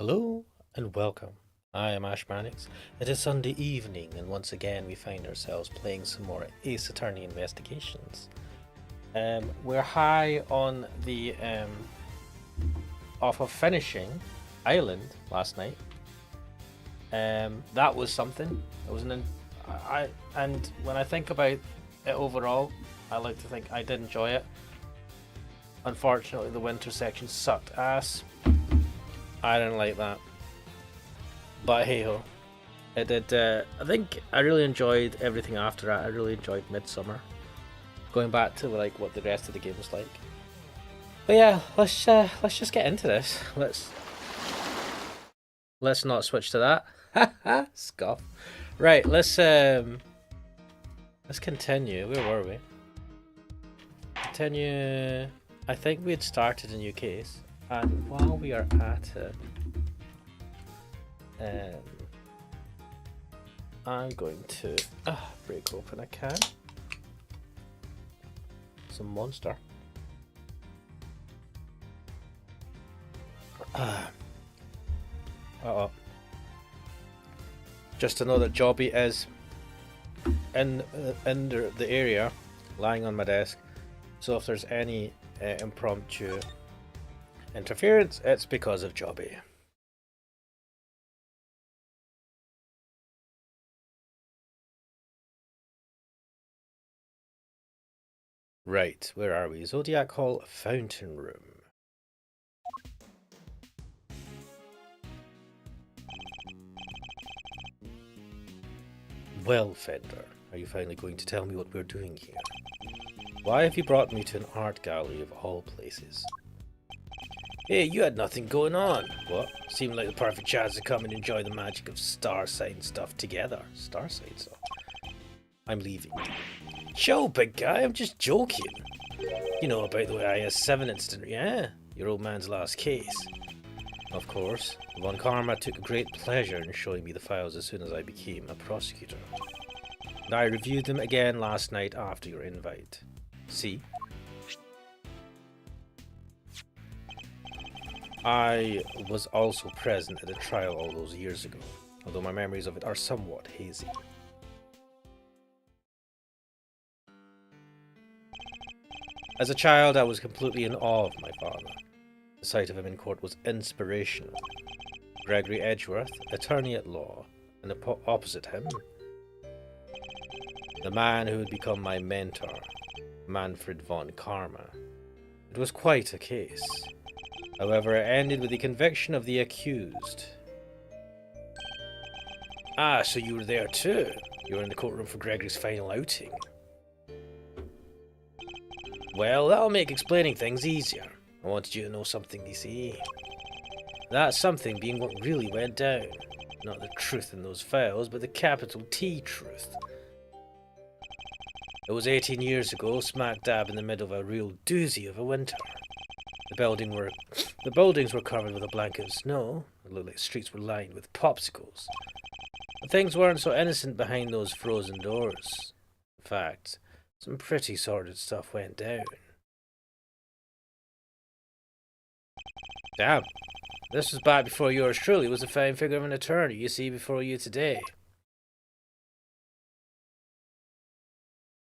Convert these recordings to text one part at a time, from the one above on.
Hello and welcome. I am Ash Mannix. It is Sunday evening, and once again we find ourselves playing some more Ace Attorney Investigations. We're high on the off of finishing Island last night. That was something. It was and when I think about it overall, I like to think I did enjoy it. Unfortunately, the winter section sucked ass. I didn't like that, but hey ho, it did. I think I really enjoyed everything after that. I really enjoyed Midsummer, going back to like what the rest of the game was like. But yeah, let's just get into this. Let's not switch to that. Scuff. Right, let's continue. Where were we? Continue. I think we had started a new case. And while we are at it, I'm going to break open a can. Some monster. Uh-oh. Just to know that Jobby is in the area, lying on my desk. So if there's any impromptu interference, it's because of Jobby. Right, where are we? Zodiac Hall Fountain Room. Well, Fender, are you finally going to tell me what we're doing here? Why have you brought me to an art gallery of all places? Hey, you had nothing going on. What? Seemed like the perfect chance to come and enjoy the magic of star sign stuff together. Star sign stuff? I'm leaving. Chill, big guy, I'm just joking. You know about the IS-7 incident, yeah? Your old man's last case. Of course. Von Karma took great pleasure in showing me the files as soon as I became a prosecutor. And I reviewed them again last night after your invite. See? I was also present at the trial all those years ago, although my memories of it are somewhat hazy. As a child, I was completely in awe of my father. The sight of him in court was inspirational. Gregory Edgeworth, attorney at law, and opposite him, the man who would become my mentor, Manfred von Karma. It was quite a case. However, it ended with the conviction of the accused. Ah, so you were there too? You were in the courtroom for Gregory's final outing. Well, that'll make explaining things easier. I wanted you to know something, you see. That something being what really went down. Not the truth in those files, but the capital T truth. It was 18 years ago, smack dab in the middle of a real doozy of a winter. The buildings were covered with a blanket of snow. It looked like the streets were lined with popsicles. But things weren't so innocent behind those frozen doors. In fact, some pretty sordid stuff went down. Damn, this was back before yours truly was a fine figure of an attorney you see before you today.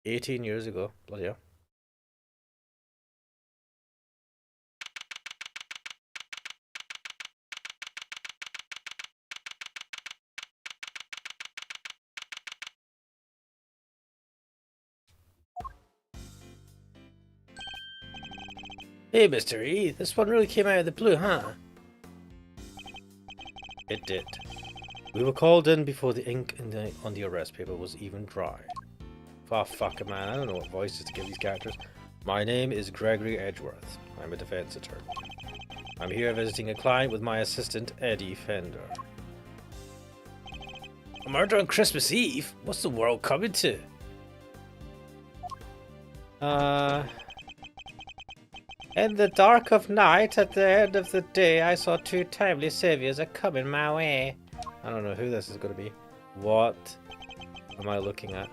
18 years ago, bloody hell. Hey, Mr. E, this one really came out of the blue, huh? It did. We were called in before the ink on the arrest paper was even dry. Oh, fuck it, man. I don't know what voices to give these characters. My name is Gregory Edgeworth. I'm a defense attorney. I'm here visiting a client with my assistant, Eddie Fender. A murder on Christmas Eve? What's the world coming to? In the dark of night, at the end of the day, I saw two timely saviors coming my way. I don't know who this is going to be. What am I looking at?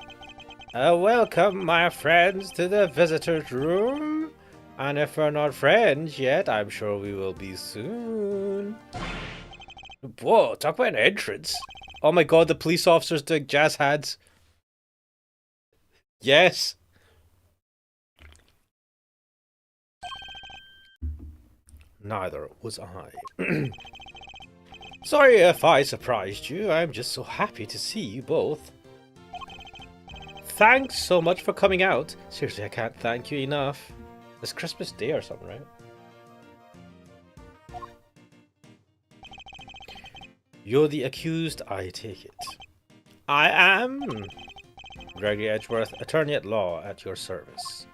Welcome, my friends, to the visitor's room. And if we're not friends yet, I'm sure we will be soon. Whoa, talk about an entrance. Oh my god, the police officers doing jazz hands. Yes. Neither was I. Sorry if I surprised you. I'm just so happy to see you both. Thanks so much for coming out. Seriously, I can't thank you enough. It's Christmas Day or something, right? You're the accused, I take it. I am Gregory Edgeworth, attorney at law at your service.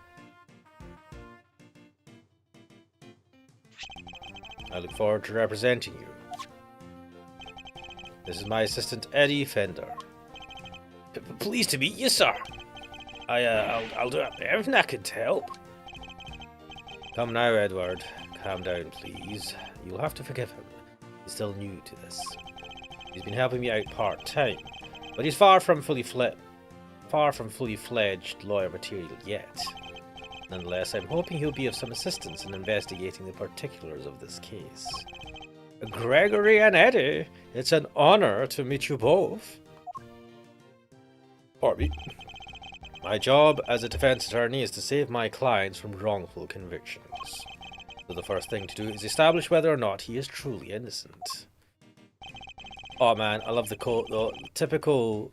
I look forward to representing you. This is my assistant, Eddie Fender. Pleased to meet you, sir. I'll do everything I can to help. Come now, Edward. Calm down, please. You'll have to forgive him. He's still new to this. He's been helping me out part-time, but he's far from fully fledged lawyer material yet. Nonetheless, I'm hoping he'll be of some assistance in investigating the particulars of this case. Gregory and Eddie, it's an honor to meet you both. Pardon me. My job as a defense attorney is to save my clients from wrongful convictions. So the first thing to do is establish whether or not he is truly innocent. Oh man, I love the coat though. Typical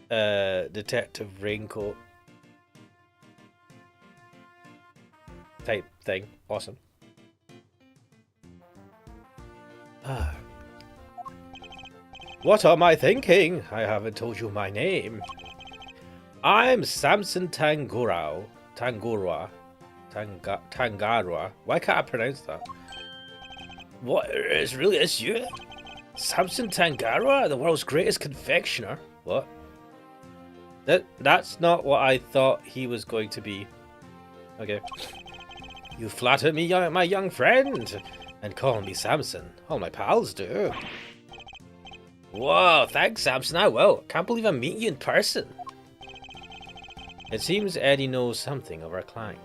detective raincoat type thing. Awesome. What am I thinking? I haven't told you my name. I'm Samson Tangarua. Why can't I pronounce that? What? It's you? Samson Tangarua, the world's greatest confectioner? What? That's not what I thought he was going to be. Okay. You flatter me, my young friend, and call me Samson. All my pals do. Whoa, thanks, Samson. I will. Can't believe I'm meeting you in person. It seems Eddie knows something of our client.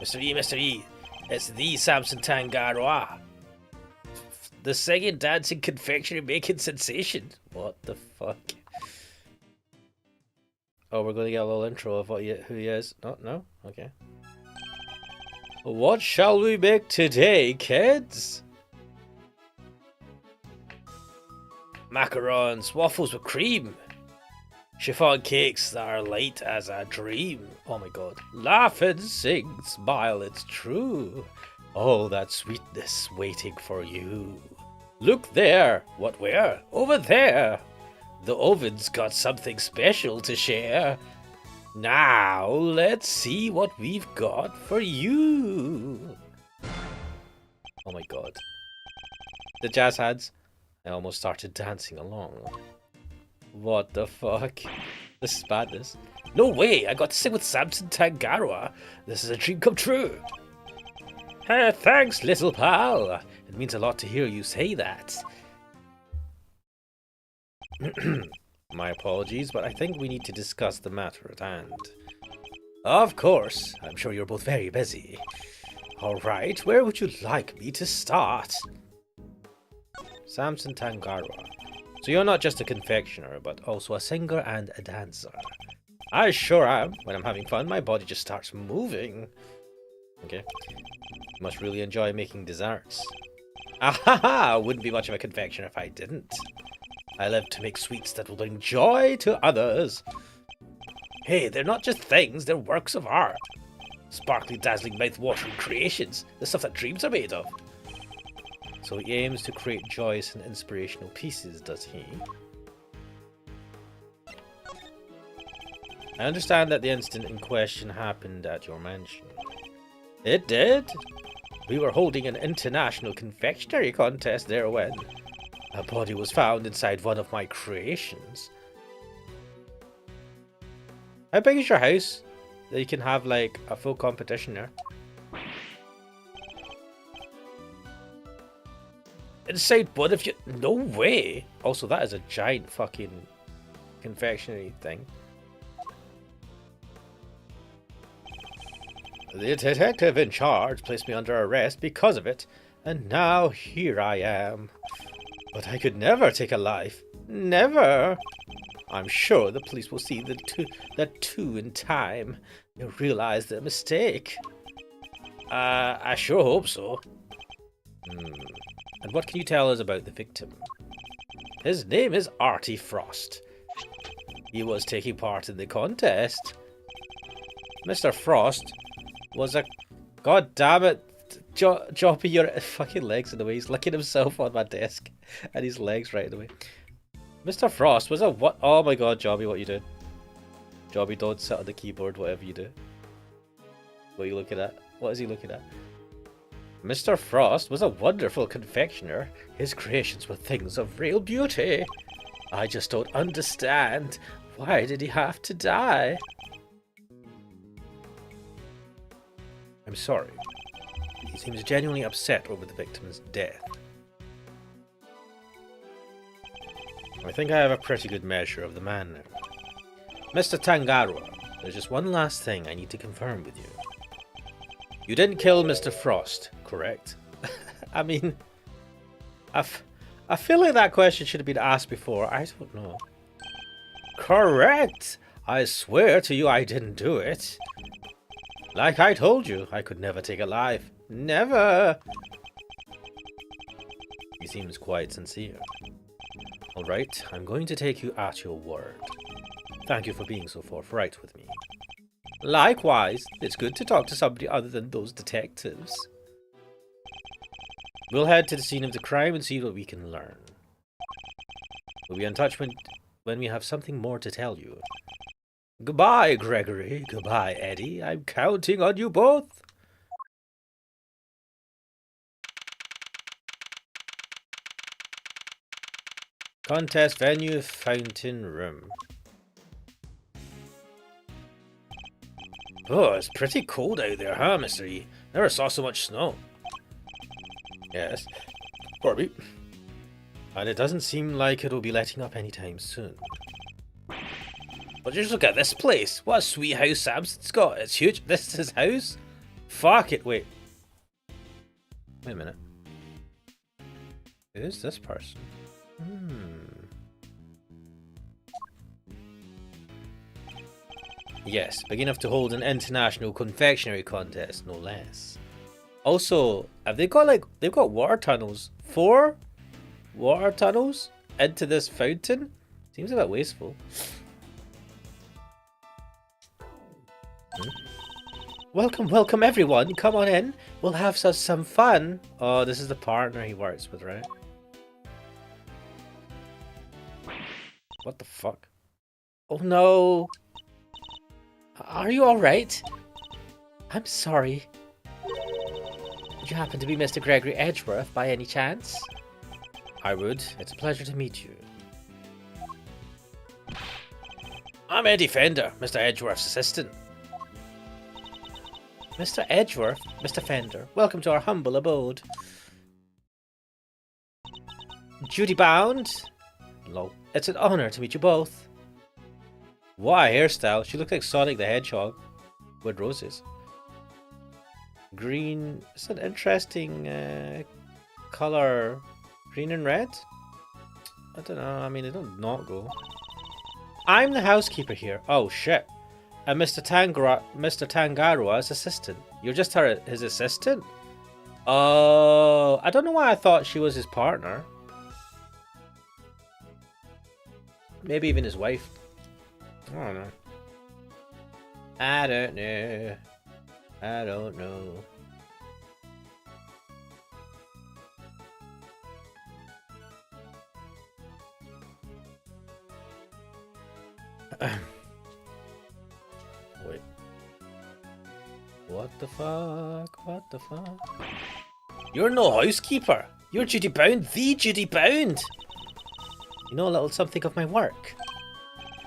Mr. E, it's the Samson Tangarua. The singing, dancing, confectionery making sensation. What the fuck? Oh, we're going to get a little intro of who he is. No? Okay. What shall we make today, kids? Macarons, waffles with cream. Chiffon cakes that are light as a dream. Oh my god. Laugh and sing, smile, it's true. All that sweetness waiting for you. Look there. What where? Over there. The oven's got something special to share. Now, let's see what we've got for you. Oh my god. The jazz hands. I almost started dancing along. What the fuck? This is madness. No way! I got to sing with Samson Tangarua. This is a dream come true. Thanks, little pal. It means a lot to hear you say that. My apologies, but I think we need to discuss the matter at hand. Of course. I'm sure you're both very busy. Alright, where would you like me to start? Samson Tangarua. So you're not just a confectioner, but also a singer and a dancer. I sure am. When I'm having fun, my body just starts moving. Okay. You must really enjoy making desserts. Ahaha! Wouldn't be much of a confectioner if I didn't. I live to make sweets that will bring joy to others. Hey, they're not just things, they're works of art. Sparkly, dazzling, mouth-watering creations. The stuff that dreams are made of. So he aims to create joyous and inspirational pieces, does he? I understand that the incident in question happened at your mansion. It did? We were holding an international confectionery contest there when a body was found inside one of my creations. How big is your house that you can have like a full competition there? Inside one of you? No way! Also, that is a giant fucking confectionery thing. The detective in charge placed me under arrest because of it. And now here I am. But I could never take a life. Never! I'm sure the police will see the two in time. They'll realize their mistake. I sure hope so. And what can you tell us about the victim? His name is Artie Frost. He was taking part in the contest. Mr. Frost was a... God damn it! Joppy, your fucking legs in the way. He's licking himself on my desk. And his legs right in the way. Mr. Frost was a what? Oh my god, Jobby, what you doing? Jobby, don't sit on the keyboard, whatever you do. What are you looking at? What is he looking at? Mr. Frost was a wonderful confectioner. His creations were things of real beauty. I just don't understand. Why did he have to die? I'm sorry. He seems genuinely upset over the victim's death. I think I have a pretty good measure of the man now. Mr. Tangarua, there's just one last thing I need to confirm with you. You didn't kill Mr. Frost, correct? I mean, I feel like that question should have been asked before. I don't know. Correct! I swear to you I didn't do it. Like I told you, I could never take a life. Never! He seems quite sincere. Alright, I'm going to take you at your word. Thank you for being so forthright with me. Likewise, it's good to talk to somebody other than those detectives. We'll head to the scene of the crime and see what we can learn. We'll be in touch when we have something more to tell you. Goodbye, Gregory. Goodbye, Eddie. I'm counting on you both. Contest venue, fountain room. Oh, it's pretty cold out there, huh, Mr. E? Never saw so much snow. Yes, Corby. And it doesn't seem like it'll be letting up anytime soon. But just look at this place. What a sweet house Samson's got. It's huge. This is his house? Fuck it. Wait. Wait a minute. Who's this person? Yes, big enough to hold an international confectionery contest, no less. Also, have they got they've got water tunnels. 4 water tunnels into this fountain? Seems a bit wasteful. Welcome, welcome everyone. Come on in. We'll have some fun. Oh, this is the partner he works with, right? What the fuck? Oh no. Are you alright? I'm sorry. Would you happen to be Mr. Gregory Edgeworth by any chance? I would. It's a pleasure to meet you. I'm Eddie Fender, Mr. Edgeworth's assistant. Mr. Edgeworth, Mr. Fender, welcome to our humble abode. Judy Bound? Lol. It's an honor to meet you both. What a hairstyle. She looks like Sonic the Hedgehog with roses. Green. It's an interesting color. Green and red? I don't know. I mean, they don't not go. I'm the housekeeper here. Oh, shit. And Mr. Tangarua's assistant. You're just his assistant? Oh, I don't know why I thought she was his partner. Maybe even his wife. I don't know. I don't know. I don't know. Wait. What the fuck? What the fuck? You're no housekeeper. You're Judy Bound, the Judy Bound. You know a little something of my work.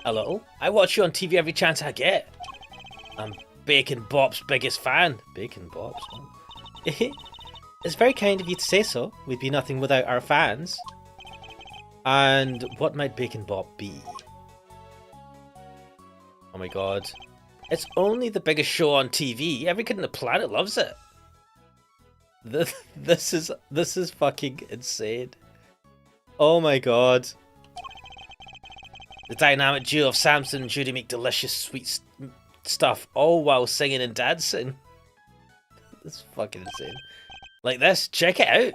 A little? I watch you on TV every chance I get. I'm Bacon Bop's biggest fan. Bacon Bop's? It's very kind of you to say so. We'd be nothing without our fans. And what might Bacon Bop be? Oh my god. It's only the biggest show on TV. Every kid on the planet loves it. This is fucking insane. Oh my god. The dynamic duo of Samson and Judy make delicious sweet stuff, all while singing and dancing. This is fucking insane. Like this, check it out.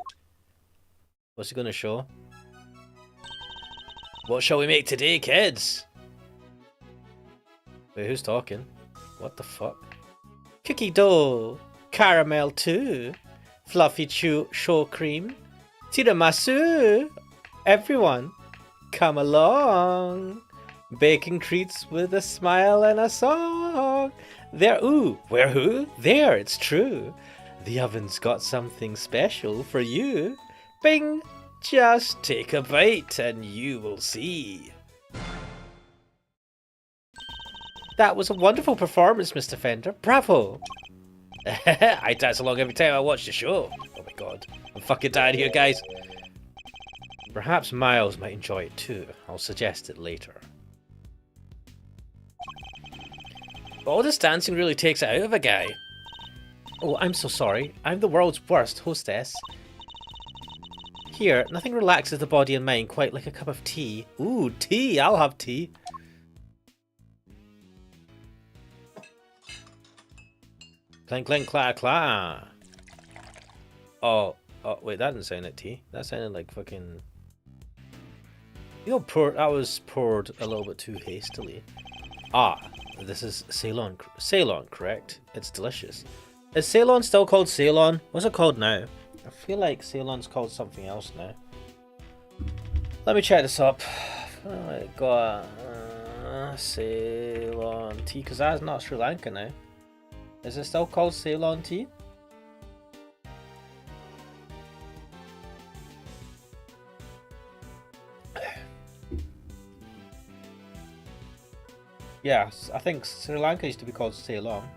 What's he gonna show? What shall we make today, kids? Wait, who's talking? What the fuck? Cookie dough, caramel too, fluffy show cream, tiramisu. Everyone, come along. Baking treats with a smile and a song. There, ooh, where who? There, it's true. The oven's got something special for you. Bing! Just take a bite and you will see. That was a wonderful performance, Mr. Fender. Bravo! I dance along every time I watch the show. Oh my god. I'm fucking dying here, guys. Perhaps Miles might enjoy it too. I'll suggest it later. All this dancing really takes it out of a guy. Oh, I'm so sorry. I'm the world's worst hostess. Here, nothing relaxes the body and mind quite like a cup of tea. Ooh, tea! I'll have tea. Clink, clink, cla, cla. Oh, wait, that didn't sound like tea. That sounded like fucking... You know, that was poured a little bit too hastily. Ah, this is Ceylon. Ceylon, correct? It's delicious. Is Ceylon still called Ceylon? What's it called now? I feel like Ceylon's called something else now. Let me check this up. I got Ceylon tea, because that's not Sri Lanka now. Is it still called Ceylon tea? Yes, I think Sri Lanka used to be called Ceylon.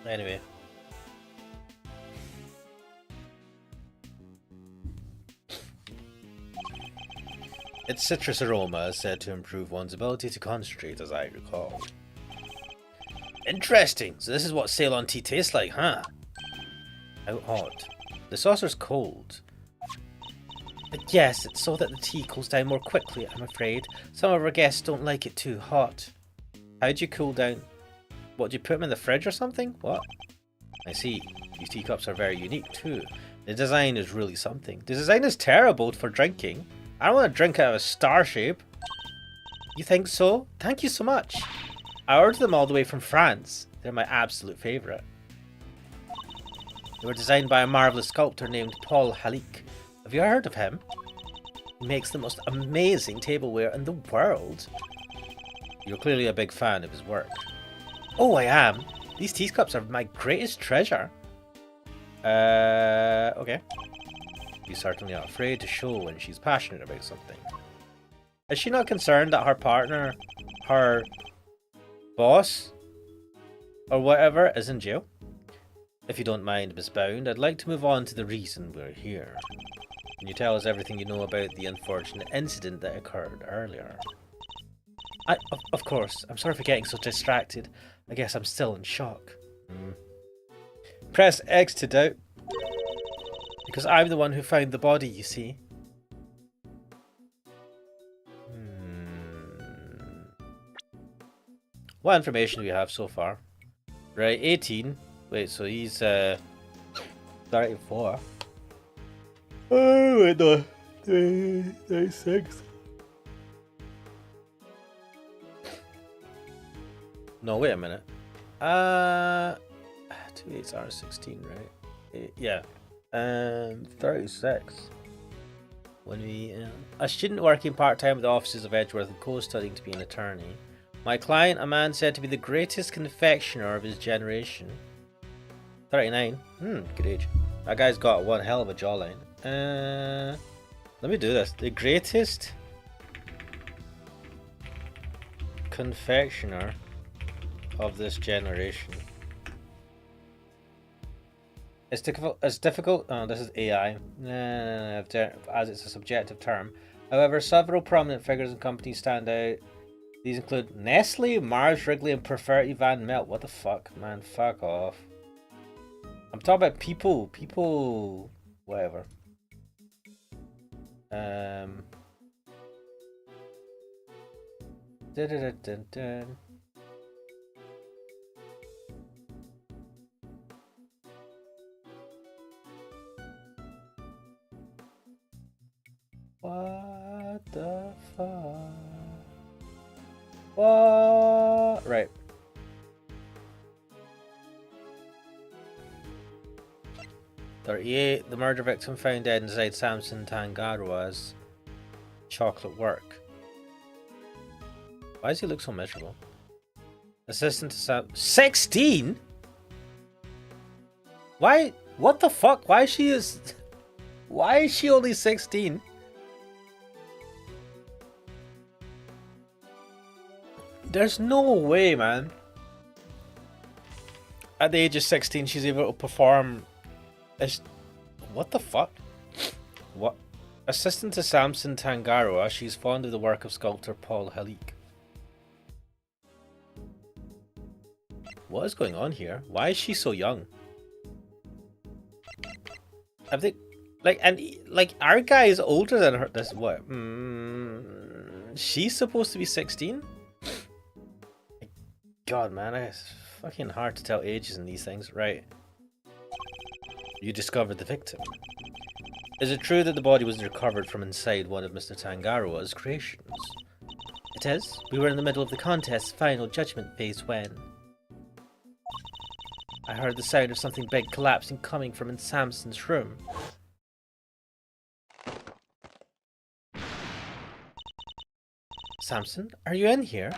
Anyway. Its citrus aroma is said to improve one's ability to concentrate, as I recall. Interesting. So this is what Ceylon tea tastes like, huh? How odd. The saucer's cold. But yes, it's so that the tea cools down more quickly, I'm afraid. Some of our guests don't like it too hot. How do you cool down? What, do you put them in the fridge or something? What? I see. These teacups are very unique too. The design is really something. The design is terrible for drinking. I don't want to drink out of a star shape. You think so? Thank you so much. I ordered them all the way from France. They're my absolute favourite. They were designed by a marvellous sculptor named Paul Halik. Have you heard of him? He makes the most amazing tableware in the world. You're clearly a big fan of his work. Oh, I am. These teacups are my greatest treasure. Okay. She's certainly not afraid to show when she's passionate about something. Is she not concerned that her partner, her boss, or whatever, is in jail? If you don't mind, Miss Bound, I'd like to move on to the reason we're here. Can you tell us everything you know about the unfortunate incident that occurred earlier? Of course. I'm sorry for getting so distracted. I guess I'm still in shock. Press X to doubt. Because I'm the one who found the body, you see. What information do we have so far? Right, 18. Wait, so he's 34. Oh, wait, no. 36. No, wait a minute. 2 8s are 16, right? Yeah. 36. When we a student working part-time at the offices of Edgeworth and co-studying to be an attorney. My client, a man said to be the greatest confectioner of his generation. 39. Good age. That guy's got one hell of a jawline. Let me do this. The greatest confectioner of this generation. It's difficult. Oh, this is AI. As it's a subjective term. However, several prominent figures and companies stand out. These include Nestle, Mars, Wrigley, and Preferty Van Melt. What the fuck, man? Fuck off. I'm talking about people. People. Whatever. Dun, dun, dun, dun, dun. What the fuck? What? Right. "38. The murder victim found dead inside Samson Tangaroa's chocolate work." Why does he look so miserable? Assistant to Sam. 16? Why? What the fuck? Why is she only 16? There's no way, man. At the age of 16, she's able to perform. What the fuck? What? Assistant to Samson Tangaroa, she's fond of the work of sculptor Paul Halik. What is going on here? Why is she so young? Have they, our guy is older than her. This what? She's supposed to be 16. God, man, it's fucking hard to tell ages in these things, right? You discovered the victim. Is it true that the body was recovered from inside one of Mr. Tangaroa's creations? It is. We were in the middle of the contest's final judgment phase when I heard the sound of something big collapsing coming from in Samson's room. Samson, are you in here?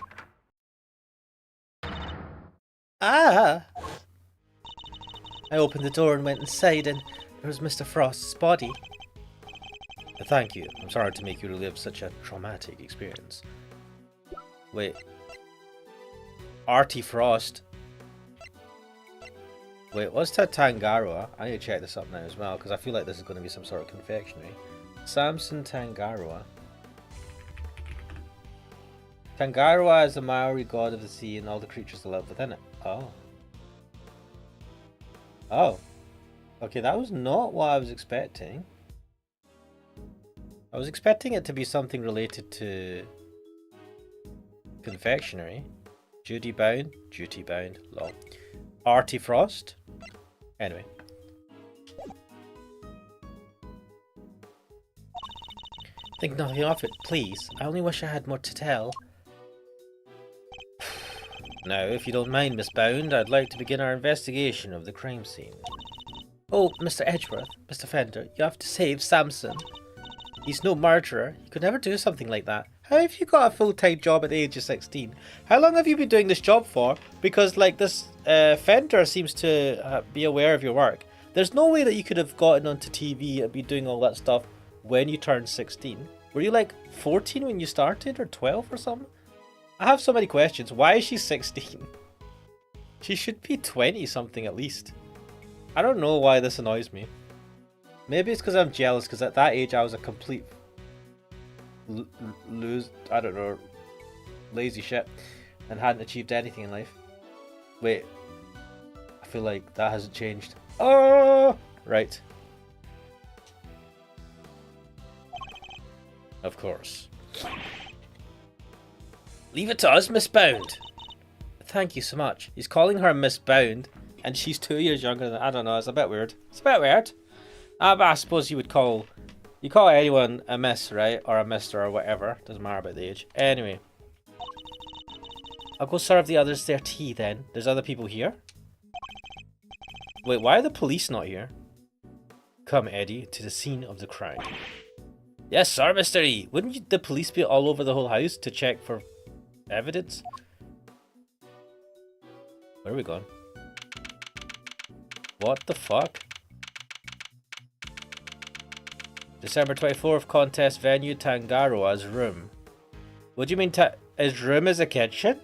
Ah! I opened the door and went inside, and there was Mr. Frost's body. Thank you. I'm sorry to make you relive such a traumatic experience. Wait. Artie Frost. Wait, what's that Tangaroa? I need to check this up now as well, because I feel like this is going to be some sort of confectionery. Samson Tangaroa. Tangaroa is the Maori god of the sea and all the creatures that live within it. Oh. Oh. Okay, that was not what I was expecting. I was expecting it to be something related to confectionery. Duty bound, lol. Artie Frost. Anyway. Think nothing of it, please. I only wish I had more to tell. Now, if you don't mind, Miss Bound, I'd like to begin our investigation of the crime scene. Oh, Mr. Edgeworth, Mr. Fender, you have to save Samson. He's no murderer. He could never do something like that. How have you got a full-time job at the age of 16? How long have you been doing this job for? Because, like, this Fender seems to be aware of your work. There's no way that you could have gotten onto TV and be doing all that stuff when you turned 16. Were you, like, 14 when you started, or 12 or something? I have so many questions. Why is she 16? She should be 20-something at least. I don't know why this annoys me. Maybe it's because I'm jealous, because at that age I was a complete I don't know, lazy shit and hadn't achieved anything in life. Wait, I feel like that hasn't changed. Oh, right. Of course. Leave it to us, Miss Bound. Thank you so much. He's calling her Miss Bound, and she's 2 years younger than... I don't know, it's a bit weird. It's a bit weird. But I suppose you would call... You call anyone a miss, right? Or a mister or whatever. Doesn't matter about the age. Anyway. I'll go serve the others their tea then. There's other people here? Wait, why are the police not here? Come, Eddie, to the scene of the crime. Yes, sir, Mr. E. Wouldn't the police be all over the whole house to check for evidence? Where are we going? What the fuck? December 24th, contest venue, Tangaroa's room. What do you mean his room is a kitchen?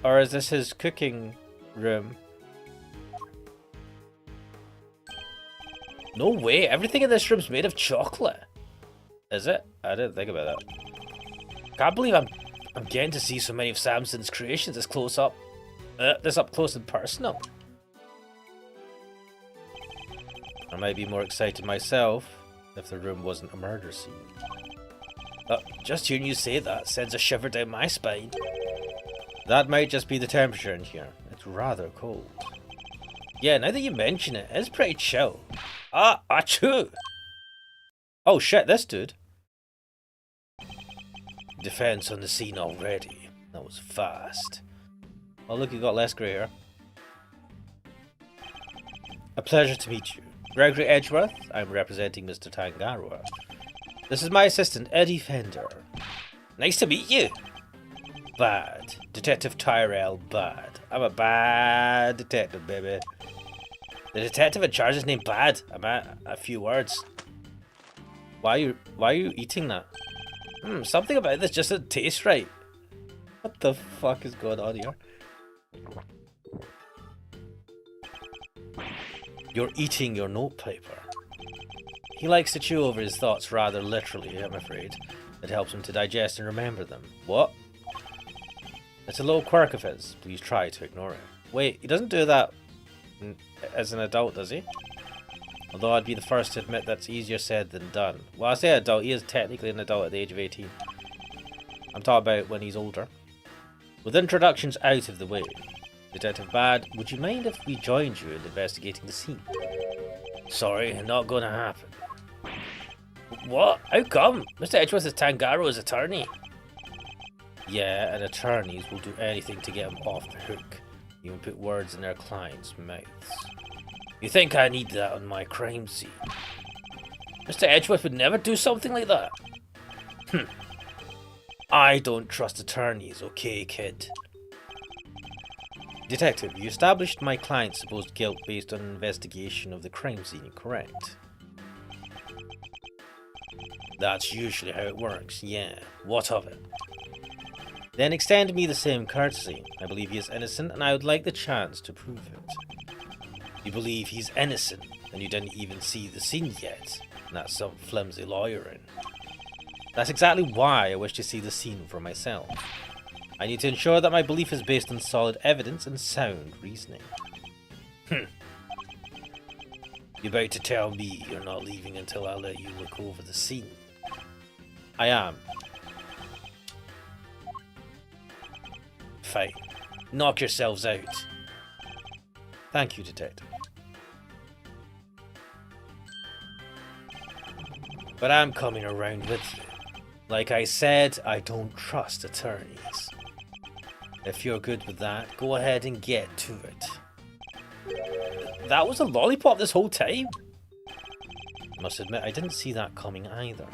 Or is this his cooking room? No way, everything in this room's made of chocolate. Is it? I didn't think about that. Can't believe I'm getting to see so many of Samson's creations this up close and personal. I might be more excited myself if the room wasn't a murder scene. Just hearing you say that sends a shiver down my spine. That might just be the temperature in here. It's rather cold. Yeah, now that you mention it, it's pretty chill. Achoo! Oh shit, this dude. Defense on the scene already. That was fast. Oh look, you got less grey hair. A pleasure to meet you. Gregory Edgeworth, I'm representing Mr. Tangaroa. This is my assistant, Eddie Fender. Nice to meet you. Bad. Detective Tyrell Bad. I'm a bad detective, baby. The detective in charge is named Bad. I'm at a few words. Why are you eating that? Something about this just doesn't taste right. What the fuck is going on here? You're eating your note paper. He likes to chew over his thoughts rather literally, I'm afraid. It helps him to digest and remember them. What? It's a little quirk of his. Please try to ignore it. Wait, he doesn't do that as an adult, does he? Although I'd be the first to admit that's easier said than done. Well, I say adult, he is technically an adult at the age of 18. I'm talking about when he's older. With introductions out of the way, Detective Bad, would you mind if we joined you in investigating the scene? Sorry, not gonna happen. What? How come? Mr. Edgeworth is Tangaroa's attorney. Yeah, and attorneys will do anything to get him off the hook. Even put words in their clients' mouths. You think I need that on my crime scene? Mr. Edgeworth would never do something like that. I don't trust attorneys, okay, kid? Detective, you established my client's supposed guilt based on an investigation of the crime scene, correct? That's usually how it works, yeah. What of it? Then extend me the same courtesy. I believe he is innocent and I would like the chance to prove it. You believe he's innocent and you didn't even see the scene yet? Not some flimsy lawyering. That's exactly why I wish to see the scene for myself. I need to ensure that my belief is based on solid evidence and sound reasoning. You about to tell me you're not leaving until I let you look over the scene? I am. Fine. Knock yourselves out. Thank you, Detective. But I'm coming around with you. Like I said, I don't trust attorneys. If you're good with that, go ahead and get to it. That was a lollipop this whole time? I must admit, I didn't see that coming either.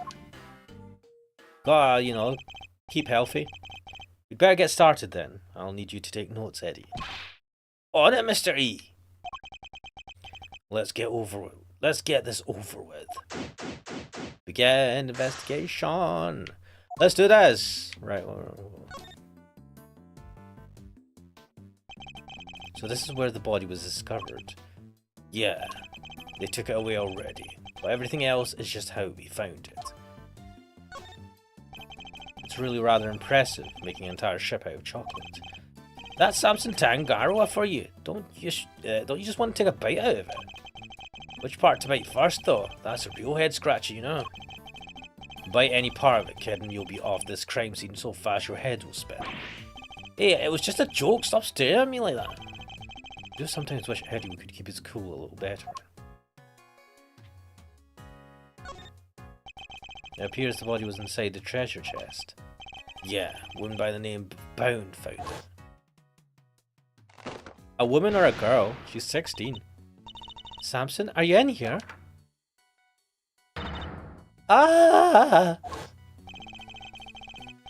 Gotta, you know, keep healthy. We'd better get started then. I'll need you to take notes, Eddie. On it, Mr. E! Let's get this over with. Begin investigation. Let's do this. Right. So this is where the body was discovered. Yeah, they took it away already. But everything else is just how we found it. It's really rather impressive, making an entire ship out of chocolate. That's Samson Tangaroa for you. Don't you just want to take a bite out of it? Which part to bite first, though? That's a real head scratcher, you know. Bite any part of it, kid, and you'll be off this crime scene so fast your head will spin. Hey, it was just a joke. Stop staring at me like that. I do sometimes wish Eddie could keep his cool a little better. It appears the body was inside the treasure chest. Yeah, a woman by the name Bound found it. A woman or a girl? She's 16. Samson, are you in here? Ah!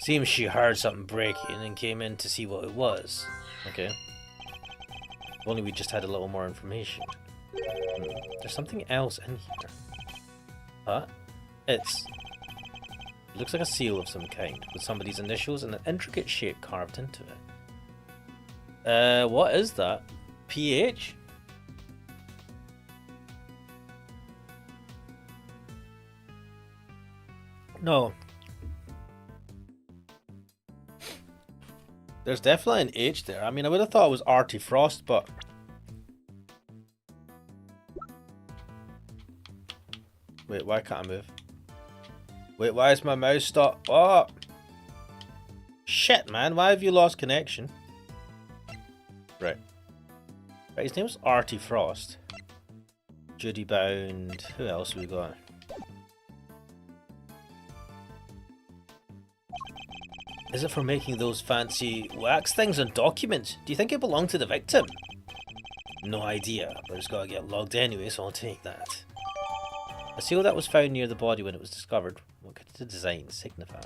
Seems she heard something breaking and came in to see what it was. Okay. If only we just had a little more information. There's something else in here. Huh? It looks like a seal of some kind, with somebody's initials and an intricate shape carved into it. What is that? PH? No. There's definitely an H there. I mean, I would have thought it was Artie Frost, but... Wait, why can't I move? Wait, why is my mouse stopped? Oh! Shit, man, why have you lost connection? Right. Right, his name was Artie Frost. Judy Bound. Who else have we got? Is it for making those fancy wax things on documents? Do you think it belonged to the victim? No idea, but it's got to get logged anyway, so I'll take that. A seal that was found near the body when it was discovered. What could the design signify?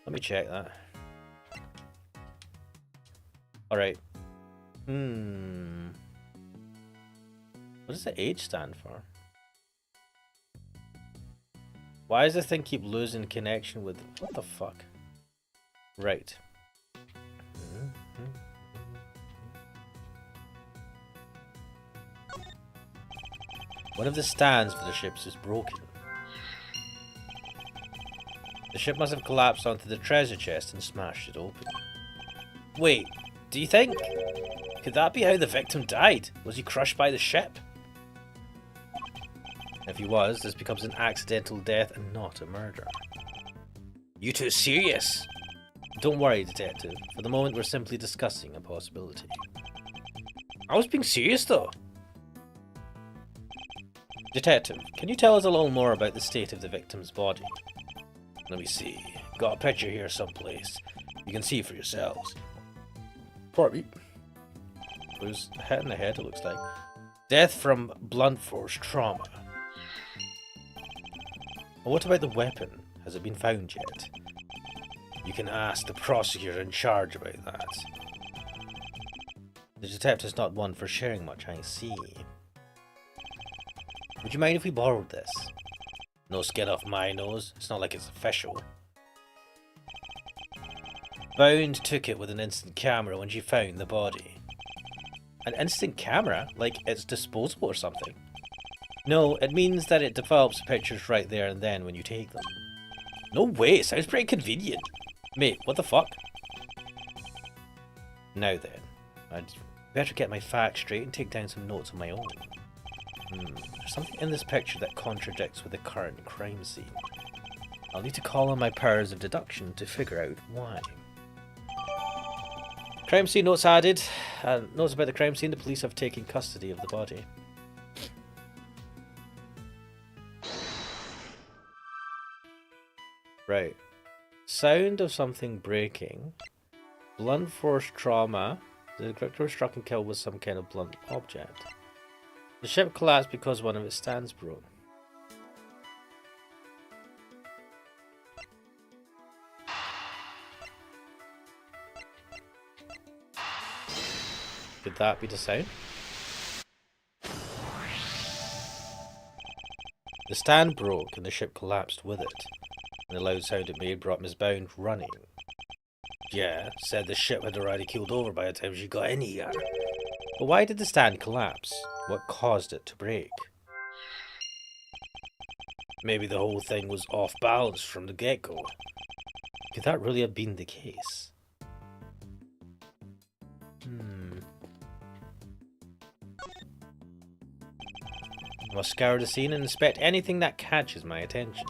Let me check that. Alright. What does the H stand for? Why does this thing keep losing connection with... What the fuck? Right. One of the stands for the ships is broken. The ship must have collapsed onto the treasure chest and smashed it open. Wait, do you think? Could that be how the victim died? Was he crushed by the ship? If he was, this becomes an accidental death and not a murder. You too serious? Don't worry, detective. For the moment, we're simply discussing a possibility. I was being serious, though. Detective, can you tell us a little more about the state of the victim's body? Let me see. Got a picture here someplace. You can see for yourselves. Pardon me. There's a hit in the head, it looks like. Death from blunt force trauma. Well, what about the weapon? Has it been found yet? You can ask the prosecutor in charge about that. The detective's not one for sharing much, I see. Would you mind if we borrowed this? No skin off my nose. It's not like it's official. Bound took it with an instant camera when she found the body. An instant camera? Like it's disposable or something? No, it means that it develops pictures right there and then when you take them. No way, sounds pretty convenient. Mate, what the fuck? Now then, I'd better get my facts straight and take down some notes on my own. There's something in this picture that contradicts with the current crime scene. I'll need to call on my powers of deduction to figure out why. Crime scene notes added. Notes about the crime scene. The police have taken custody of the body. Right. Sound of something breaking. Blunt force trauma. The victim was struck and killed with some kind of blunt object. The ship collapsed because one of its stands broke. Could that be the sound? The stand broke and the ship collapsed with it. And the loud sound it made brought Miss Bound running. Yeah, said the ship had already keeled over by the time she got in here. But why did the stand collapse? What caused it to break? Maybe the whole thing was off balance from the get-go. Could that really have been the case? I must scour the scene and inspect anything that catches my attention.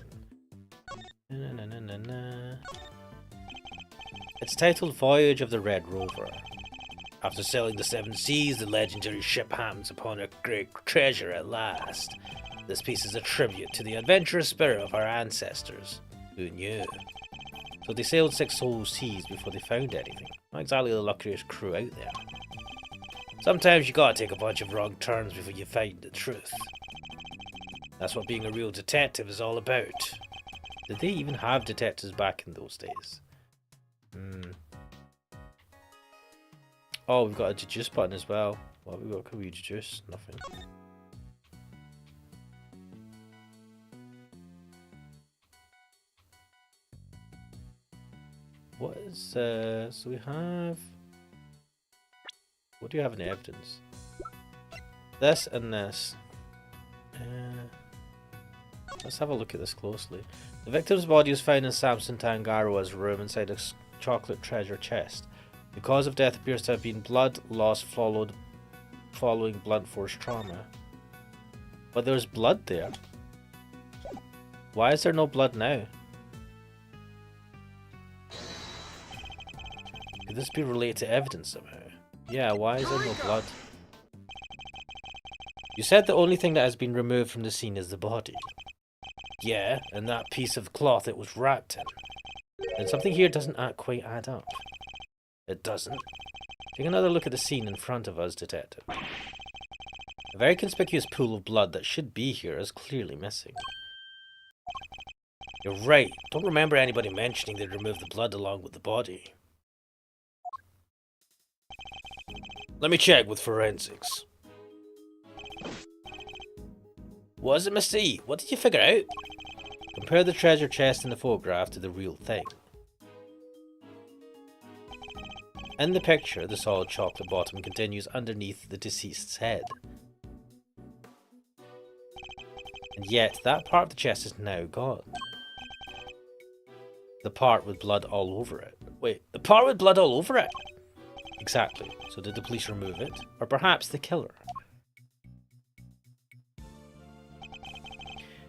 It's titled Voyage of the Red Rover. After sailing the seven seas, the legendary ship happens upon a great treasure at last. This piece is a tribute to the adventurous spirit of our ancestors. Who knew? So they sailed 6 whole seas before they found anything. Not exactly the luckiest crew out there. Sometimes you gotta take a bunch of wrong turns before you find the truth. That's what being a real detective is all about. Did they even have detectives back in those days? Oh, we've got a deduce button as well. What we got? Can we deduce? Nothing. What is so we have... What do you have in evidence? This and this. Let's have a look at this closely. The victim's body was found in Samson Tangaroa's room inside a chocolate treasure chest. The cause of death appears to have been blood loss following blunt force trauma. But there's blood there. Why is there no blood now? Could this be related to evidence somehow? Yeah, why is there no blood? You said the only thing that has been removed from the scene is the body. Yeah, and that piece of cloth it was wrapped in. And something here doesn't quite add up. It doesn't. Take another look at the scene in front of us, detective. A very conspicuous pool of blood that should be here is clearly missing. You're right. Don't remember anybody mentioning they'd removed the blood along with the body. Let me check with forensics. What is it, Mr. E? What did you figure out? Compare the treasure chest in the photograph to the real thing. In the picture, the solid chocolate bottom continues underneath the deceased's head. And yet, that part of the chest is now gone. The part with blood all over it. Wait, the part with blood all over it? Exactly. So did the police remove it? Or perhaps the killer?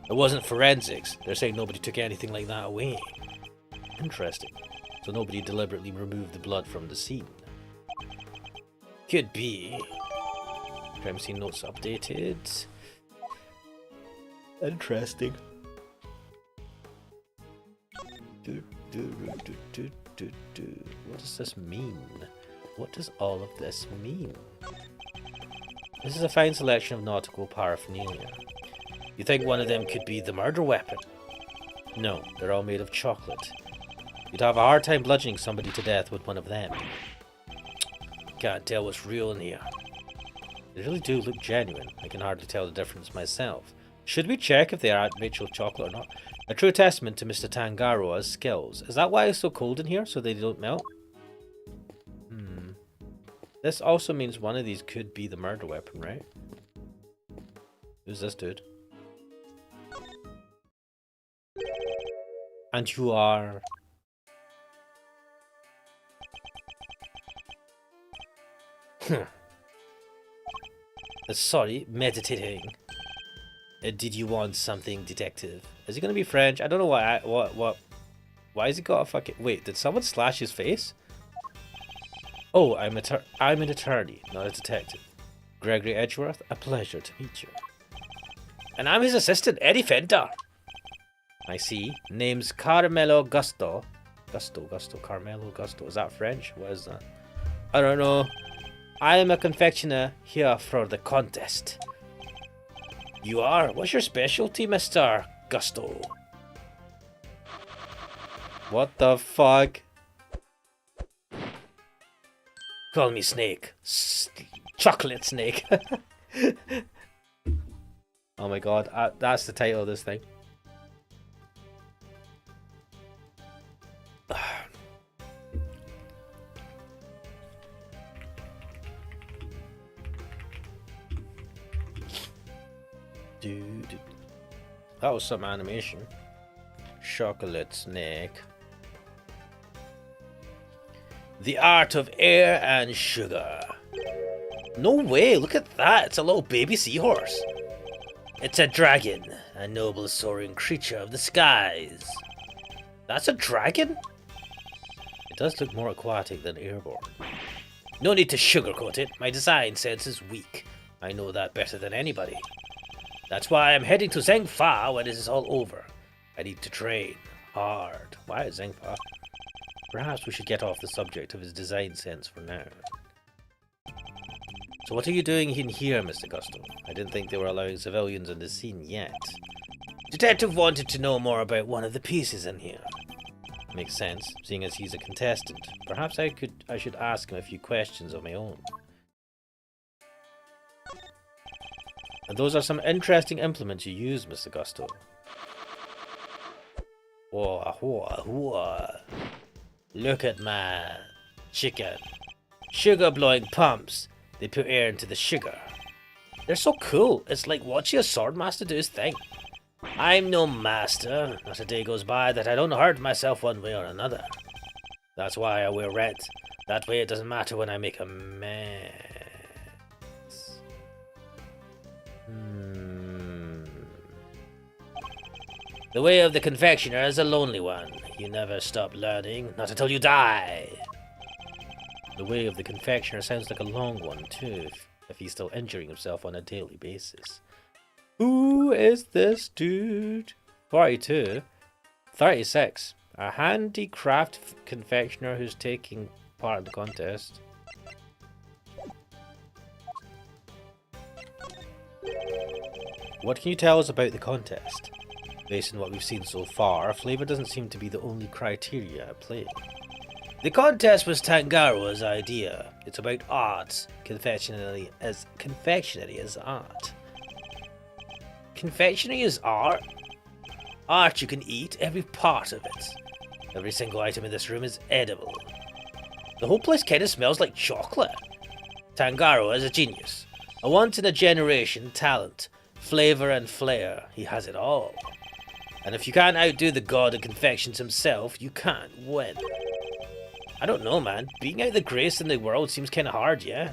It wasn't forensics. They're saying nobody took anything like that away. Interesting. So nobody deliberately removed the blood from the scene. Could be. Crime scene notes updated. Interesting. What does this mean? What does all of this mean? This is a fine selection of nautical paraphernalia. You think one of them could be the murder weapon? No, they're all made of chocolate. You'd have a hard time bludgeoning somebody to death with one of them. Can't tell what's real in here. They really do look genuine. I can hardly tell the difference myself. Should we check if they are actual chocolate or not? A true testament to Mr. Tangaroa's skills. Is that why it's so cold in here, so they don't melt? This also means one of these could be the murder weapon, right? Who's this dude? And you are... Sorry, meditating. Did you want something, detective? Is he gonna be French? I don't know what. Why has he got a fucking... Wait, did someone slash his face? Oh, I'm an attorney, not a detective. Gregory Edgeworth, a pleasure to meet you. And I'm his assistant, Eddie Fender. I see. Name's Carmelo Gusto. Carmelo Gusto. Is that French? What is that? I don't know. I am a confectioner here for the contest. You are? What's your specialty, Mr. Gusto? What the fuck? Call me Snake. Chocolate Snake. Oh my god, that's the title of this thing. Dude, that was some animation. Chocolate Snake. The art of air and sugar. No way, look at that. It's a little baby seahorse. It's a dragon, a noble soaring creature of the skies. That's a dragon? It does look more aquatic than airborne. No need to sugarcoat it. My design sense is weak. I know that better than anybody. That's why I'm heading to Zhengfa when this is all over. I need to train hard. Why is Zhengfa? Perhaps we should get off the subject of his design sense for now. So what are you doing in here, Mr. Gusto? I didn't think they were allowing civilians in the scene yet. Detective wanted to know more about one of the pieces in here. Makes sense, seeing as he's a contestant. Perhaps I should ask him a few questions of my own. And those are some interesting implements you use, Mr. Gusto. Whoa, whoa, whoa. Look at my chicken. Sugar blowing pumps. They put air into the sugar. They're so cool. It's like watching a swordmaster do his thing. I'm no master. Not a day goes by that I don't hurt myself one way or another. That's why I wear red. That way it doesn't matter when I make a mess. The way of the confectioner is a lonely one. You never stop learning, not until you die. The way of the confectioner sounds like a long one, too, if he's still injuring himself on a daily basis. Who is this dude? 42. 36. A handicraft confectioner who's taking part in the contest. What can you tell us about the contest? Based on what we've seen so far, flavor doesn't seem to be the only criteria at play. The contest was Tangaroa's idea. It's about art. Confectionery as art. Confectionery is art? Art you can eat, every part of it. Every single item in this room is edible. The whole place kinda smells like chocolate. Tangaroa is a genius. A once-in-a-generation talent. Flavor and flair. He has it all. And if you can't outdo the god of confections himself, you can't win. I don't know, man. Beating out the greatest in the world seems kinda hard, yeah?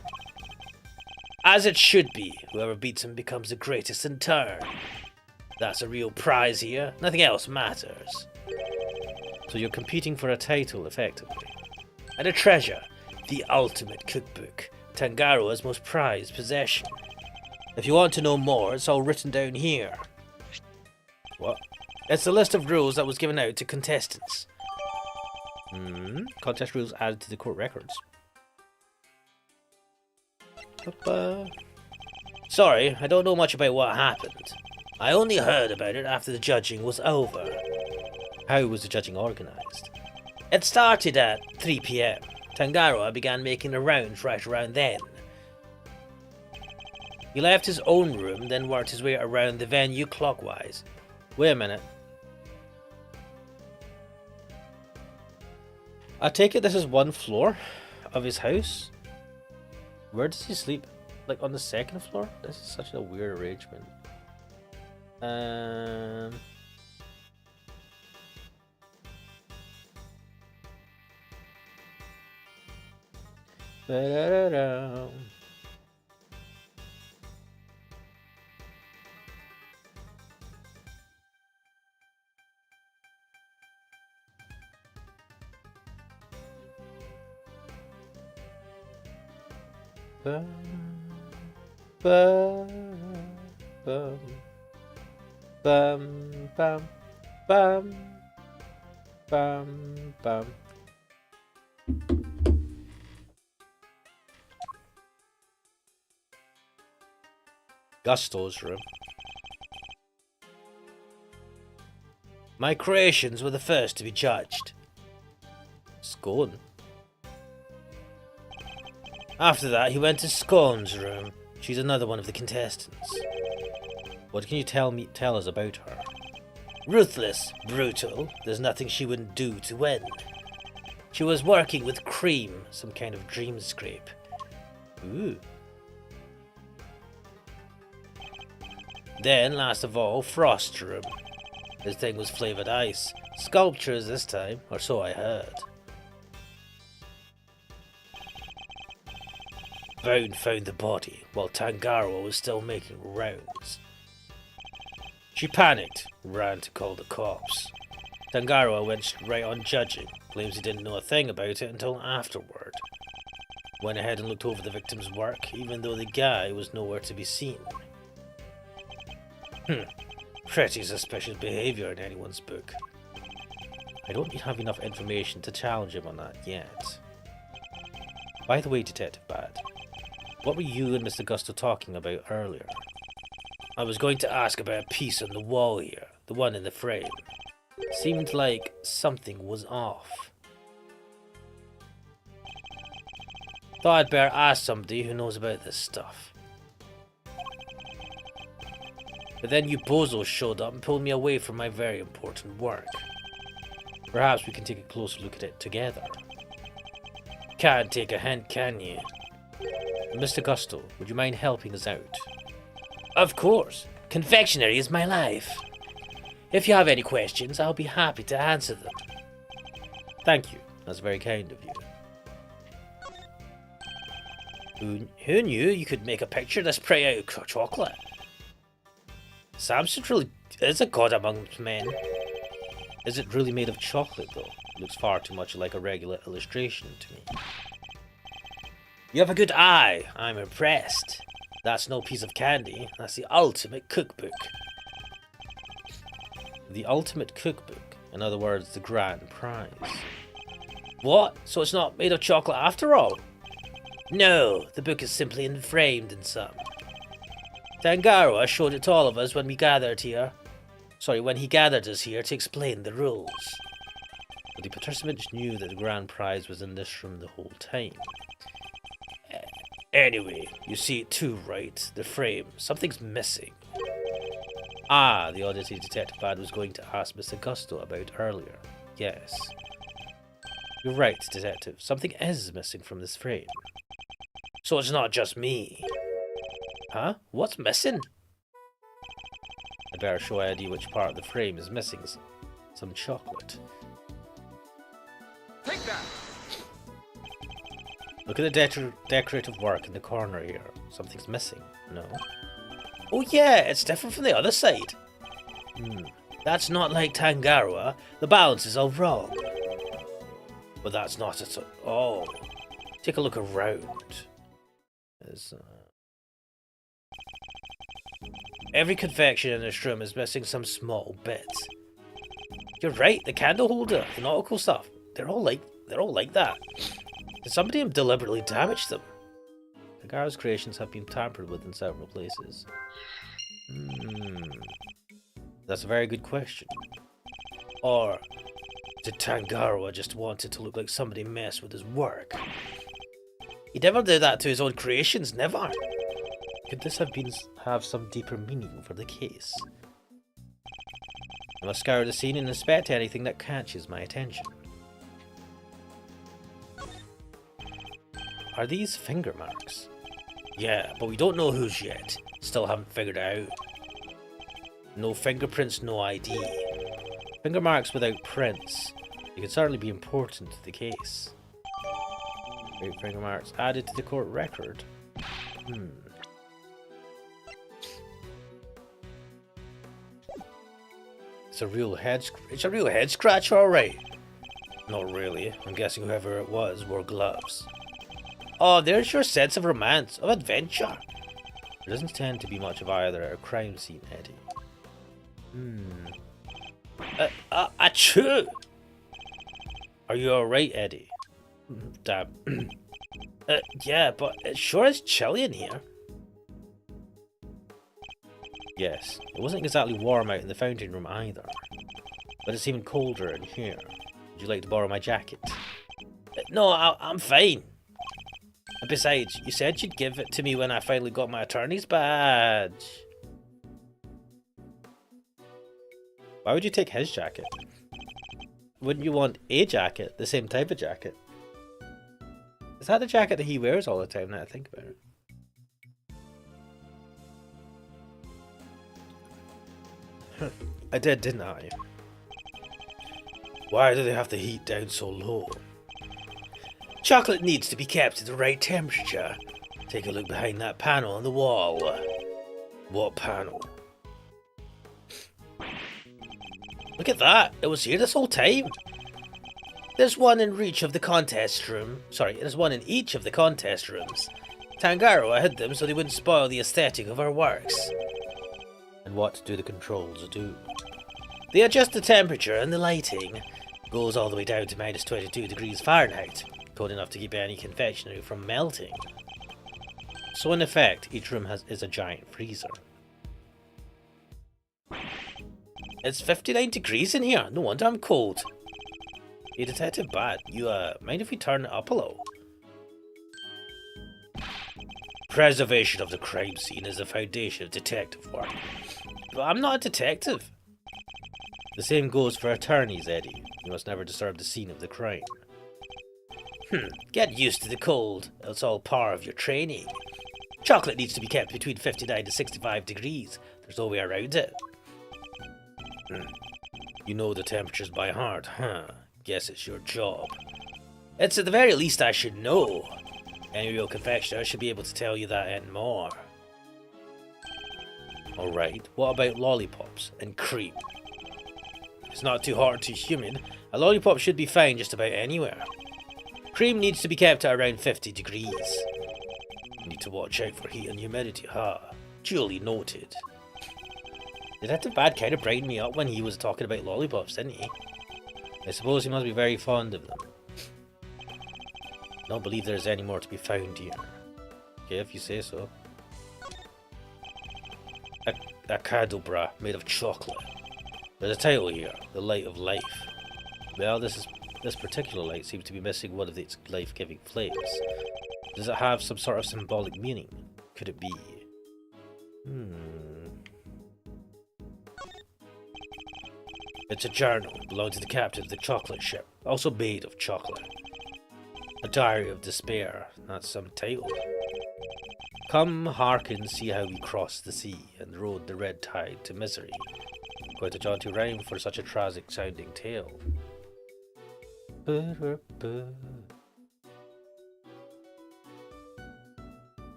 As it should be. Whoever beats him becomes the greatest in turn. That's a real prize here. Nothing else matters. So you're competing for a title, effectively. And a treasure. The ultimate cookbook. Tangaroa's most prized possession. If you want to know more, it's all written down here. What? It's the list of rules that was given out to contestants. Contest rules added to the court records. Sorry, I don't know much about what happened. I only heard about it after the judging was over. How was the judging organised? It started at 3 PM. Tangaroa began making the rounds right around then. He left his own room, then worked his way around the venue clockwise. Wait a minute. I take it this is one floor of his house? Where does he sleep? Like on the second floor? This is such a weird arrangement. Ba-da-da-da. Bum, bum, bum, bum, bum, bum, bum. Gusto's room. My creations were the first to be judged. Scone. After that, he went to Scone's room. She's another one of the contestants. What can you tell us about her? Ruthless, brutal. There's nothing she wouldn't do to win. She was working with cream, some kind of dream scrape. Ooh. Then, last of all, Frost's room. This thing was flavoured ice. Sculptures this time, or so I heard. Brown found the body, while Tangaroa was still making rounds. She panicked, ran to call the cops. Tangaroa went right on judging, claims he didn't know a thing about it until afterward. Went ahead and looked over the victim's work, even though the guy was nowhere to be seen. Pretty suspicious behaviour in anyone's book. I don't have enough information to challenge him on that yet. By the way, Detective Bad, what were you and Mr. Gusto talking about earlier? I was going to ask about a piece on the wall here, the one in the frame. Seemed like something was off. Thought I'd better ask somebody who knows about this stuff. But then you bozos showed up and pulled me away from my very important work. Perhaps we can take a closer look at it together. Can't take a hint, can you? Mr. Gusto, would you mind helping us out? Of course. Confectionery is my life. If you have any questions, I'll be happy to answer them. Thank you. That's very kind of you. Who knew you could make a picture this pretty out of chocolate? Samson really is a god among men. Is it really made of chocolate, though? It looks far too much like a regular illustration to me. You have a good eye. I'm impressed. That's no piece of candy. That's the ultimate cookbook. The ultimate cookbook. In other words, the grand prize. What? So it's not made of chocolate after all? No, the book is simply enframed in some. Tangaroa showed it to all of us when we gathered here. When he gathered us here to explain the rules. But the participants knew that the grand prize was in this room the whole time. Anyway, you see it too, right? The frame. Something's missing. Ah, the oddity Detective Bad was going to ask Mr. Gusto about earlier. Yes. You're right, Detective. Something is missing from this frame. So it's not just me. Huh? What's missing? I better show Eddie which part of the frame is missing. Some chocolate. Take that! Look at the decorative work in the corner here. Something's missing. No? Oh yeah, it's different from the other side. That's not like Tangaroa. The balance is all wrong. But that's not at all. Oh. Take a look around. Every confection in this room is missing some small bit. You're right, the candle holder, the nautical stuff, they're all like that. Did somebody deliberately damage them? Tangaroa's creations have been tampered with in several places. That's a very good question. Or did Tangaroa just want it to look like somebody messed with his work? He never did that to his own creations, never. Could this have some deeper meaning for the case? I must scour the scene and inspect anything that catches my attention. Are these finger marks? Yeah, but we don't know whose yet. Still haven't figured it out. No fingerprints, no ID. Finger marks without prints. They could certainly be important to the case. Wait, finger marks added to the court record. It's a real head scratch, alright. Not really. I'm guessing whoever it was wore gloves. Oh, there's your sense of romance, of adventure. There doesn't tend to be much of either at a crime scene, Eddie. Achoo! Are you alright, Eddie? Damn. Yeah, but it sure is chilly in here. Yes, it wasn't exactly warm out in the fountain room either. But it's even colder in here. Would you like to borrow my jacket? No, I'm fine. And besides, you said you'd give it to me when I finally got my attorney's badge. Why would you take his jacket? Wouldn't you want a jacket, the same type of jacket? Is that the jacket that he wears all the time now I think about it? I did, didn't I? Why do they have the heat down so low? Chocolate needs to be kept at the right temperature. Take a look behind that panel on the wall. What panel? Look at that! It was here this whole time! There's one in each of the contest room. There's one in each of the contest rooms. Tangaroa hid them so they wouldn't spoil the aesthetic of our works. And what do the controls do? They adjust the temperature and the lighting. Goes all the way down to minus 22 degrees Fahrenheit. Cold enough to keep any confectionery from melting. So in effect, each room is a giant freezer. It's 59 degrees in here. No wonder I'm cold. Hey, Detective Bad, you mind if we turn it up a little? Preservation of the crime scene is the foundation of detective work. But I'm not a detective. The same goes for attorneys, Eddie. You must never disturb the scene of the crime. Get used to the cold. It's all part of your training. Chocolate needs to be kept between 59 to 65 degrees. There's no way around it. You know the temperatures by heart, huh? Guess it's your job. It's at the very least I should know. Any real confectioner should be able to tell you that and more. Alright, what about lollipops and cream? it's not too hot or too humid, a lollipop should be fine just about anywhere. Cream needs to be kept at around 50 degrees. You need to watch out for heat and humidity, huh? Duly noted. Detective Bad kind of brightened me up when he was talking about lollipops, didn't he? I suppose he must be very fond of them. I don't believe there's any more to be found here. Okay, if you say so. A cadobra made of chocolate. There's a title here, The Light of Life. Well, this particular light seems to be missing one of its life-giving flames. Does it have some sort of symbolic meaning? Could it be? It's a journal belonging to the captain of the chocolate ship, also made of chocolate. A diary of despair, that's some title. Come, hearken, see how we crossed the sea and rode the red tide to misery. Quite a jaunty rhyme for such a tragic sounding tale.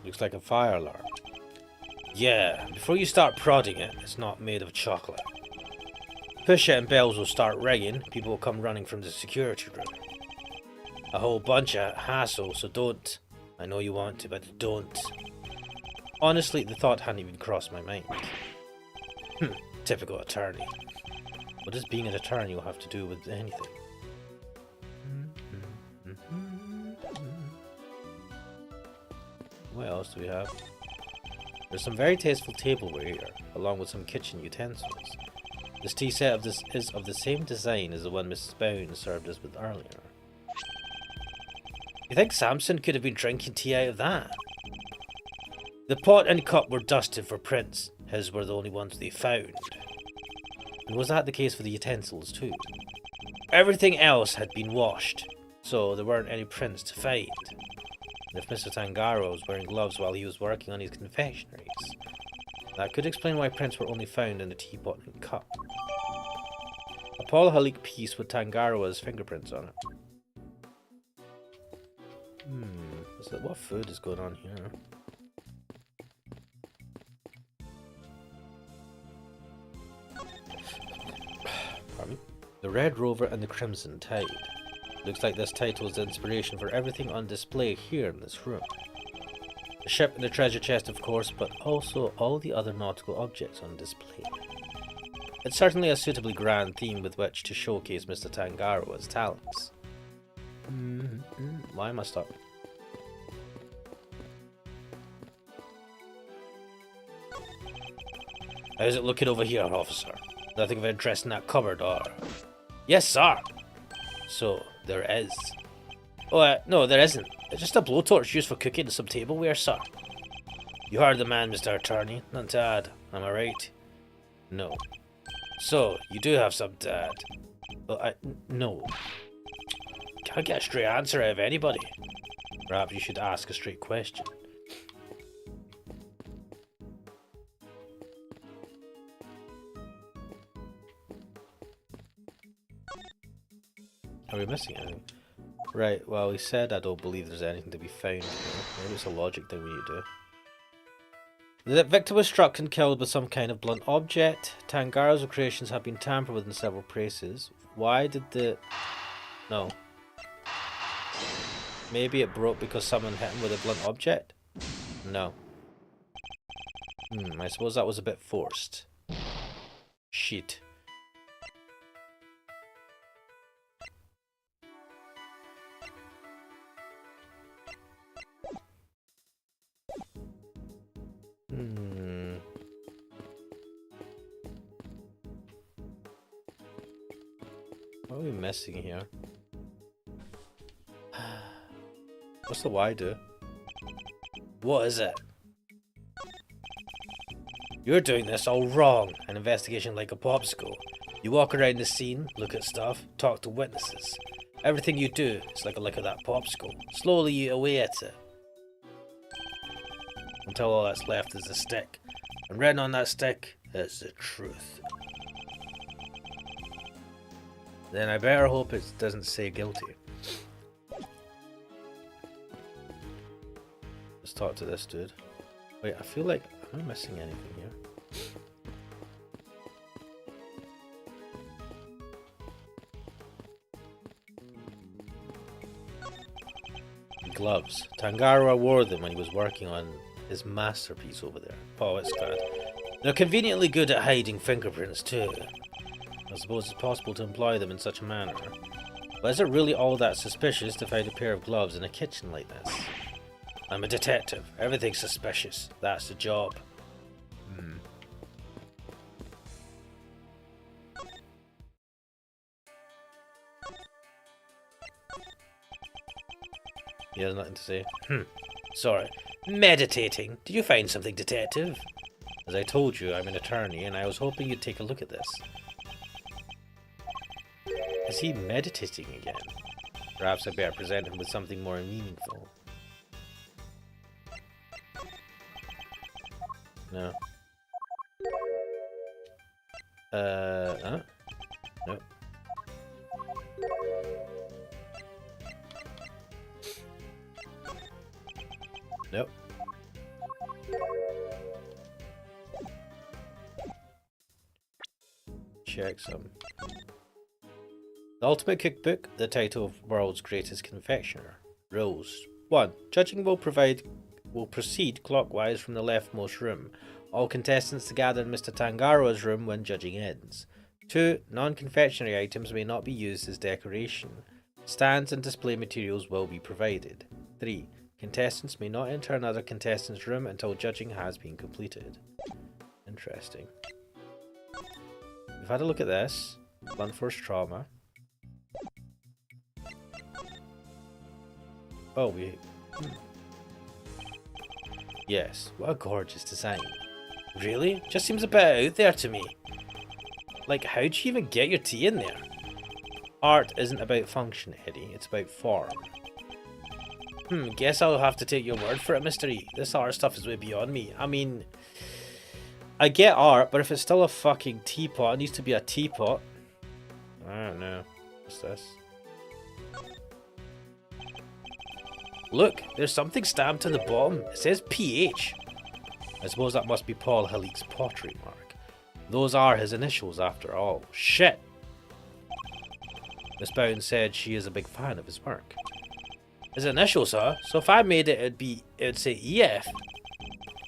Looks like a fire alarm. Yeah, before you start prodding it, it's not made of chocolate. Push it and bells will start ringing, people will come running from the security room. A whole bunch of hassle, so don't. I know you want to, but don't. Honestly, the thought hadn't even crossed my mind. Typical attorney. What does being an attorney have to do with anything? What else do we have? There's some very tasteful tableware here, along with some kitchen utensils. This tea set is of the same design as the one Mrs. Bound served us with earlier. You think Samson could have been drinking tea out of that? The pot and cup were dusted for prints. His were the only ones they found. And was that the case for the utensils too? Everything else had been washed, so there weren't any prints to find. And if Mr. Tangaro was wearing gloves while he was working on his confectionaries, that could explain why prints were only found in the teapot and cup. A polyhalic piece with Tangaroa's fingerprints on it. What food is going on here? Pardon me? The Red Rover and the Crimson Tide. Looks like this title is the inspiration for everything on display here in this room. The ship and the treasure chest, of course, but also all the other nautical objects on display. It's certainly a suitably grand theme with which to showcase Mr. Tangaroa's talents. Why am I stuck? How's it looking over here, officer? Nothing of interest in that cupboard, or? Yes, sir! So, there is. Oh, no, there isn't. It's just a blowtorch used for cooking and some tableware, sir. You heard the man, Mr. Attorney. Nothing to add. Am I right? No. So, you do have something to add. Well, no. Can't get a straight answer out of anybody. Perhaps you should ask a straight question. Are we missing anything? Right, well, he said I don't believe there's anything to be found here. Maybe it's a logic thing we need to do. The victim was struck and killed with some kind of blunt object. Tangaro's creations have been tampered with in several places. Why did the... No. Maybe it broke because someone hit him with a blunt object? No. I suppose that was a bit forced. Shit. What are we missing here? What's the Y do? What is it? You're doing this all wrong. An investigation like a popsicle. You walk around the scene, look at stuff, talk to witnesses. Everything you do is like a lick of that popsicle. Slowly eat away at it. Until all that's left is a stick. And written on that stick is the truth. Then I better hope it doesn't say guilty. talk to this dude. Wait, I feel like... Am I missing anything here? Gloves. Tangaroa wore them when he was working on his masterpiece over there. Oh, it's good. They're conveniently good at hiding fingerprints too. I suppose it's possible to employ them in such a manner. But is it really all that suspicious to find a pair of gloves in a kitchen like this? I'm a detective. Everything's suspicious. That's the job. He has nothing to say. Sorry. Meditating. Did you find something, detective? As I told you, I'm an attorney, and I was hoping you'd take a look at this. Is he meditating again? Perhaps I better present him with something more meaningful. No. Huh? No. Nope. Check some. The Ultimate Cookbook, the title of World's Greatest Confectioner. Rules. 1. Judging will proceed clockwise from the leftmost room. All contestants to gather in Mr. Tangaroa's room when judging ends. 2. Non-confectionery items may not be used as decoration. Stands and display materials will be provided. 3. Contestants may not enter another contestant's room until judging has been completed. Interesting. We've had a look at this. Blunt force trauma. Oh, we... Yes, what a gorgeous design. Really? Just seems a bit out there to me. Like, how'd you even get your tea in there? Art isn't about function, Eddie. It's about form. Guess I'll have to take your word for it, Mr. E. This art stuff is way beyond me. I mean, I get art, but if it's still a fucking teapot, it needs to be a teapot. I don't know. What's this? Look, there's something stamped on the bottom. It says PH. I suppose that must be Paul Halik's pottery mark. Those are his initials after all. Shit! Miss Bowden said she is a big fan of his work. His initials, huh? So if I made it, it'd say EF.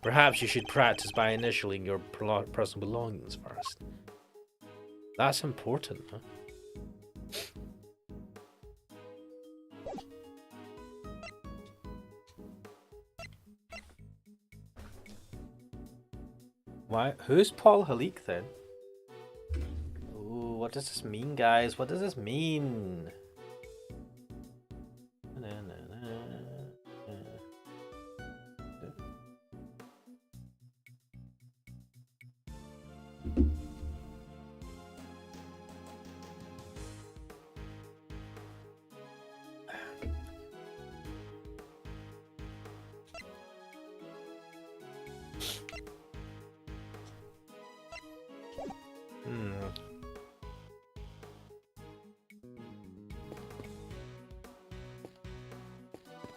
Perhaps you should practice by initialing your personal belongings first. That's important, huh? Why? Who's Paul Halik then? Ooh, what does this mean, guys? What does this mean?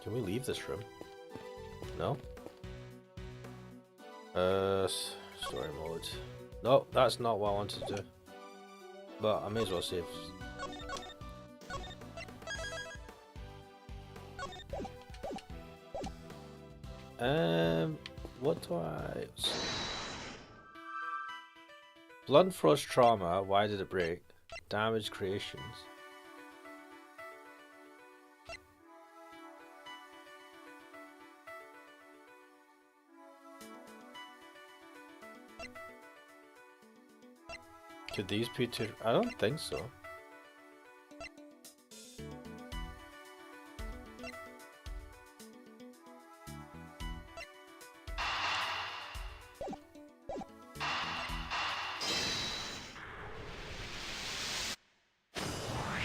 Can we leave this room? No? Story mode. No, that's not what I wanted to do. But I may as well save. What do I... Blunt frost trauma, why did it break? Damaged creations. Could these be two? I don't think so.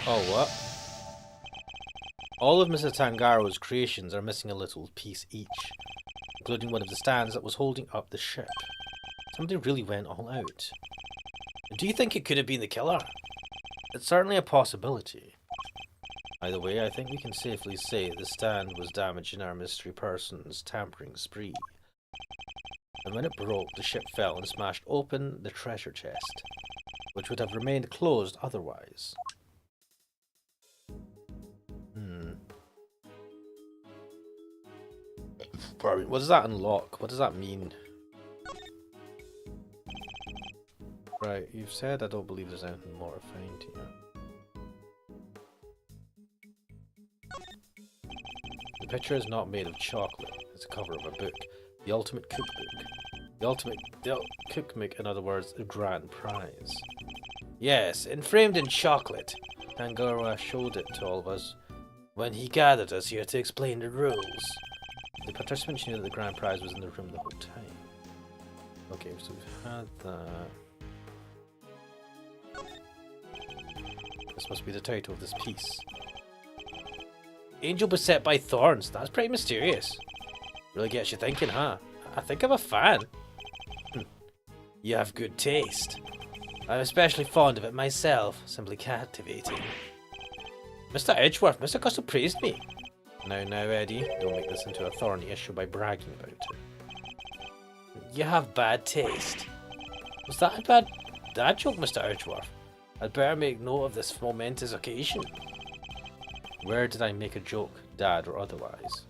Oh, what? All of Mr. Tangaroa's creations are missing a little piece each, including one of the stands that was holding up the ship. Somebody really went all out. Do you think it could have been the killer? It's certainly a possibility. Either way, I think we can safely say the stand was damaged in our mystery person's tampering spree. And when it broke, the ship fell and smashed open the treasure chest, which would have remained closed otherwise. What does that unlock? What does that mean? Right, you've said I don't believe there's anything more to find here. The picture is not made of chocolate. It's a cover of a book. The ultimate cookbook. The cookbook, in other words, a grand prize. Yes, and framed in chocolate. Tangaroa showed it to all of us when he gathered us here to explain the rules. The participants knew that the grand prize was in the room the whole time. Okay, so we've had that. This must be the title of this piece. Angel beset by thorns. That's pretty mysterious. Really gets you thinking, huh? I think I'm a fan. You have good taste. I'm especially fond of it myself. Simply captivating. Mr. Edgeworth, Mr. Custle praised me. Now, Eddie, don't make this into a thorny issue by bragging about it. You have bad taste. Was that a bad dad joke, Mr. Edgeworth? I'd better make note of this momentous occasion. Where did I make a joke, dad or otherwise?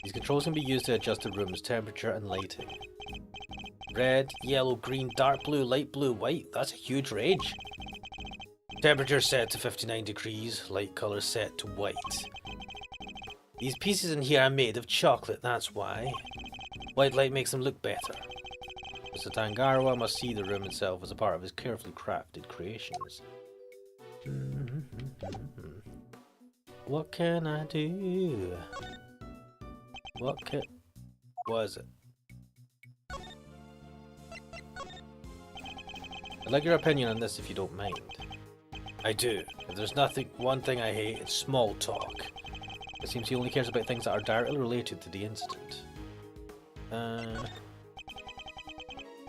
These controls can be used to adjust the room's temperature and lighting. Red, yellow, green, dark blue, light blue, white. That's a huge range. Temperature set to 59 degrees, light color set to white. These pieces in here are made of chocolate, that's why. White light makes them look better. Mr. Tangaroa must see the room itself as a part of his carefully crafted creations. What can I do? What is it? I'd like your opinion on this if you don't mind. I do. If there's one thing I hate, it's small talk. It seems he only cares about things that are directly related to the incident.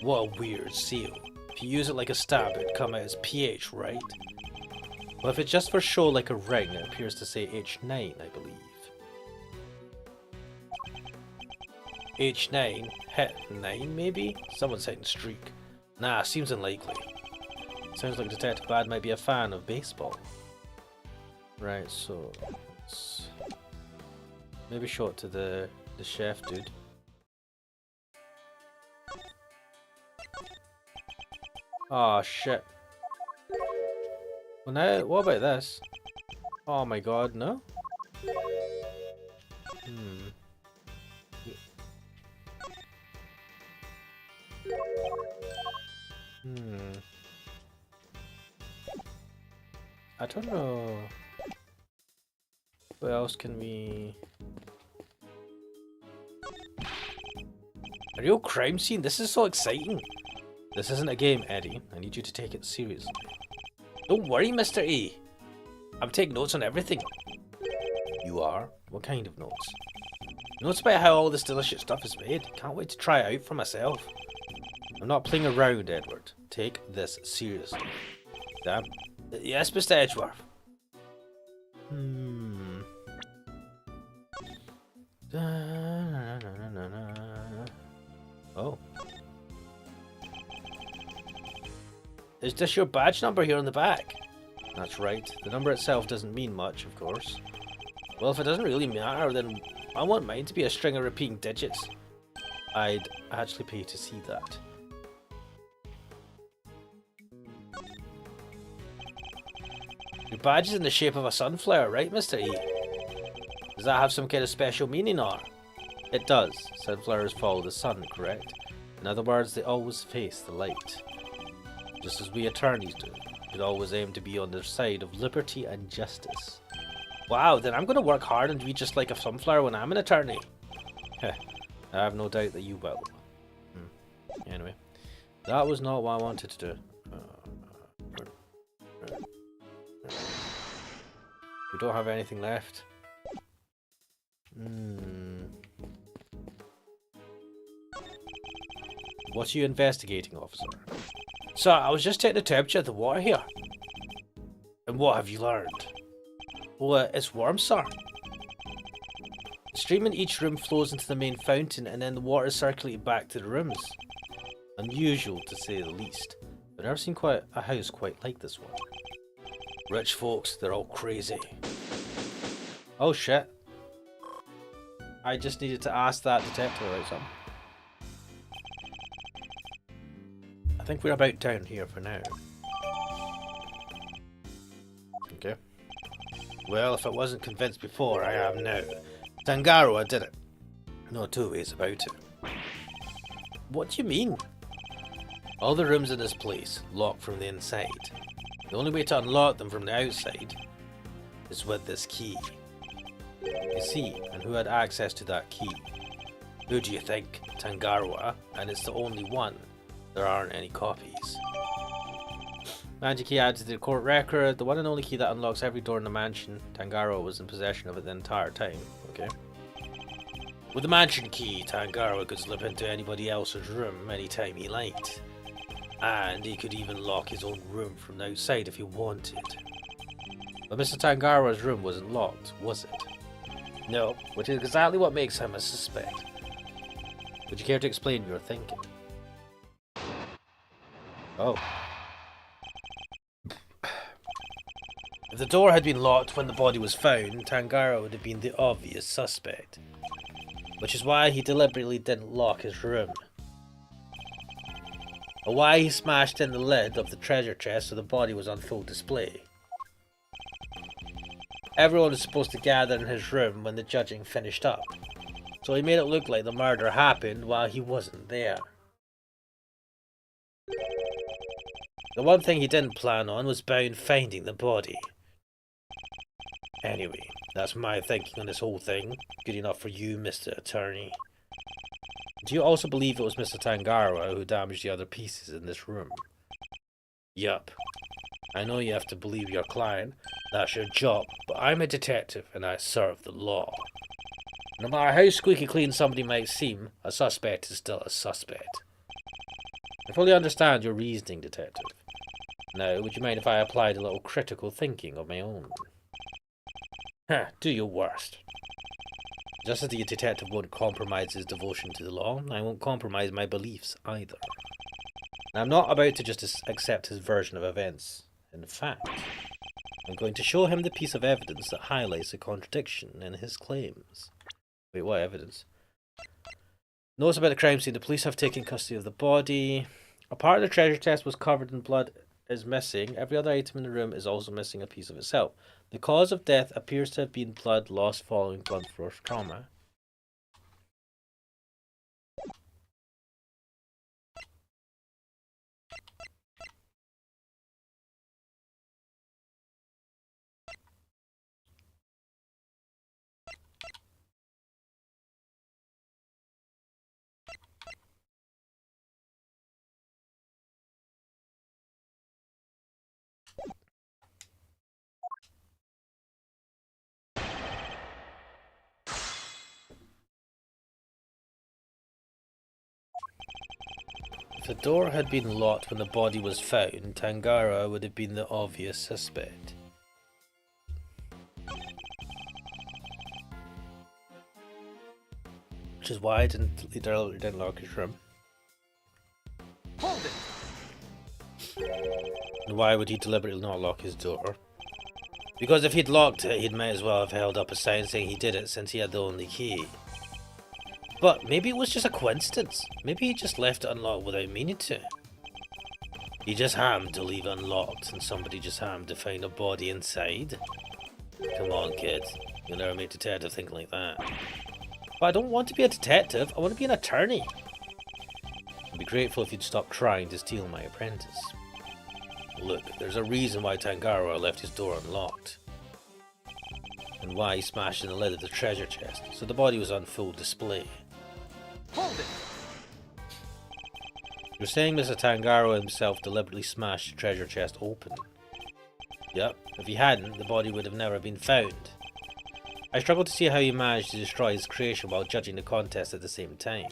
What a weird seal. If you use it like a stab, it'd come out as PH, right? Well, if it's just for show like a ring, it appears to say H9, I believe. H9? Hit 9, maybe? Someone's hitting streak. Nah, seems unlikely. Sounds like Detective Bad might be a fan of baseball. Right, so let's maybe show it to the chef dude. Oh shit. Well now, what about this? Oh my god, no? I don't know. What else can we... A real crime scene? This is so exciting. This isn't a game, Eddie. I need you to take it seriously. Don't worry, Mr. A. I'm taking notes on everything. You are? What kind of notes? Notes about how all this delicious stuff is made. Can't wait to try it out for myself. I'm not playing around, Edward. Take this seriously. Damn. Yes, Mr. Edgeworth. Oh. Is this your badge number here on the back? That's right. The number itself doesn't mean much, of course. Well, if it doesn't really matter, then I want mine to be a string of repeating digits. I'd actually pay to see that. Your badge is in the shape of a sunflower, right, Mr. E? Does that have some kind of special meaning, or? It does. Sunflowers follow the sun, correct? In other words, they always face the light. Just as we attorneys do. We'd always aim to be on the side of liberty and justice. Wow, then I'm going to work hard and be just like a sunflower when I'm an attorney. I have no doubt that you will. Anyway, that was not what I wanted to do. We don't have anything left. What are you investigating, officer? So, I was just taking the temperature of the water here. And what have you learned? Well, it's warm, sir. The stream in each room flows into the main fountain and then the water is circulated back to the rooms. Unusual, to say the least. I've never seen a house quite like this one. Rich folks, they're all crazy. Oh shit. I just needed to ask that detective about something. I think we're about down here for now. Okay. Well, if I wasn't convinced before, I am now. Tangaroa did it. No two ways about it. What do you mean? All the rooms in this place locked from the inside. The only way to unlock them from the outside is with this key. You see, and who had access to that key? Who do you think? Tangaroa, and it's the only one. There aren't any copies. Magic key added to the court record. The one and only key that unlocks every door in the mansion. Tangaroa was in possession of it the entire time. Okay. With the mansion key, Tangaroa could slip into anybody else's room anytime he liked. And he could even lock his own room from the outside if he wanted. But Mr. Tangaroa's room wasn't locked, was it? No, which is exactly what makes him a suspect. Would you care to explain your thinking? Oh. If the door had been locked when the body was found, Tangaroa would have been the obvious suspect. Which is why he deliberately didn't lock his room. Or why he smashed in the lid of the treasure chest so the body was on full display. Everyone was supposed to gather in his room when the judging finished up, so he made it look like the murder happened while he wasn't there. The one thing he didn't plan on was Bound finding the body. Anyway, that's my thinking on this whole thing. Good enough for you, Mr. Attorney. Do you also believe it was Mr. Tangaroa who damaged the other pieces in this room? Yup. I know you have to believe your client. That's your job. But I'm a detective and I serve the law. No matter how squeaky clean somebody might seem, a suspect is still a suspect. I fully understand your reasoning, detective. Now, would you mind if I applied a little critical thinking of my own? Do your worst. Just as the detective won't compromise his devotion to the law, I won't compromise my beliefs either. And I'm not about to just accept his version of events. In fact, I'm going to show him the piece of evidence that highlights the contradiction in his claims. Wait, what evidence? Notes about the crime scene. The police have taken custody of the body. A part of the treasure chest was covered in blood is missing. Every other item in the room is also missing a piece of itself. The cause of death appears to have been blood loss following blunt force trauma. If the door had been locked when the body was found, Tangaroa would have been the obvious suspect. Which is why he didn't lock his room. Hold it! And why would he deliberately not lock his door? Because if he'd locked it, he might as well have held up a sign saying he did it since he had the only key. But maybe it was just a coincidence. Maybe he just left it unlocked without meaning to. He just happened to leave it unlocked and somebody just happened to find a body inside. Come on, kid. You'll never make a detective think like that. But I don't want to be a detective. I want to be an attorney. I'd be grateful if you'd stop trying to steal my apprentice. Look, there's a reason why Tangaroa left his door unlocked. And why he smashed in the lid of the treasure chest, so the body was on full display. Hold it! You're saying Mr. Tangaroa himself deliberately smashed the treasure chest open? Yep, if he hadn't, the body would have never been found. I struggle to see how he managed to destroy his creation while judging the contest at the same time.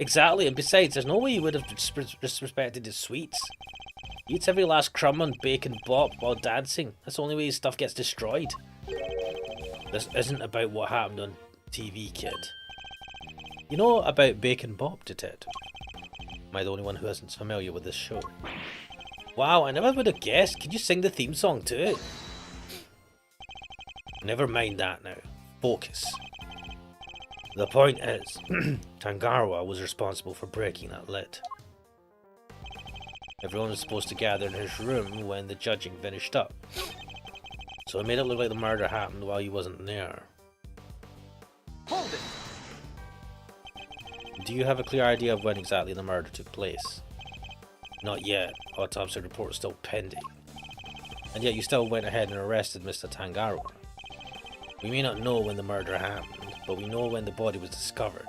Exactly, and besides, there's no way he would have disrespected his sweets. He eats every last crumb on bacon bop while dancing. That's the only way his stuff gets destroyed. This isn't about what happened on TV, kid. You know about Bacon Bop, Detective? Am I the only one who isn't familiar with this show? Wow, I never would have guessed. Can you sing the theme song to it? Never mind that now. Focus. The point is, Tangaroa was responsible for breaking that lid. Everyone was supposed to gather in his room when the judging finished up. So it made it look like the murder happened while he wasn't there. Hold it! Do you have a clear idea of when exactly the murder took place? Not yet. Autopsy report is still pending. And yet you still went ahead and arrested Mr. Tangaroa. We may not know when the murder happened, but we know when the body was discovered.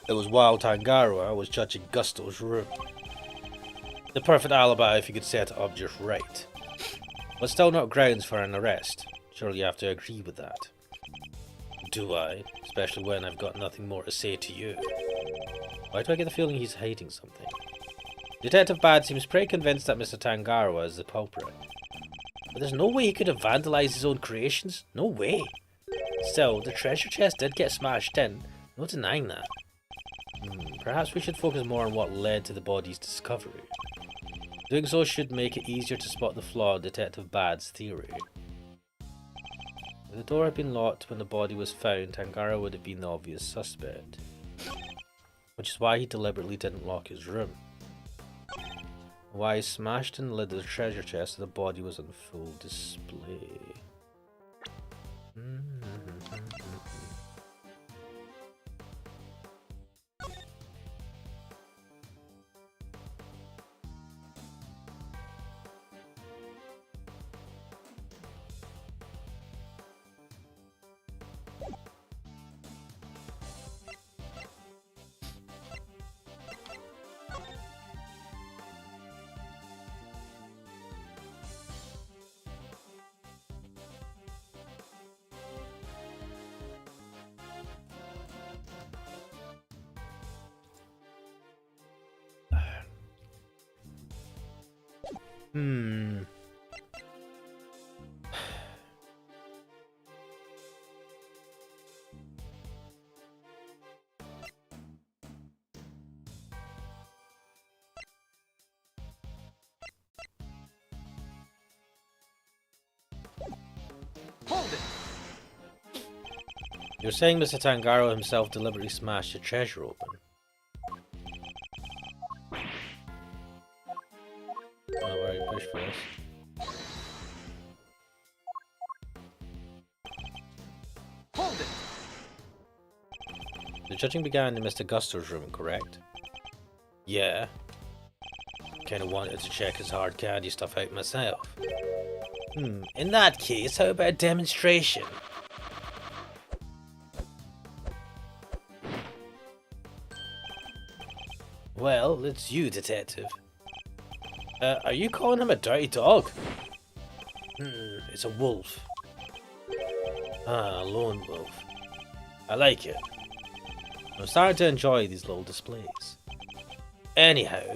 It was while Tangaroa was judging Gusto's room. The perfect alibi if you could set it up just right. But still not grounds for an arrest. Surely you have to agree with that. Do I? Especially when I've got nothing more to say to you. Why do I get the feeling he's hiding something? Detective Bad seems pretty convinced that Mr. Tangaroa is the culprit. But there's no way he could have vandalized his own creations. No way. Still, the treasure chest did get smashed in. No denying that. Perhaps we should focus more on what led to the body's discovery. Doing so should make it easier to spot the flaw in Detective Bad's theory. If the door had been locked when the body was found, Tangaroa would have been the obvious suspect. Which is why he deliberately didn't lock his room. Why he smashed and lit the treasure chest so the body was on full display. Hold it! You're saying Mr. Tangaroa himself deliberately smashed the treasure open? Not very push for this. Hold it! The judging began in Mr. Gusto's room, correct? Yeah. Kinda wanted to check his hard candy stuff out myself. In that case, how about a demonstration? Well, it's you, Detective. Are you calling him a dirty dog? It's a wolf. Ah, a lone wolf. I like it. I'm starting to enjoy these little displays. Anyhow.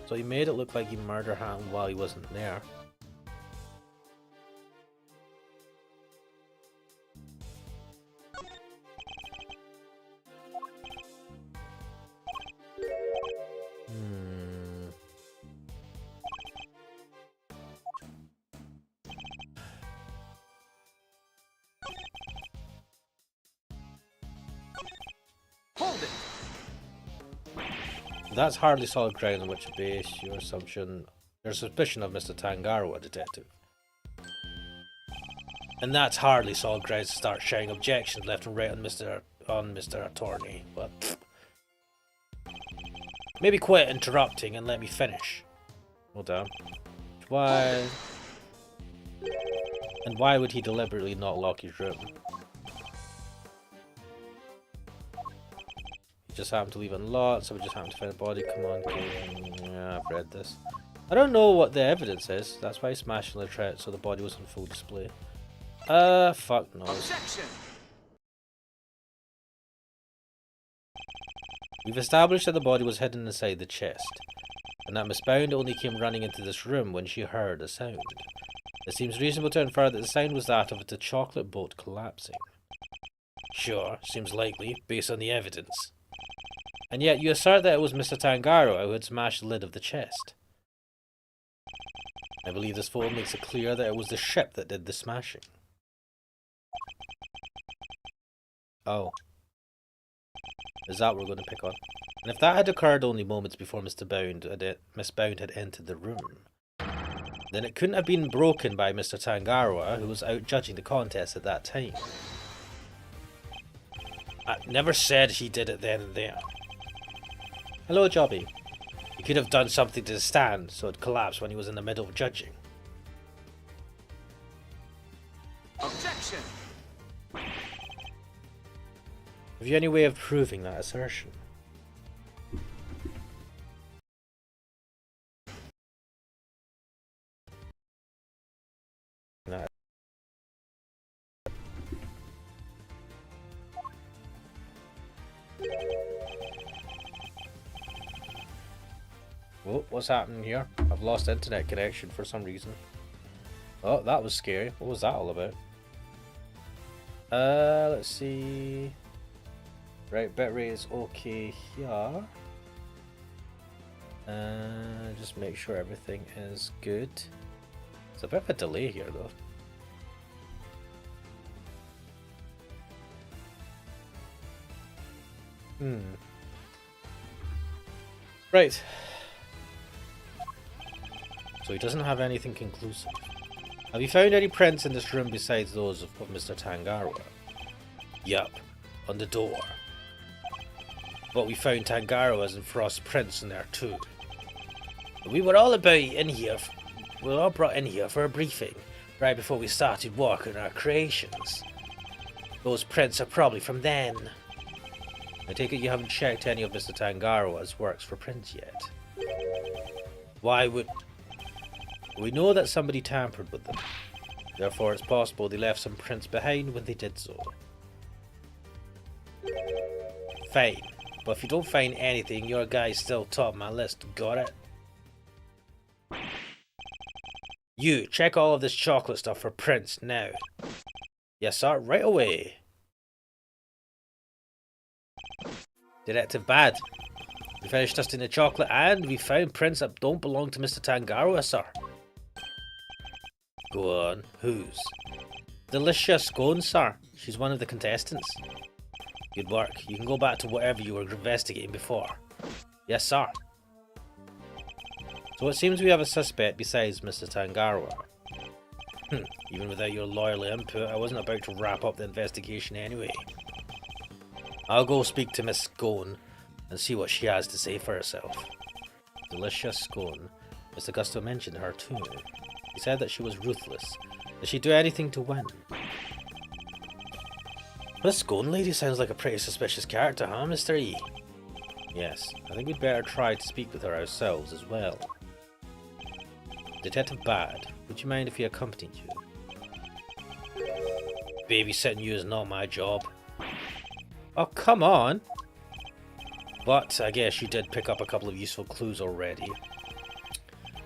So he made it look like he murdered him while he wasn't there. Hold it! That's hardly solid ground on which to base your assumption, your suspicion of Mr. Tangaroa, Detective. And that's hardly solid ground to start sharing objections left and right on Mr. Attorney, but maybe quit interrupting and let me finish. Well done. Why? And why would he deliberately not lock his room? Just happened to leave it unlocked, so we just happened to find a body. Come on, game. Yeah, I've read this. I don't know what the evidence is. That's why he smashed the threat so the body was on full display. Fuck knows. Objection! We've established that the body was hidden inside the chest, and that Miss Bound only came running into this room when she heard a sound. It seems reasonable to infer that the sound was that of the chocolate boat collapsing. Sure, seems likely, based on the evidence. And yet you assert that it was Mr. Tangaroa who had smashed the lid of the chest. I believe this photo makes it clear that it was the ship that did the smashing. Oh. Is that what we're going to pick on? And if that had occurred only moments before Miss Bound had entered the room, then it couldn't have been broken by Mr. Tangaroa, who was out judging the contest at that time. I never said he did it then and there. Hello, Jobby. He could have done something to the stand, so it collapsed when he was in the middle of judging. Objection! Have you any way of proving that assertion? No. Oh, what's happening here? I've lost internet connection for some reason. Oh, that was scary. What was that all about? Let's see. Right, bitrate is okay here. Just make sure everything is good. It's a bit of a delay here though. Right. So he doesn't have anything conclusive. Have you found any prints in this room besides those of Mr. Tangaroa? Yup, on the door. But we found Tangaroa's and Frost's prints in there too. We were all brought in here for a briefing, right before we started working on our creations. Those prints are probably from then. I take it you haven't checked any of Mr. Tangaroa's works for prints yet. Why would... We know that somebody tampered with them. Therefore it's possible they left some prints behind when they did so. Fine. But if you don't find anything, your guy's still top of my list. Got it? You, check all of this chocolate stuff for prints now. Yes, sir, right away. Detective Bad. We finished dusting the chocolate and we found prints that don't belong to Mr. Tangaroa, sir. Go on, whose? Delicious Scone, sir. She's one of the contestants. Good work. You can go back to whatever you were investigating before. Yes, sir. So it seems we have a suspect besides Mr. Tangaroa. Even without your loyal input, I wasn't about to wrap up the investigation anyway. I'll go speak to Miss Scone and see what she has to say for herself. Delicious Scone. Mr. Gusto mentioned her too. He said that she was ruthless. Does she do anything to win? This Scone lady sounds like a pretty suspicious character, huh, Mr. E? Yes, I think we'd better try to speak with her ourselves as well. Detective Bad, would you mind if he accompanied you? Babysitting you is not my job. Oh, come on! But I guess you did pick up a couple of useful clues already.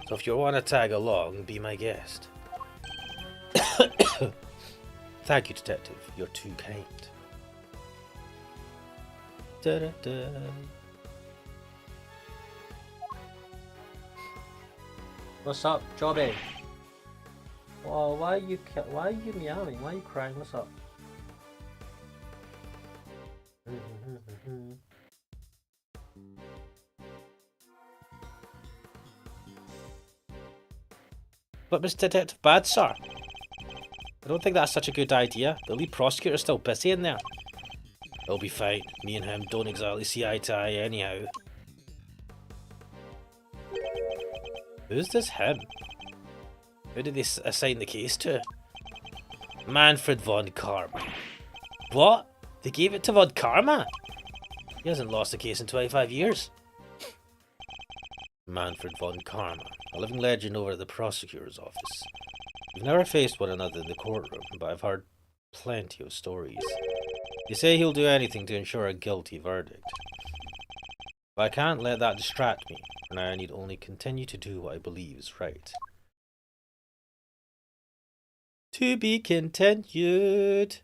So if you want to tag along, be my guest. Thank you, Detective. You're too kind. Da-da-da. What's up, Jobby? Oh, why are you meowing? Why are you crying? What's up? But Mr. Detective Bad, sir, I don't think that's such a good idea. The lead prosecutor's still busy in there. It'll be fine. Me and him don't exactly see eye to eye anyhow. Who's this him? Who did they assign the case to? Manfred von Karma. What? They gave it to von Karma? He hasn't lost a case in 25 years. Manfred von Karma, a living legend over at the prosecutor's office. We've never faced one another in the courtroom, but I've heard plenty of stories. They say he'll do anything to ensure a guilty verdict. But I can't let that distract me. For now I need only continue to do what I believe is right. To be continued.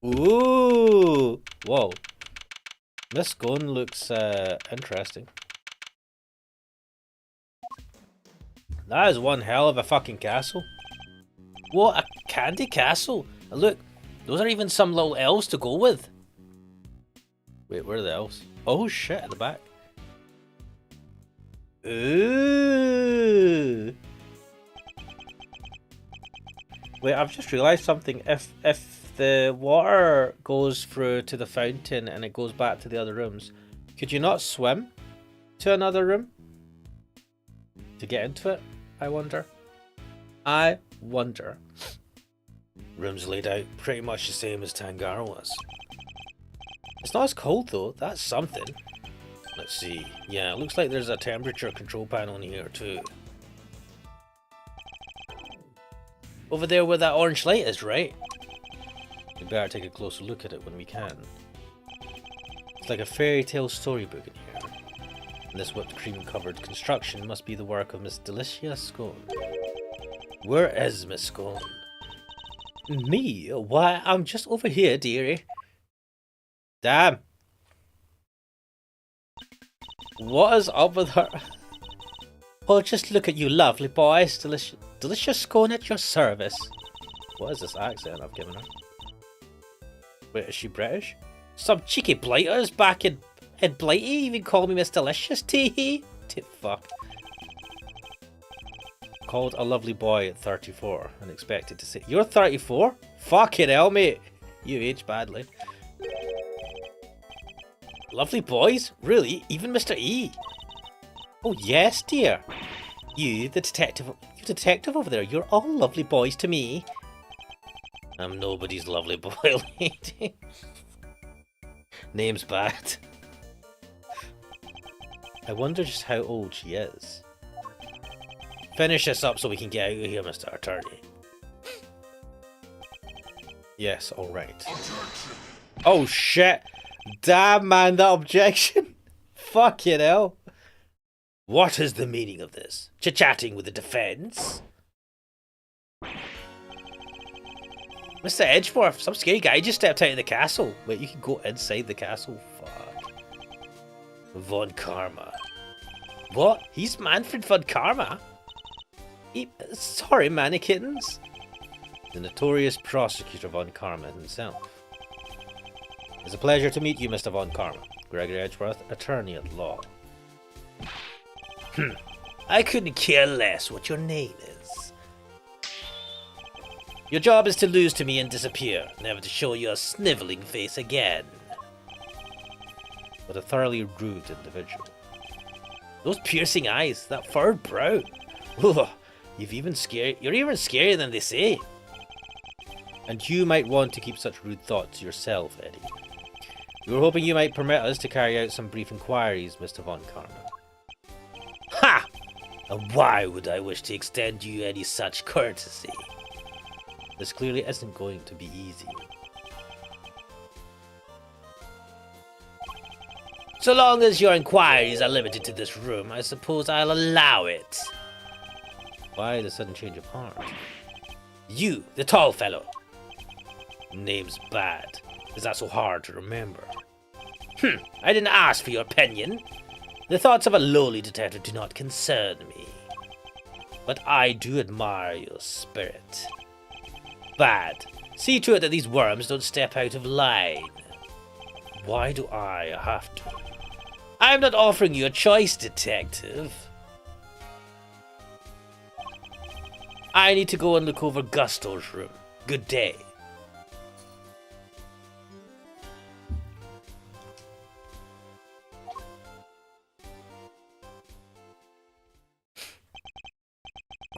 Ooh! Whoa. This gun looks interesting. That is one hell of a fucking castle. What, a candy castle? And look, those are even some little elves to go with. Wait, where are the elves? Oh shit, at the back. Ooh. Wait, I've just realised something. If the water goes through to the fountain and it goes back to the other rooms, could you not swim to another room to get into it? I wonder. I wonder. Rooms laid out pretty much the same as Tangara was. It's not as cold though, that's something. Let's see. Yeah, it looks like there's a temperature control panel in here too. Over there where that orange light is, right? We better take a closer look at it when we can. It's like a fairy tale storybook in here. And this whipped cream covered construction must be the work of Miss Delicia Scone. Where is Miss Scone? Me? Why, I'm just over here, dearie. Damn. What is up with her? Oh, just look at you lovely boys. Delicious Scone at your service. What is this accent I've given her? Wait, is she British? Some cheeky blighters back in Blighty even call me Miss Delicious, tee-hee. Fuck. Called a lovely boy at 34 and expected to say, you're 34? Fucking hell, mate. You aged badly. Lovely boys? Really? Even Mr. E? Oh yes, dear. You, the detective over there, you're all lovely boys to me. I'm nobody's lovely boy, lady. Name's bad. I wonder just how old she is. Finish this up so we can get out of here, Mr. Attorney. Yes, alright. Oh shit! Damn, man, that objection! Fucking hell. What is the meaning of this? Chit-chatting with the defense? Mr. Edgeworth, some scary guy just stepped out of the castle. Wait, you can go inside the castle? Fuck. Von Karma. What? He's Manfred Von Karma? Sorry, mannequins. The notorious prosecutor Von Karma himself. It's a pleasure to meet you, Mr. Von Karma. Gregory Edgeworth, attorney at law. I couldn't care less what your name is. Your job is to lose to me and disappear, never to show your sniveling face again. But a thoroughly rude individual. Those piercing eyes, that furrowed brow. Ugh, you're even scarier than they say. And you might want to keep such rude thoughts to yourself, Eddie. We were hoping you might permit us to carry out some brief inquiries, Mr. Von Karma. Ha! And why would I wish to extend you any such courtesy? This clearly isn't going to be easy. So long as your inquiries are limited to this room, I suppose I'll allow it. Why the sudden change of heart? You, the tall fellow. Name's bad. Is that so hard to remember? I didn't ask for your opinion. The thoughts of a lowly detective do not concern me. But I do admire your spirit. Bad. See to it that these worms don't step out of line. Why do I have to? I'm not offering you a choice, detective. I need to go and look over Gusto's room. Good day.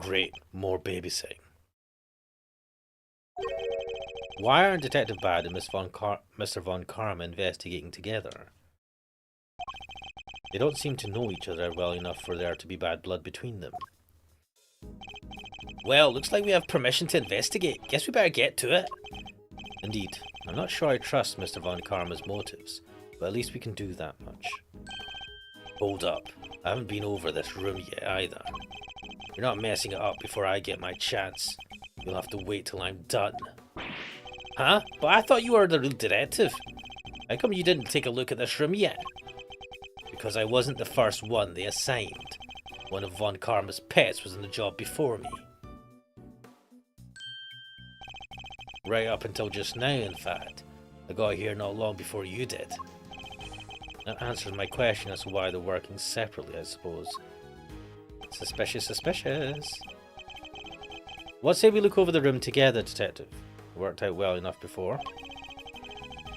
Great, more babysitting. Why aren't Detective Bad and Mr. Von Karma investigating together? They don't seem to know each other well enough for there to be bad blood between them. Well, looks like we have permission to investigate. Guess we better get to it. Indeed. I'm not sure I trust Mr. Von Karma's motives, but at least we can do that much. Hold up. I haven't been over this room yet either. You're not messing it up before I get my chance. You'll have to wait till I'm done. Huh? But I thought you were the real detective. How come you didn't take a look at this room yet? Because I wasn't the first one they assigned. One of Von Karma's pets was in the job before me. Right up until just now, in fact. I got here not long before you did. That answers my question as to why they're working separately, I suppose. Suspicious, suspicious. What say we look over the room together, Detective? It worked out well enough before.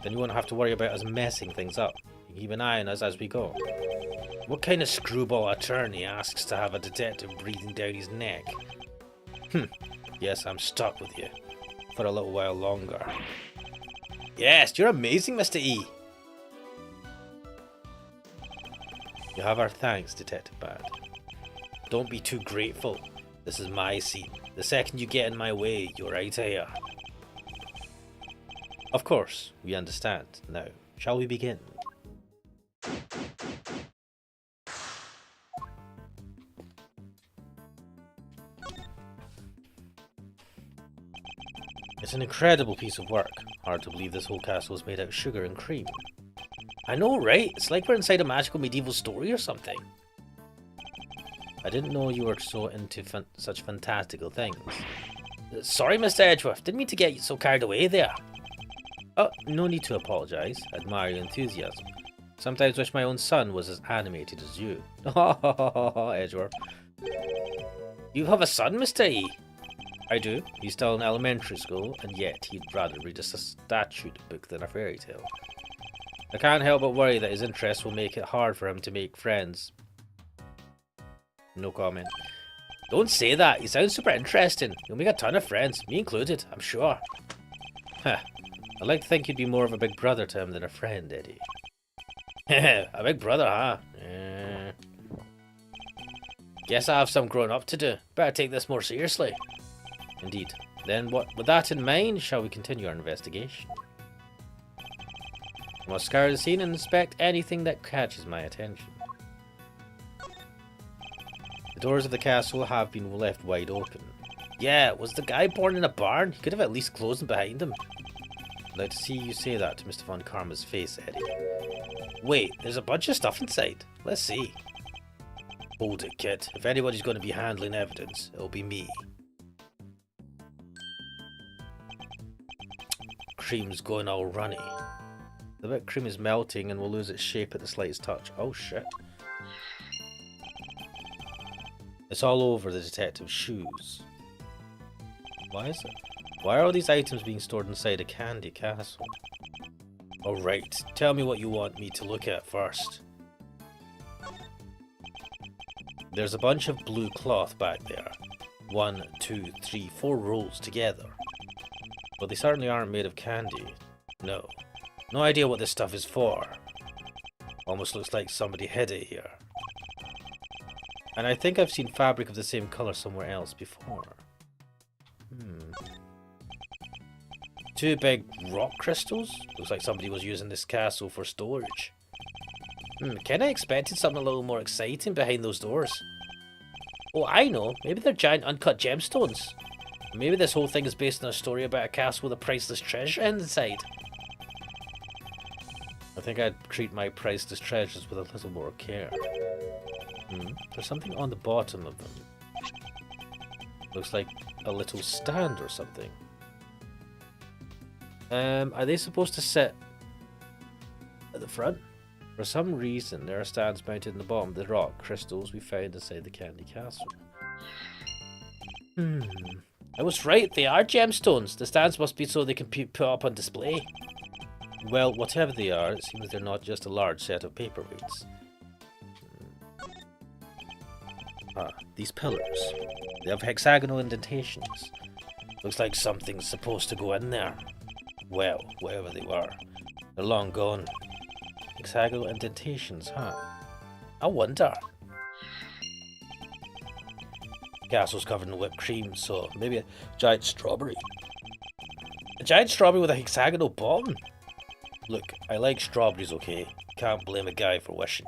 Then you won't have to worry about us messing things up. You can keep an eye on us as we go. What kind of screwball attorney asks to have a detective breathing down his neck? Yes, I'm stuck with you. For a little while longer. Yes, you're amazing, Mr. E. You have our thanks, Detective Bad. Don't be too grateful. This is my scene. The second you get in my way, you're out of here. Of course, we understand. Now, shall we begin? It's an incredible piece of work. Hard to believe this whole castle is made out of sugar and cream. I know, right? It's like we're inside a magical medieval story or something. I didn't know you were so into such fantastical things. Sorry, Mr. Edgeworth. Didn't mean to get you so carried away there. Oh, no need to apologise. Admire your enthusiasm. Sometimes wish my own son was as animated as you. Edgeworth. You have a son, Mr. E? I do. He's still in elementary school, and yet he'd rather read a statute book than a fairy tale. I can't help but worry that his interests will make it hard for him to make friends. No comment. Don't say that. He sounds super interesting. He'll make a ton of friends, me included, I'm sure. Huh. I'd like to think you'd be more of a big brother to him than a friend, Eddie. A big brother, huh? Guess I have some growing up to do. Better take this more seriously. Indeed. Then, with that in mind, shall we continue our investigation? I must scour the scene and inspect anything that catches my attention. The doors of the castle have been left wide open. Yeah, was the guy born in a barn? He could have at least closed them behind him. I'd like to see you say that to Mr. Von Karma's face, Eddie. Wait, there's a bunch of stuff inside. Let's see. Hold it, kid. If anybody's going to be handling evidence, it'll be me. Cream's going all runny. The whipped cream is melting and will lose its shape at the slightest touch. Oh shit. It's all over the detective's shoes. Why is it? Why are all these items being stored inside a candy castle? Alright, tell me what you want me to look at first. There's a bunch of blue cloth back there. 1, 2, 3, 4 rolls together. But they certainly aren't made of candy. No. No idea what this stuff is for. Almost looks like somebody hid it here. And I think I've seen fabric of the same colour somewhere else before. 2 big rock crystals? Looks like somebody was using this castle for storage. Kinda expected something a little more exciting behind those doors. Oh, I know. Maybe they're giant uncut gemstones. Maybe this whole thing is based on a story about a castle with a priceless treasure inside. I think I'd treat my priceless treasures with a little more care. There's something on the bottom of them. Looks like a little stand or something. Are they supposed to sit at the front? For some reason, there are stands mounted in the bottom of the rock crystals we found inside the candy castle. I was right, they are gemstones. The stands must be so they can be put up on display. Well, whatever they are, it seems they're not just a large set of paperweights. These pillars. They have hexagonal indentations. Looks like something's supposed to go in there. Well, wherever they were. They're long gone. Hexagonal indentations, huh? I wonder. castle's covered in whipped cream, so maybe a giant strawberry. A giant strawberry with a hexagonal bottom? Look, I like strawberries, okay? Can't blame a guy for wishing.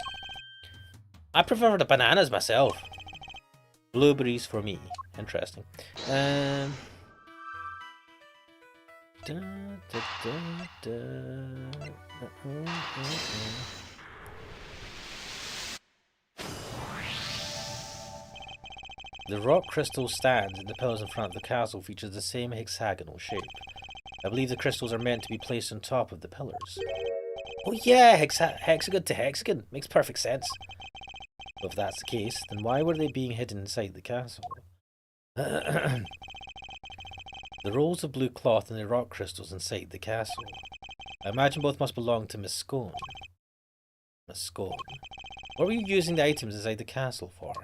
I prefer the bananas myself. Blueberries for me. Interesting. Da, da, da, da. The rock crystal stand in the pillars in front of the castle features the same hexagonal shape. I believe the crystals are meant to be placed on top of the pillars. Oh yeah, hexagon to hexagon. Makes perfect sense. But if that's the case, then why were they being hidden inside the castle? The rolls of blue cloth and the rock crystals inside the castle. I imagine both must belong to Miss Scone. Miss Scone. What were you using the items inside the castle for?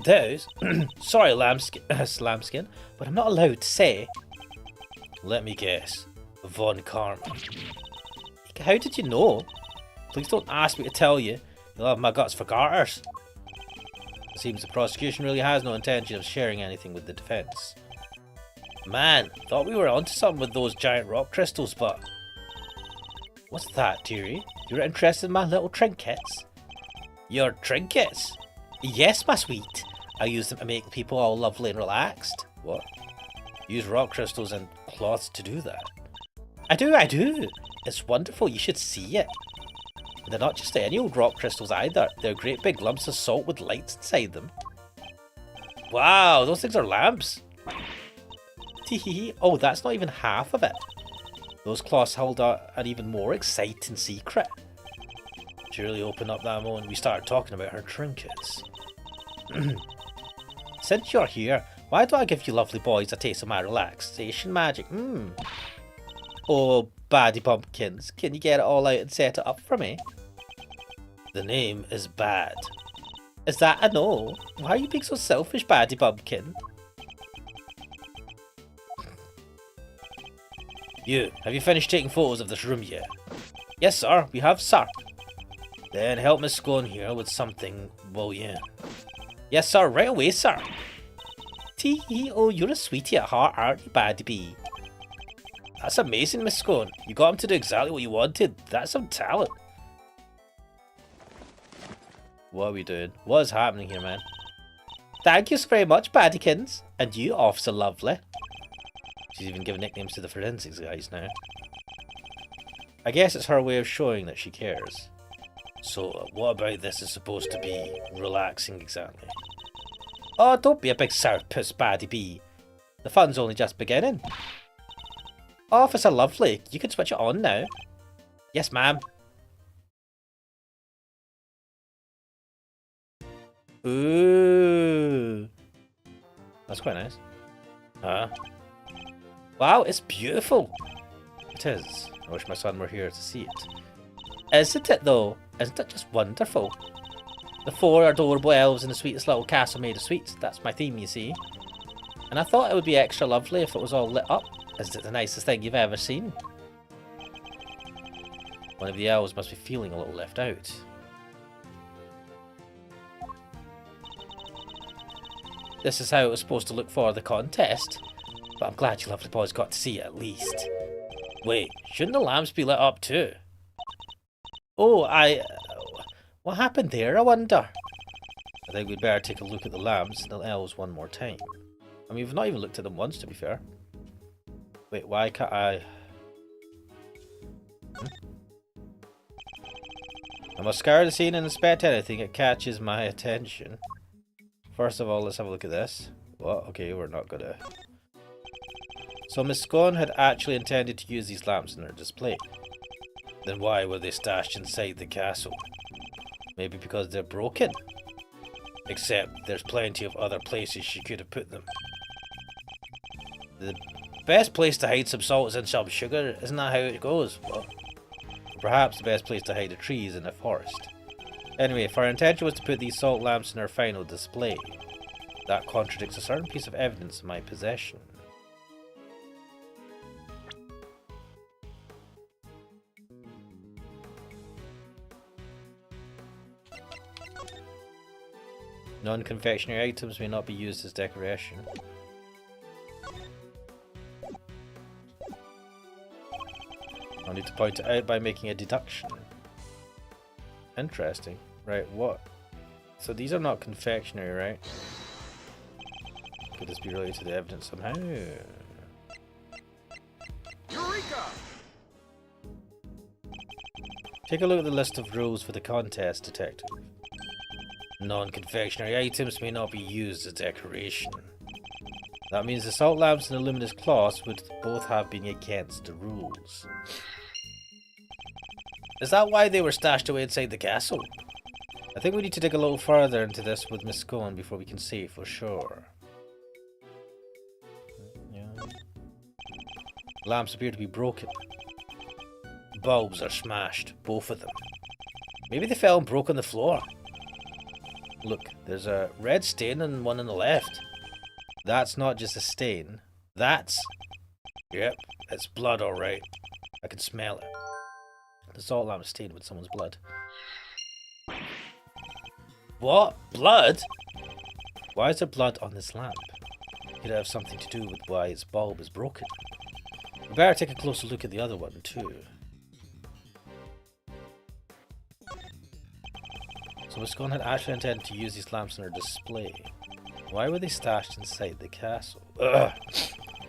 Those? Sorry, Lambskin, but I'm not allowed to say. Let me guess. Von Karma. How did you know? Please don't ask me to tell you. You'll have my guts for garters. It seems the prosecution really has no intention of sharing anything with the defense. Man, thought we were onto something with those giant rock crystals, but... What's that, dearie? You're interested in my little trinkets? Your trinkets? Yes, my sweet. I use them to make people all lovely and relaxed. What? Use rock crystals and cloths to do that? I do. It's wonderful, you should see it. And they're not just any old rock crystals either. They're great big lumps of salt with lights inside them. Wow, those things are lamps. Teehee. Oh, that's not even half of it. Those cloths hold an even more exciting secret. She really opened up that moment we started talking about her trinkets. Since you're here, why don't I give you lovely boys a taste of my relaxation magic? Oh, Baddie Bumpkins, can you get it all out and set it up for me? The name is Bad. Is that a no? Why are you being so selfish, Baddie Bumpkin? Have you finished taking photos of this room yet? Yes, sir, we have, sir. Then help Miss Scone here with something, well, yeah. Yes, sir, right away, sir. T-E-O, you're a sweetie at heart, aren't you, Baddie B? That's amazing, Miss Scone. You got him to do exactly what you wanted. That's some talent. What are we doing? What is happening here, man? Thank you so very much, Baddykins. And you, Officer Lovely. She's even giving nicknames to the forensics guys now. I guess it's her way of showing that she cares. So, what about this is supposed to be relaxing exactly? Oh, don't be a big sourpuss, Baddie B. The fun's only just beginning. Officer Lovely, you can switch it on now. Yes, ma'am. Ooh. That's quite nice. Wow, it's beautiful. It is. I wish my son were here to see it. Isn't it though? Isn't it just wonderful? The 4 adorable elves in the sweetest little castle made of sweets. That's my theme, you see. And I thought it would be extra lovely if it was all lit up. Isn't it the nicest thing you've ever seen? One of the elves must be feeling a little left out. This is how it was supposed to look for the contest. But I'm glad you lovely boys got to see it at least. Wait, shouldn't the lamps be lit up too? Oh, what happened there, I wonder? I think we'd better take a look at the lamps and the elves one more time. I mean, we've not even looked at them once, to be fair. Wait, why can't I... I must scour the scene and inspect anything that catches my attention. First of all, let's have a look at this. What? Okay, we're not gonna... So Miss Scone had actually intended to use these lamps in her display. Then why were they stashed inside the castle? Maybe because they're broken? Except there's plenty of other places she could have put them. The best place to hide some salt is in some sugar, isn't that how it goes? Well, perhaps the best place to hide a tree is in a forest. Anyway, if her intention was to put these salt lamps in her final display, that contradicts a certain piece of evidence in my possession. Non-confectionery items may not be used as decoration. I'll need to point it out by making a deduction. Interesting. Right, what? So these are not confectionery, right? Could this be related to the evidence somehow? Eureka! Take a look at the list of rules for the contest, Detective. Non-confectionery items may not be used as decoration. That means the salt lamps and the luminous cloths would both have been against the rules. Is that why they were stashed away inside the castle? I think we need to dig a little further into this with Miss Scone before we can say for sure. Yeah. Lamps appear to be broken. Bulbs are smashed, both of them. Maybe they fell and broke on the floor. Look, there's a red stain and one on the left. That's not just a stain. That's... Yep, it's blood alright. I can smell it. The salt lamp is stained with someone's blood. What? Blood? Why is there blood on this lamp? Could it have something to do with why its bulb is broken? We better take a closer look at the other one too. So Miss Scone had actually intended to use these lamps on her display. Why were they stashed inside the castle? Ugh.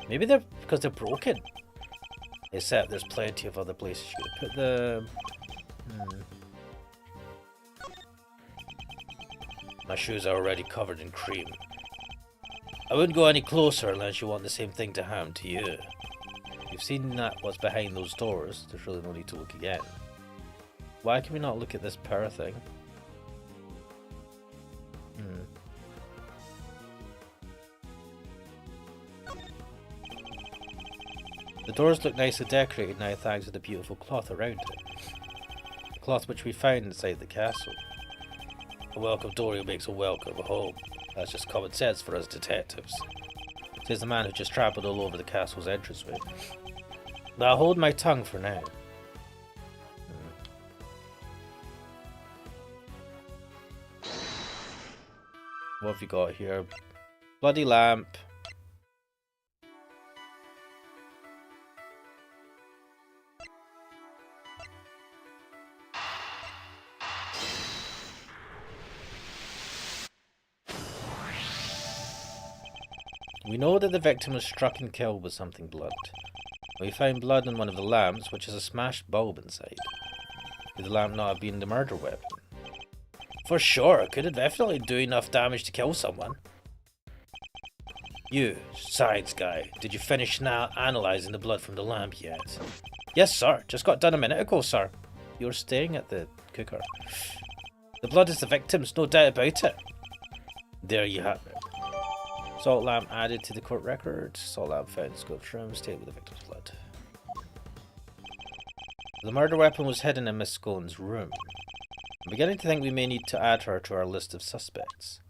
Maybe they're because they're broken. Except there's plenty of other places you could put them. My shoes are already covered in cream. I wouldn't go any closer unless you want the same thing to happen to you. You've seen that what's behind those doors. There's really no need to look again. Why can we not look at this power thing? The doors look nicely decorated now thanks to the beautiful cloth around it. The cloth which we found inside the castle. A welcome door makes a welcome home. That's just common sense for us detectives. Says the man who just trampled all over the castle's entranceway. But I'll hold my tongue for now. What have you got here? Bloody lamp. We know that the victim was struck and killed with something blunt. We found blood on one of the lamps, which has a smashed bulb inside. Could the lamp not have been the murder weapon? For sure, it could have definitely do enough damage to kill someone. You, science guy, did you finish now analysing the blood from the lamp yet? Yes, sir. Just got done a minute ago, sir. You're staying at the cooker. The blood is the victim's, no doubt about it. There you have it. Salt lamp added to the court record. Salt lamp found in Scope's room, stained with the victim's blood. The murder weapon was hidden in Miss Scone's room. I'm beginning to think we may need to add her to our list of suspects.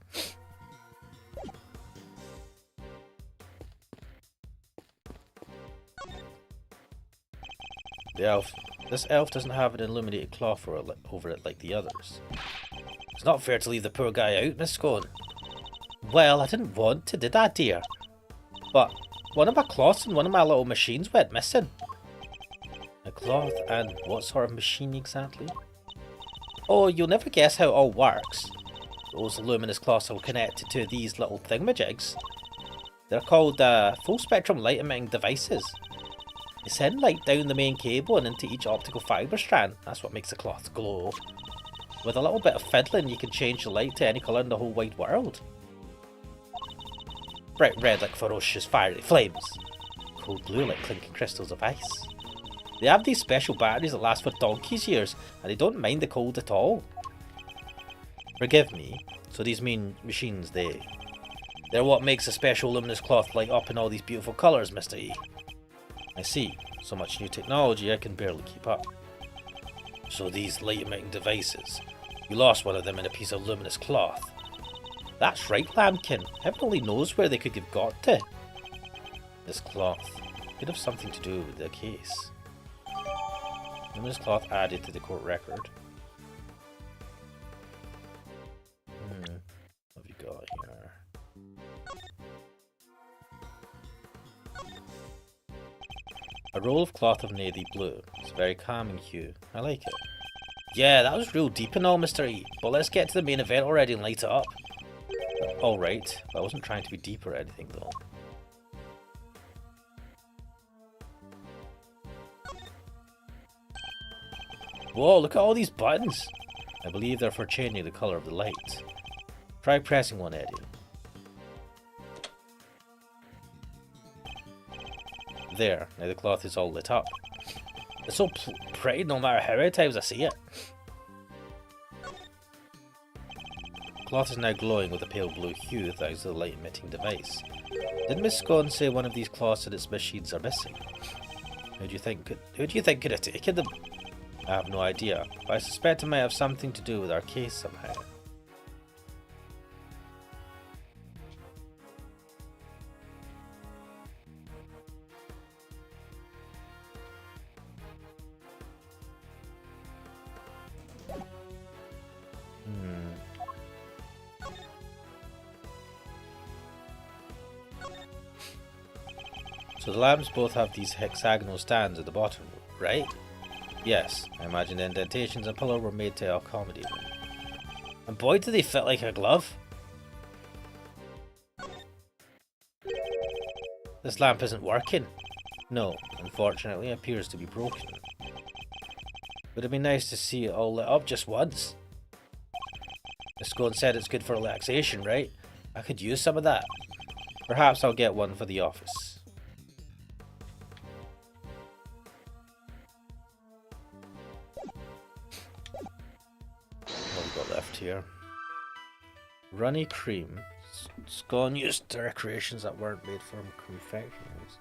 The elf. This elf doesn't have an illuminated cloth over it like the others. It's not fair to leave the poor guy out, Miss Scone. Well, I didn't want to, did I, dear? But one of my cloths and one of my little machines went missing. A cloth and what sort of machine exactly? Oh, you'll never guess how it all works. Those luminous cloths are connected to these little thingamajigs. They're called full spectrum light emitting devices. They send light down the main cable and into each optical fibre strand. That's what makes the cloth glow. With a little bit of fiddling, you can change the light to any colour in the whole wide world. Bright red like ferocious fiery flames. Cold blue like clinking crystals of ice. They have these special batteries that last for donkey's years, and they don't mind the cold at all. Forgive me, so these mean machines, they're what makes a special luminous cloth light up in all these beautiful colours, Mr. E. I see, so much new technology I can barely keep up. So these light-emitting devices, you lost one of them in a piece of luminous cloth. That's right, Lambkin. Heaven only knows where they could have got to. This cloth could have something to do with the case. Luminous cloth added to the court record. What have you roll of cloth of navy blue. It's a very calming hue. I like it. Yeah, that was real deep and all, Mr. E. But let's get to the main event already and light it up. Alright, I wasn't trying to be deep or anything though. Whoa, look at all these buttons! I believe they're for changing the colour of the light. Try pressing one, Eddie. There, now the cloth is all lit up. It's so pretty no matter how many times I see it. The cloth is now glowing with a pale blue hue thanks to the light emitting device. Did Miss Scone say one of these cloths and its machines are missing? Who do you think could have taken them? I have no idea, but I suspect it might have something to do with our case somehow. So the lamps both have these hexagonal stands at the bottom, right? Yes, I imagine the indentations and pillar were made to accommodate them. And boy do they fit like a glove! This lamp isn't working. No, unfortunately it appears to be broken. Would it be nice to see it all lit up just once? Miss Scone said it's good for relaxation, right? I could use some of that. Perhaps I'll get one for the office. Here. Runny cream. Scone used decorations that weren't made from confectionaries.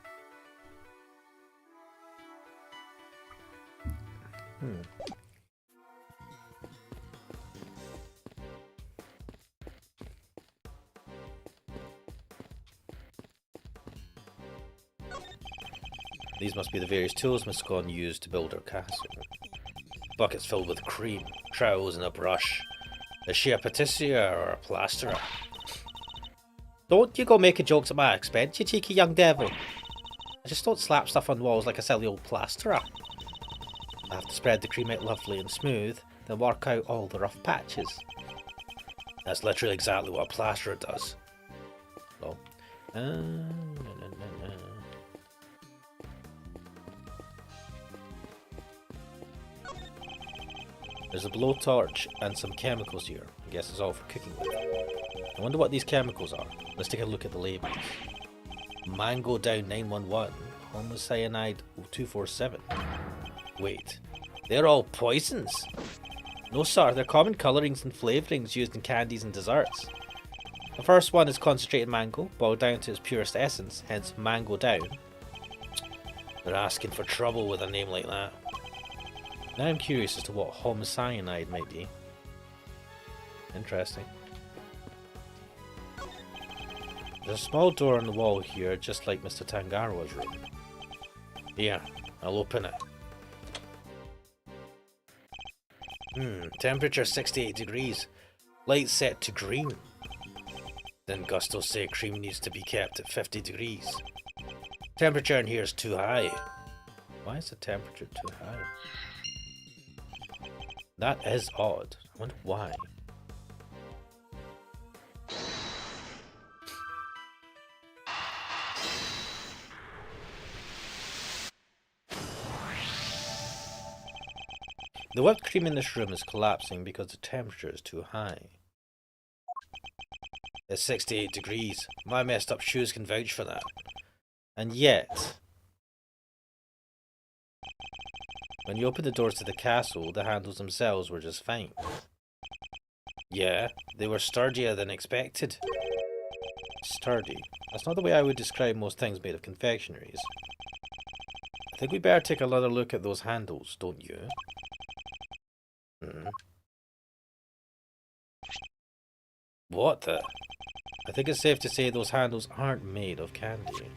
These must be the various tools Miss Scone used to build her castle. Buckets filled with cream, trowels and a brush. Is she a patissier or a plasterer? Don't you go making jokes at my expense, you cheeky young devil. I just don't slap stuff on walls like a silly old plasterer. I have to spread the cream out lovely and smooth, then work out all the rough patches. That's literally exactly what a plasterer does. Oh. There's a blowtorch and some chemicals here. I guess it's all for cooking with. I wonder what these chemicals are. Let's take a look at the labels. Mango Down 911, Homocyanide 247. Wait, they're all poisons? No sir, they're common colourings and flavourings used in candies and desserts. The first one is concentrated mango, boiled down to its purest essence, hence Mango Down. They're asking for trouble with a name like that. Now I'm curious as to what homocyanide might be. Interesting. There's a small door on the wall here, just like Mr. Tangaroa's room. Here, I'll open it. Temperature 68 degrees. Light set to green. Then Gusto say cream needs to be kept at 50 degrees. Temperature in here is too high. Why is the temperature too high? That is odd. I wonder why. The whipped cream in this room is collapsing because the temperature is too high. It's 68 degrees. My messed up shoes can vouch for that. And yet, when you open the doors to the castle, the handles themselves were just fine. Yeah, they were sturdier than expected. Sturdy. That's not the way I would describe most things made of confectionaries. I think we better take another look at those handles, don't you? What the? I think it's safe to say those handles aren't made of candy.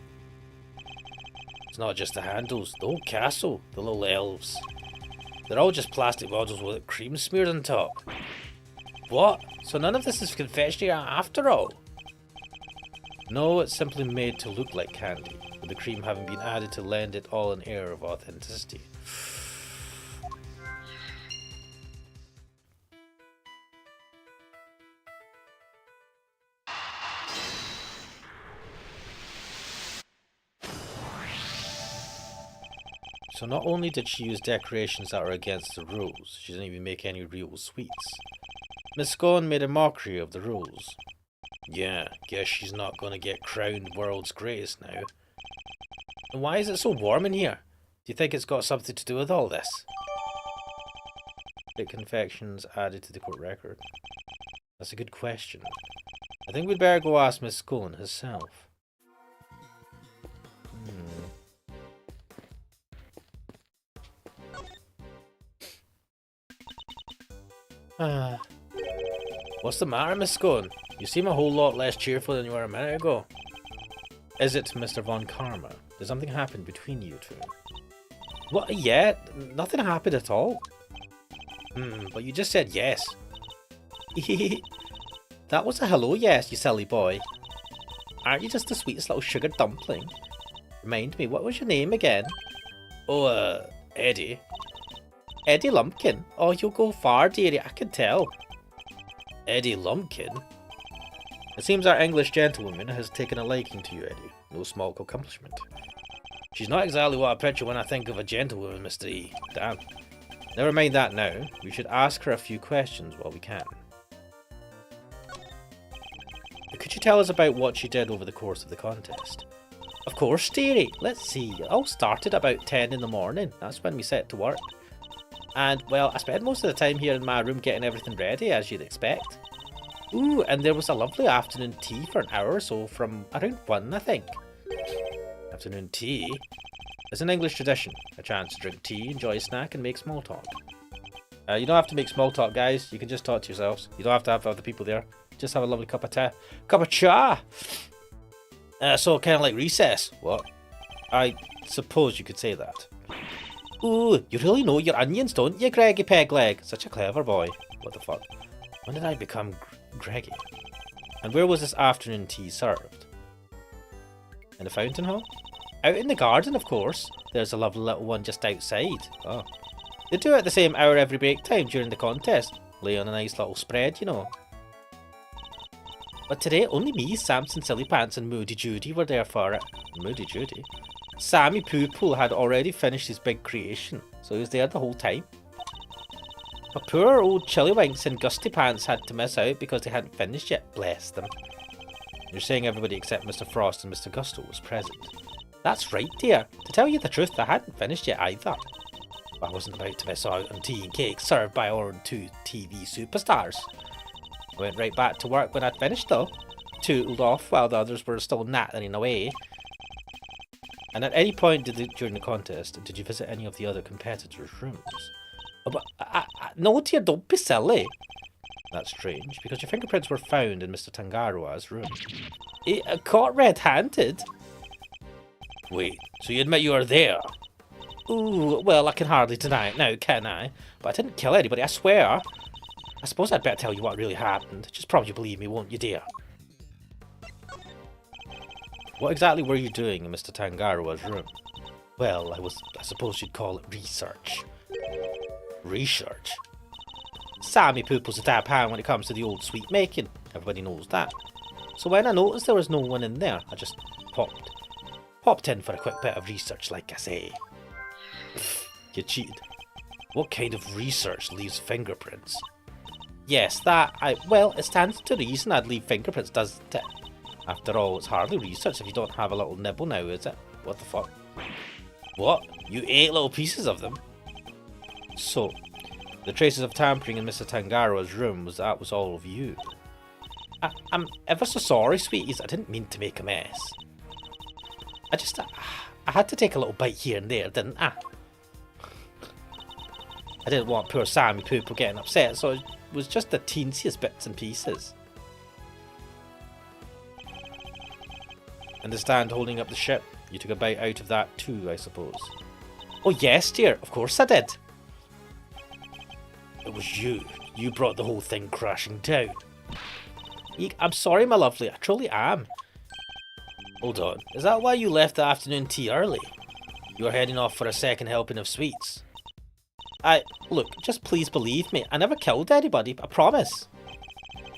It's not just the handles, the whole castle, the little elves. They're all just plastic models with cream smeared on top. What? So none of this is confectionery after all? No, it's simply made to look like candy. with the cream having been added to lend it all an air of authenticity. So not only did she use decorations that are against the rules, she didn't even make any real sweets. Miss Scone made a mockery of the rules. Yeah, guess she's not gonna get crowned world's greatest now. And why is it so warm in here? Do you think it's got something to do with all this? Great confections added to the court record. That's a good question. I think we'd better go ask Miss Scone herself. What's the matter, Miss Scone? You seem a whole lot less cheerful than you were a minute ago. Is it Mr. Von Karma? Did something happen between you two? What? Yeah, nothing happened at all. But you just said yes. That was a hello yes, you silly boy. Aren't you just the sweetest little sugar dumpling? Remind me, what was your name again? Oh, Eddie. Eddie Lumpkin? Oh, you'll go far, dearie, I can tell. Eddie Lumpkin? It seems our English gentlewoman has taken a liking to you, Eddie. No small accomplishment. She's not exactly what I picture when I think of a gentlewoman, Mr. E. Damn. Never mind that now. We should ask her a few questions while we can. Could you tell us about what she did over the course of the contest? Of course, dearie. Let's see. It all started about 10 in the morning. That's when we set to work. And, well, I spent most of the time here in my room getting everything ready, as you'd expect. Ooh, and there was a lovely afternoon tea for an hour or so from around 1, I think. Afternoon tea? It's an English tradition. A chance to drink tea, enjoy a snack, and make small talk. You don't have to make small talk, guys. You can just talk to yourselves. You don't have to have other people there. Just have a lovely cup of tea. Cup of cha! So kind of like recess. What? I suppose you could say that. Ooh, you really know your onions, don't you, Greggy Pegleg? Such a clever boy. What the fuck? When did I become Greggy? And where was this afternoon tea served? In the fountain hall? Out in the garden, of course. There's a lovely little one just outside. Oh. They do it at the same hour every break time during the contest. Lay on a nice little spread, you know. But today, only me, Samson Sillypants, and Moody Judy were there for it. Moody Judy? Sammy Poople had already finished his big creation, so he was there the whole time. But poor old Chillywinks and Gusty Pants had to miss out because they hadn't finished yet, bless them. You're saying everybody except Mr. Frost and Mr. Gusto was present. That's right, dear. To tell you the truth, I hadn't finished yet either. I wasn't about to miss out on tea and cake served by our two TV superstars. I went right back to work when I'd finished though. Tootled off while the others were still nattering away. And at any point during the contest, did you visit any of the other competitors' rooms? Oh, but no, dear, don't be silly. That's strange, because your fingerprints were found in Mr. Tangaroa's room. Caught red-handed? Wait, so you admit you were there? Ooh, well, I can hardly deny it now, can I? But I didn't kill anybody, I swear. I suppose I'd better tell you what really happened. Just probably believe me, won't you, dear? What exactly were you doing in Mr. Tangaroa's room? Well, I suppose you'd call it research. Research? Sammy Poople's a dab hand when it comes to the old sweet making. Everybody knows that. So when I noticed there was no one in there, I just popped in for a quick bit of research, like I say. Pfft, you cheated. What kind of research leaves fingerprints? Yes, well, it stands to reason I'd leave fingerprints, doesn't it? After all, it's hardly research if you don't have a little nibble now, is it? What the fuck? What? You ate little pieces of them? So, the traces of tampering in Mr. Tangaroa's room was all of you. I'm ever so sorry, sweeties. I didn't mean to make a mess. I had to take a little bite here and there, didn't I? I didn't want poor Sammy Poople getting upset, so it was just the teensiest bits and pieces. Understand holding up the ship? You took a bite out of that too, I suppose. Oh yes, dear. Of course I did. It was you. You brought the whole thing crashing down. I'm sorry, my lovely. I truly am. Hold on, is that why you left the afternoon tea early? You were heading off for a second helping of sweets. Look, just please believe me, I never killed anybody, I promise.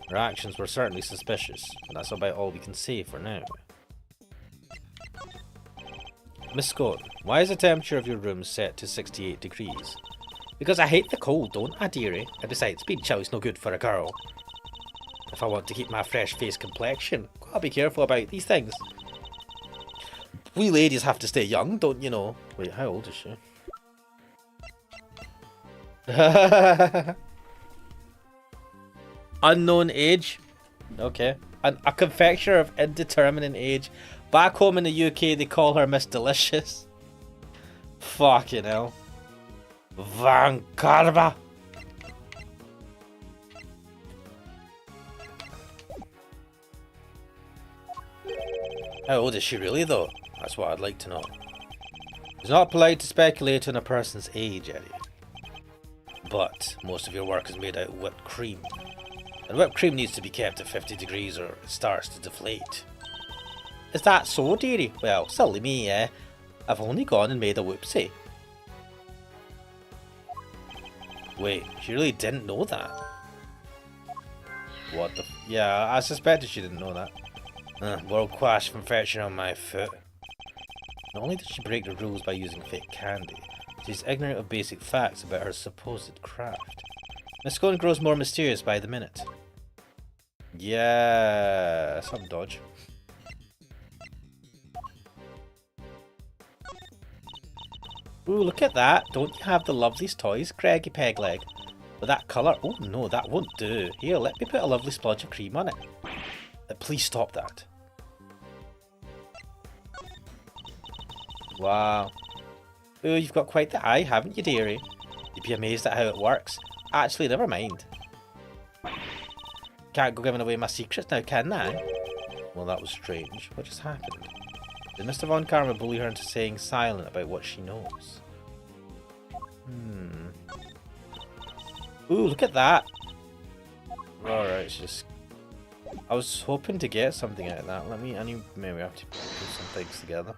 Her actions were certainly suspicious, but that's about all we can say for now. Miss Scone, why is the temperature of your room set to 68 degrees? Because I hate the cold, don't I, dearie? And besides, being chilly's no good for a girl. If I want to keep my fresh face complexion, I've got to be careful about these things. We ladies have to stay young, don't you know? Wait, how old is she? Unknown age. Okay. A confectioner of indeterminate age. Back home in the UK, they call her Miss Delicious. Fucking hell. Van Carva. How old is she really, though? That's what I'd like to know. It's not polite to speculate on a person's age, Eddie. But most of your work is made out of whipped cream. And whipped cream needs to be kept at 50 degrees or it starts to deflate. Is that so, dearie? Well, silly me, eh? I've only gone and made a whoopsie. Wait, she really didn't know that? What the yeah, I suspected she didn't know that. World-class confection on my foot. Not only did she break the rules by using fake candy, she's ignorant of basic facts about her supposed craft. Miss Scone grows more mysterious by the minute. Yeah, some dodge. Ooh, look at that. Don't you have the loveliest toys, Craigie Pegleg? With that colour? Oh no, that won't do. Here, let me put a lovely splodge of cream on it. Please stop that. Wow. Ooh, you've got quite the eye, haven't you, dearie? You'd be amazed at how it works. Actually, never mind. Can't go giving away my secrets now, can I? Well, that was strange. What just happened? Did Mr. Von Karma bully her into staying silent about what she knows? Ooh, look at that! Alright, it's just... I was hoping to get something out of that. Maybe we have to put some things together.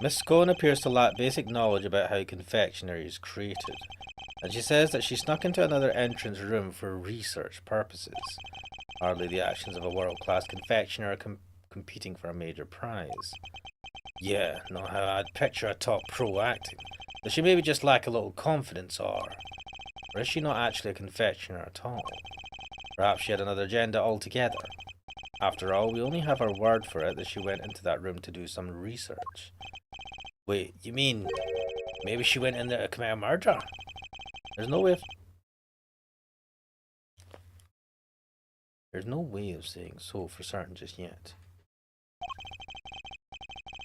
Miss Scone appears to lack basic knowledge about how confectionery is created, and she says that she snuck into another entrance room for research purposes. Hardly the actions of a world-class confectioner competing for a major prize. Yeah, not how I'd picture a top pro acting. Does she maybe just lack a little confidence, or is she not actually a confectioner at all? Perhaps she had another agenda altogether. After all, we only have her word for it that she went into that room to do some research. Wait, you mean maybe she went in there to commit a murder? There's no way of saying so for certain just yet.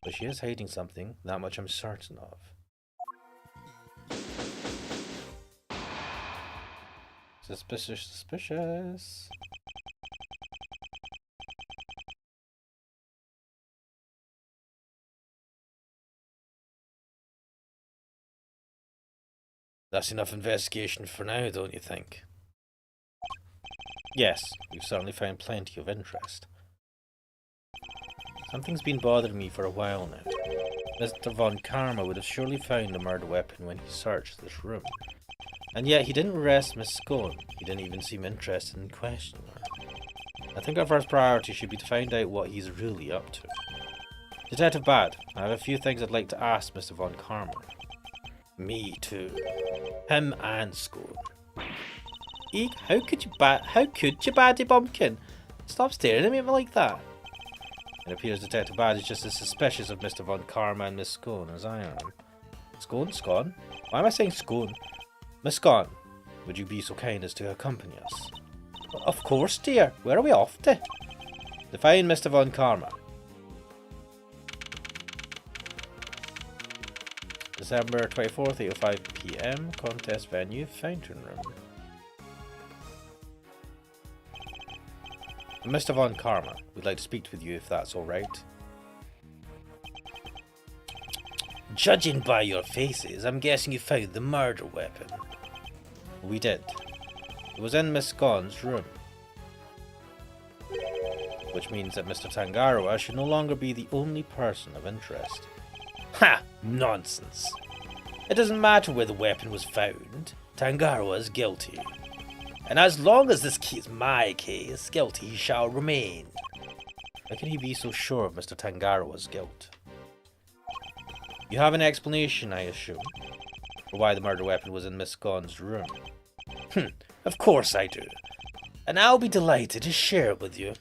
But she is hiding something, that much I'm certain of. Suspicious, suspicious. That's enough investigation for now, don't you think? Yes, we've certainly found plenty of interest. Something's been bothering me for a while now. Mr. Von Karma would have surely found the murder weapon when he searched this room. And yet he didn't arrest Miss Scone. He didn't even seem interested in questioning her. I think our first priority should be to find out what he's really up to. Detective Bad, I have a few things I'd like to ask Mr. Von Karma. Me too. Him and Scone. Eek, how could you, Baddie Bumpkin? Stop staring at me like that. It appears Detective Bad is just as suspicious of Mr. Von Karma and Miss Scone as I am. Scone? Why am I saying Scone? Miss Scone, would you be so kind as to accompany us? Of course, dear. Where are we off to? To find Mr. Von Karma. December 24th, 8:05 PM, contest venue, Fountain Room. Mr. Von Karma, we'd like to speak with you if that's alright. Judging by your faces, I'm guessing you found the murder weapon. We did. It was in Miss Gon's room. Which means that Mr. Tangaroa should no longer be the only person of interest. Ha! Nonsense. It doesn't matter where the weapon was found. Tangaroa is guilty. And as long as this is my case, guilty he shall remain. How can he be so sure of Mr. Tangaroa's guilt? You have an explanation, I assume, for why the murder weapon was in Miss Gon's room. Of course I do. And I'll be delighted to share it with you.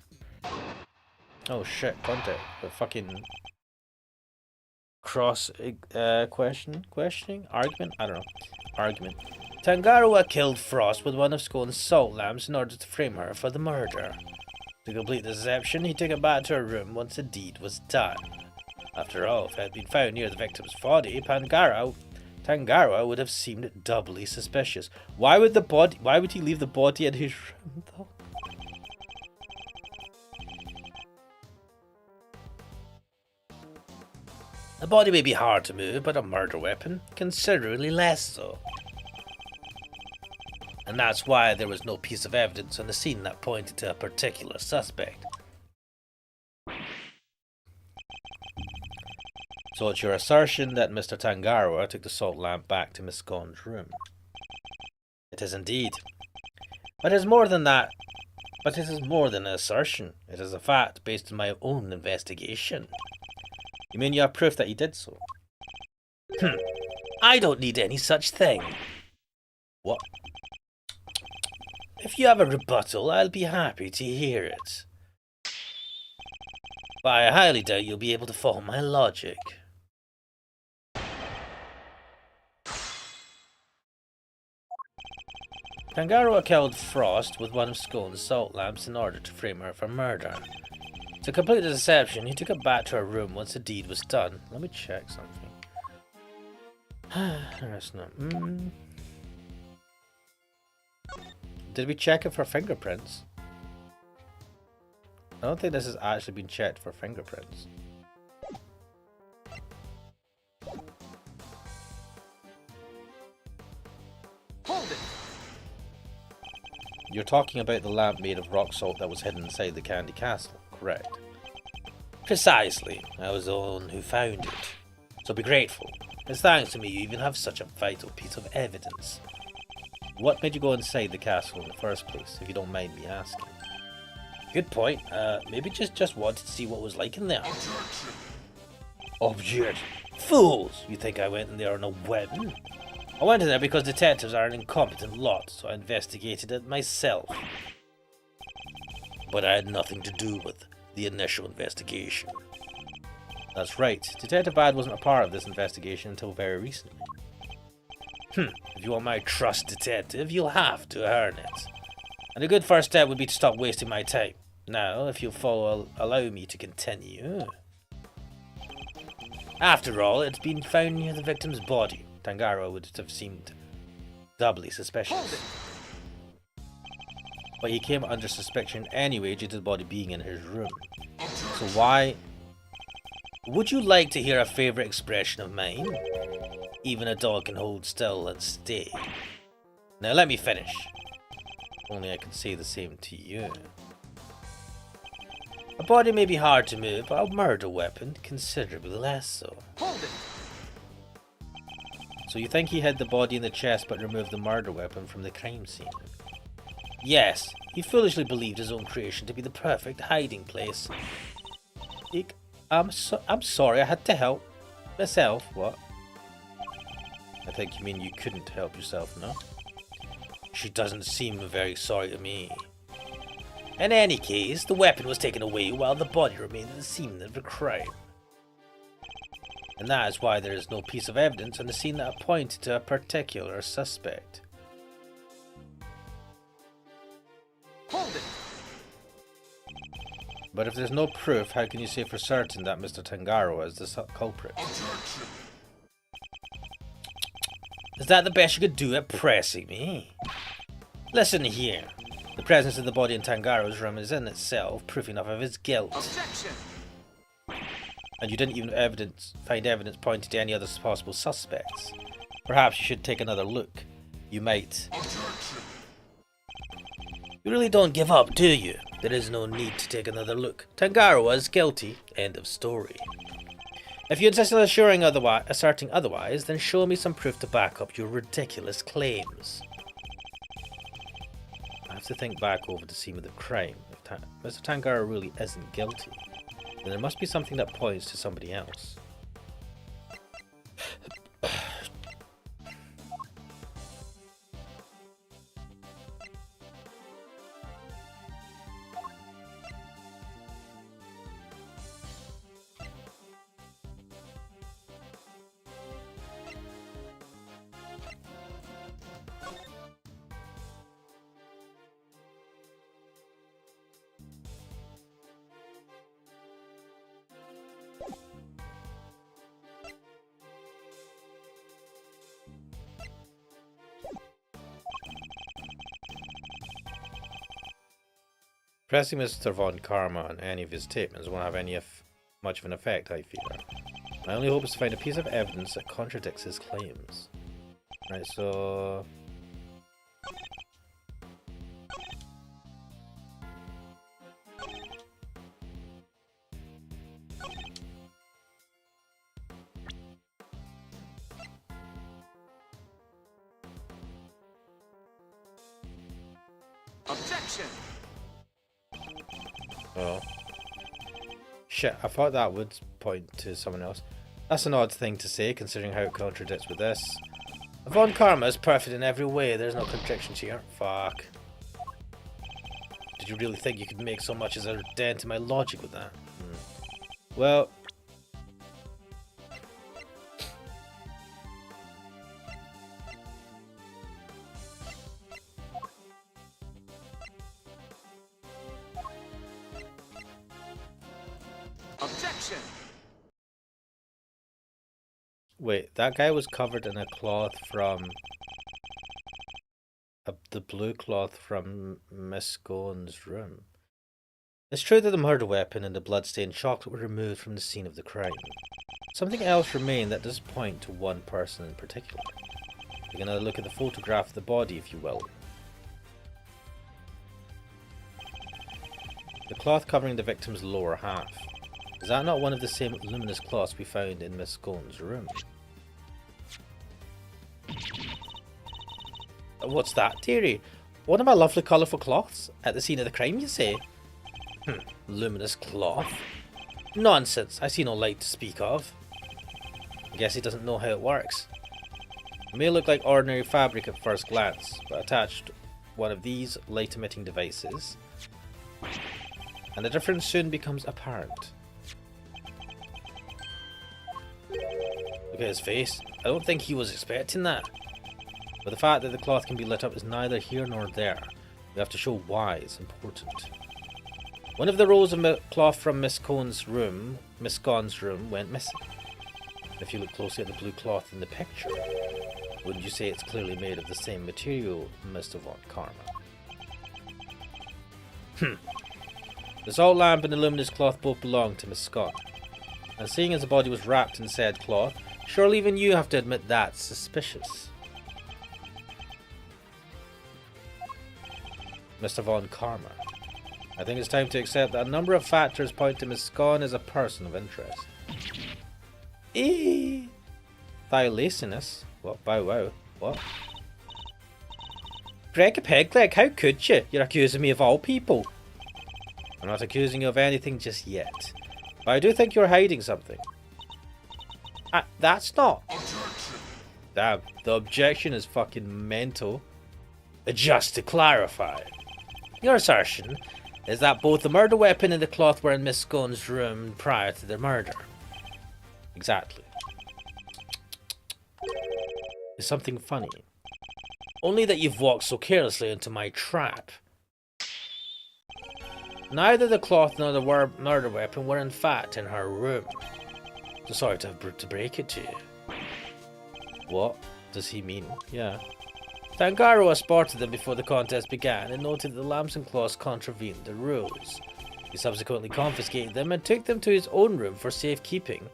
Oh shit, contact. The fucking questioning? Argument? I don't know. Argument. Tangaroa killed Frost with one of Scone's salt lamps in order to frame her for the murder. To complete the deception, he took her back to her room once the deed was done. After all, if it had been found near the victim's body, Tangaroa would have seemed doubly suspicious. Why would he leave the body in his room though? A body may be hard to move, but a murder weapon, considerably less so. And that's why there was no piece of evidence on the scene that pointed to a particular suspect. So it's your assertion that Mr. Tangaroa took the salt lamp back to Miss Gon's room. It is indeed. But it is more than that. But it is more than an assertion. It is a fact based on my own investigation. You mean you have proof that he did so? I don't need any such thing. What? If you have a rebuttal, I'll be happy to hear it. But I highly doubt you'll be able to follow my logic. Tangaroa killed Frost with one of Scone's salt lamps in order to frame her for murder. To complete the deception, he took her back to her room once the deed was done. Let me check something. That's not. Did we check it for fingerprints? I don't think this has actually been checked for fingerprints. Hold it. You're talking about the lamp made of rock salt that was hidden inside the Candy Castle, correct? Precisely. I was the one who found it. So be grateful. It's thanks to me you even have such a vital piece of evidence. What made you go inside the castle in the first place, if you don't mind me asking? Good point. Maybe just wanted to see what it was like in there. Objection. Objection. Fools! You think I went in there on a whim? I went in there because detectives are an incompetent lot, so I investigated it myself. But I had nothing to do with the initial investigation. That's right. Detective Bad wasn't a part of this investigation until very recently. If you want my trust, detective, you'll have to earn it. And a good first step would be to stop wasting my time. Now, if you'll allow me to continue. After all, it's been found near the victim's body. Tangaroa would have seemed doubly suspicious. But he came under suspicion anyway due to the body being in his room. So why... Would you like to hear a favourite expression of mine? Even a dog can hold still and stay. Now let me finish. Only I can say the same to you. A body may be hard to move, but a murder weapon considerably less so. Hold it. So you think he hid the body in the chest but removed the murder weapon from the crime scene? Yes, he foolishly believed his own creation to be the perfect hiding place. I'm sorry, I had to help myself. What? I think you mean you couldn't help yourself, no? She doesn't seem very sorry to me. In any case, the weapon was taken away while the body remained at the scene of the crime. And that is why there is no piece of evidence on the scene that pointed to a particular suspect. Hold it. But if there's no proof, how can you say for certain that Mr. Tangaroa is the culprit? Objection. Is that the best you could do at pressing me? Listen here. The presence of the body in Tangaroa's room is in itself proof enough of his guilt. Objection. And you didn't even find evidence pointing to any other possible suspects. Perhaps you should take another look. You might. You really don't give up, do you? There is no need to take another look. Tangara was guilty. End of story. If you insist on asserting otherwise, then show me some proof to back up your ridiculous claims. I have to think back over the scene of the crime. If Mr. Tangara really isn't guilty, then there must be something that points to somebody else. Pressing Mr. Von Karma on any of his statements won't have much of an effect, I fear. My only hope is to find a piece of evidence that contradicts his claims. Right, so... Objection! Oh. Shit, I thought that would point to someone else. That's an odd thing to say, considering how it contradicts with this. Von Karma is perfect in every way, there's no contradictions here. Fuck. Did you really think you could make so much as a dent in my logic with that? Well... Objection! Wait, that guy was covered in a cloth from... the blue cloth from Miss Scone's room. It's true that the murder weapon and the blood-stained chocolate were removed from the scene of the crime. Something else remained that does point to one person in particular. Take another look at the photograph of the body, if you will. The cloth covering the victim's lower half. Is that not one of the same luminous cloths we found in Miss Scone's room? What's that, dearie? One of my lovely colourful cloths? At the scene of the crime, you say? Luminous cloth? Nonsense, I see no light to speak of. I guess he doesn't know how it works. It may look like ordinary fabric at first glance, but attached one of these light-emitting devices, and the difference soon becomes apparent. Look at his face. I don't think he was expecting that. But the fact that the cloth can be lit up is neither here nor there. We have to show why it's important. One of the rolls of cloth from Miss Scone's room went missing. If you look closely at the blue cloth in the picture, wouldn't you say it's clearly made of the same material, Mr. Von Karma? The salt lamp and the luminous cloth both belong to Miss Scott. And seeing as the body was wrapped in said cloth, surely even you have to admit that's suspicious. Mr. Von Karma, I think it's time to accept that a number of factors point to Miss Scone as a person of interest. Thy laziness? What? Bow wow. What? Greg Pegleg, how could you? You're accusing me of all people. I'm not accusing you of anything just yet. But I do think you're hiding something. That's not... Damn, the objection is fucking mental. Just to clarify, your assertion is that both the murder weapon and the cloth were in Miss Scone's room prior to the murder. Exactly. Is something funny? Only that you've walked so carelessly into my trap. Neither the cloth nor the murder weapon were in fact in her room. So sorry to break it to you. What does he mean? Yeah. Tangaro spotted them before the contest began and noted that the lamps and cloths contravened the rules. He subsequently confiscated them and took them to his own room for safekeeping.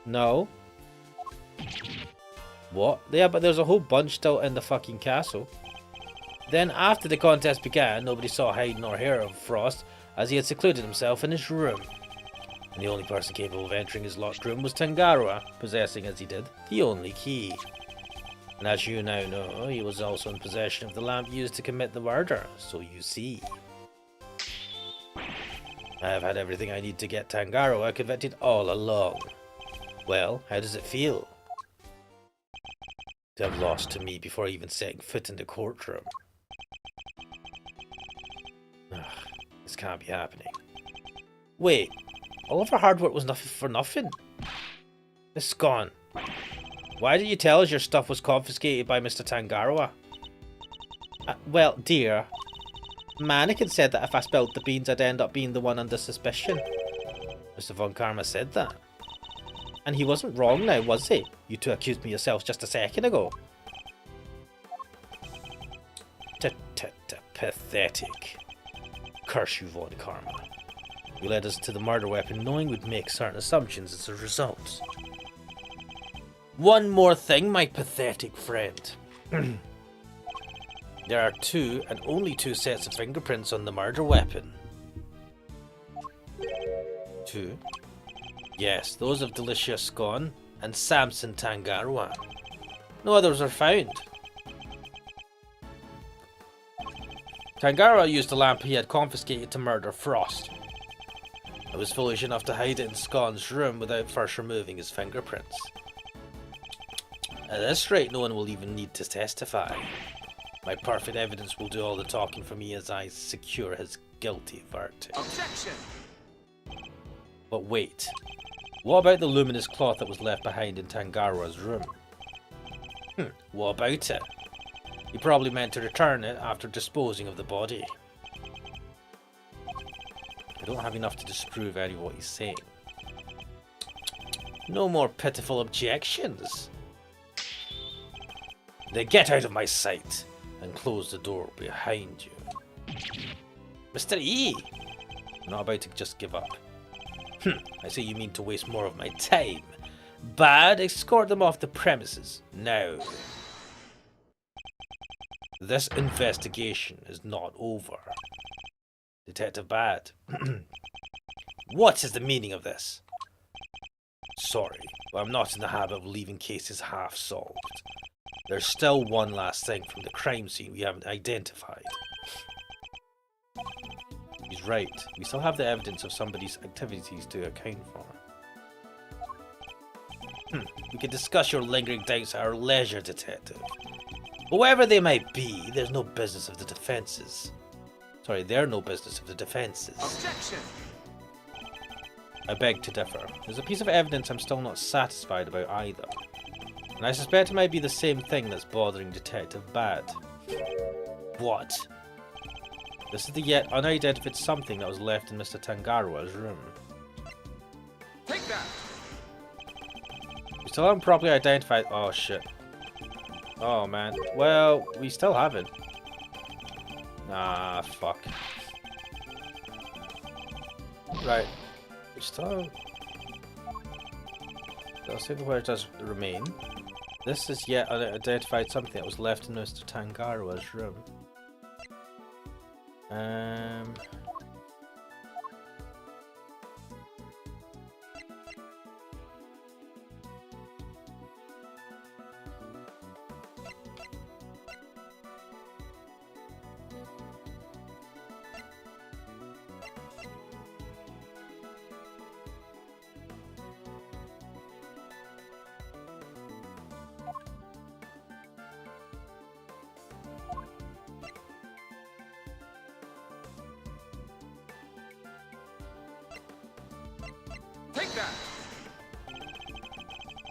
No. What? Yeah, but there's a whole bunch still in the fucking castle. Then, after the contest began, nobody saw hide nor hair of Frost, as he had secluded himself in his room. And the only person capable of entering his locked room was Tangaroa, possessing, as he did, the only key. And as you now know, he was also in possession of the lamp used to commit the murder, so you see. I have had everything I need to get Tangaroa convicted all along. Well, how does it feel to have lost to me before even setting foot in the courtroom? Ugh, this can't be happening. Wait, all of our hard work was nothing for nothing? It's gone. Why did you tell us your stuff was confiscated by Mr. Tangaroa? Well, dear, Mannequin said that if I spilled the beans I'd end up being the one under suspicion. Mr. Von Karma said that. And he wasn't wrong now, was he? You two accused me yourselves just a second ago. Pathetic. Curse you, Von Karma. You led us to the murder weapon knowing we'd make certain assumptions as a result. One more thing, my pathetic friend. There are 2 and only 2 sets of fingerprints on the murder weapon. 2? Yes, those of Delicia Scone and Samson Tangaroa. No others are found. Tangaroa used the lamp he had confiscated to murder Frost. I was foolish enough to hide it in Scone's room without first removing his fingerprints. At this rate, no one will even need to testify. My perfect evidence will do all the talking for me as I secure his guilty verdict. Objection! But wait, what about the luminous cloth that was left behind in Tangaroa's room? What about it? He probably meant to return it after disposing of the body. I don't have enough to disprove any of what he's saying. No more pitiful objections. Then get out of my sight and close the door behind you. Mr. E! I'm not about to just give up. I see you mean to waste more of my time. Bad, escort them off the premises, now. This investigation is not over. Detective Bad. What is the meaning of this? Sorry, but I'm not in the habit of leaving cases half solved. There's still one last thing from the crime scene we haven't identified. He's right. We still have the evidence of somebody's activities to account for. We can discuss your lingering doubts at our leisure, Detective. But whatever they might be, there's no business of the defenses. Sorry, they're no business of the defenses. Objection! I beg to differ. There's a piece of evidence I'm still not satisfied about either. And I suspect it might be the same thing that's bothering Detective Bad. What? This is the yet unidentified something that was left in Mr. Tangaroa's room. Take that! We still haven't properly identified. Oh shit. Oh man. Well, we still haven't. Ah, fuck. Right. We still. I'll see where it does remain. This is yet unidentified something that was left in Mr. Tangaroa's room. Take that!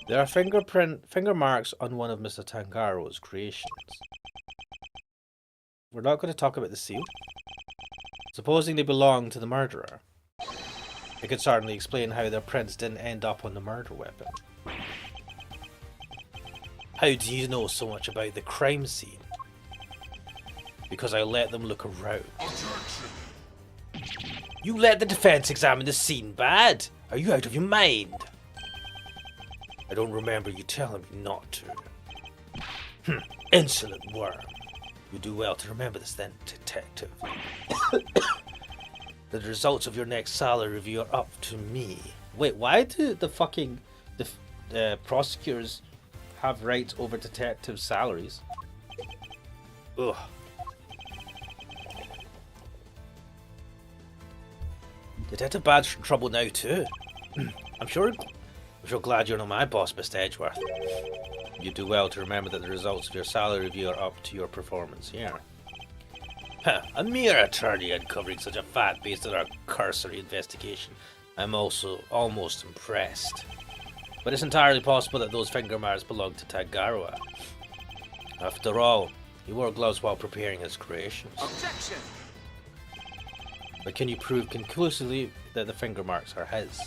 There are finger marks on one of Mr. Tangaroa's creations. We're not going to talk about the seal. Supposing they belong to the murderer, it could certainly explain how their prints didn't end up on the murder weapon. How do you know so much about the crime scene? because I let them look around. You let the defense examine the scene, Bad? Are you out of your mind? I don't remember you telling me not to. Insolent worm. You do well to remember this then, detective. The results of your next salary review are up to me. Wait, why do the fucking prosecutors have rights over detectives' salaries? Ugh. Detective Bad's in trouble now too. I'm sure glad you're not my boss, Mr. Edgeworth. You do well to remember that the results of your salary review are up to your performance here. A mere attorney uncovering such a fact based on our cursory investigation. I'm also almost impressed. But it's entirely possible that those finger marks belong to Tagaroa. After all, he wore gloves while preparing his creations. Objection! But can you prove conclusively that the finger marks are his?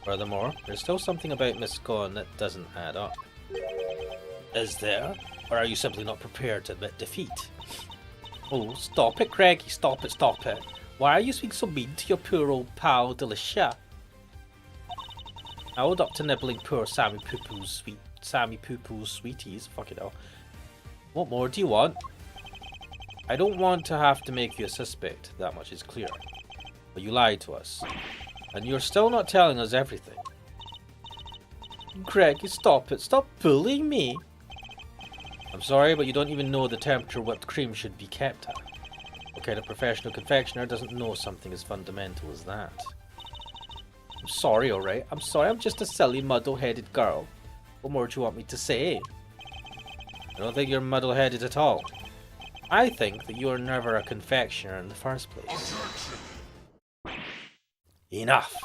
Furthermore, there's still something about Miss Scone that doesn't add up. Is there? Or are you simply not prepared to admit defeat? Oh, stop it, Craigie, stop it. Why are you being so mean to your poor old pal, Delicia? I hold up to nibbling poor Sammy Poo-Poo's sweeties. Fuck it all. What more do you want? I don't want to have to make you a suspect, that much is clear. But you lied to us. And you're still not telling us everything. Craigie, stop it. Stop bullying me. I'm sorry, but you don't even know the temperature whipped cream should be kept at. What kind of professional confectioner doesn't know something as fundamental as that? I'm sorry, alright? I'm sorry, I'm just a silly, muddle-headed girl. What more do you want me to say? I don't think you're muddle-headed at all. I think that you were never a confectioner in the first place. Enough!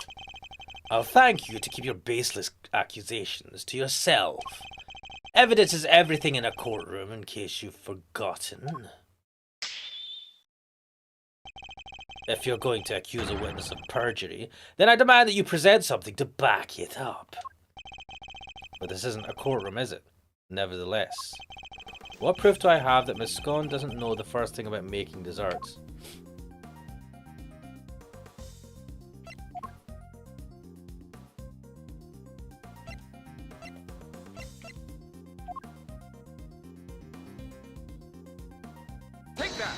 I'll thank you to keep your baseless accusations to yourself. Evidence is everything in a courtroom, in case you've forgotten. If you're going to accuse a witness of perjury, then I demand that you present something to back it up. But this isn't a courtroom, is it? Nevertheless. What proof do I have that Miss Scone doesn't know the first thing about making desserts? Take that!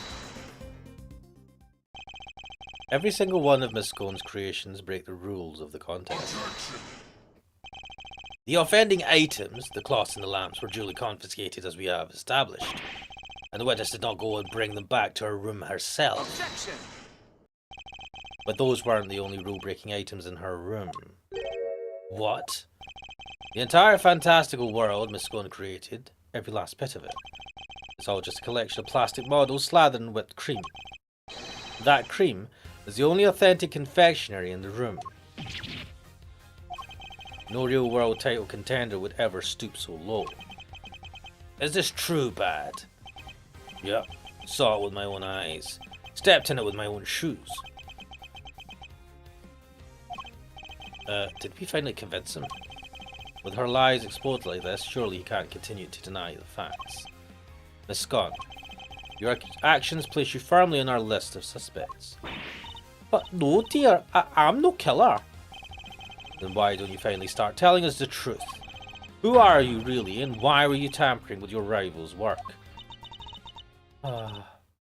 Every single one of Miss Scone's creations break the rules of the contest. The offending items, the cloths and the lamps, were duly confiscated as we have established, and the witness did not go and bring them back to her room herself. Objection! But those weren't the only rule-breaking items in her room. What? The entire fantastical world Miss Scone created, every last bit of it. It's all just a collection of plastic models slathered in whipped cream. That cream is the only authentic confectionery in the room. No real world title contender would ever stoop so low. Is this true, Bad? Yep, saw it with my own eyes. Stepped in it with my own shoes. Did we finally convince him? With her lies exposed like this, surely he can't continue to deny the facts. Miss Scone, your actions place you firmly on our list of suspects. But no, dear, I'm no killer. Then why don't you finally start telling us the truth? Who are you really, and why were you tampering with your rival's work?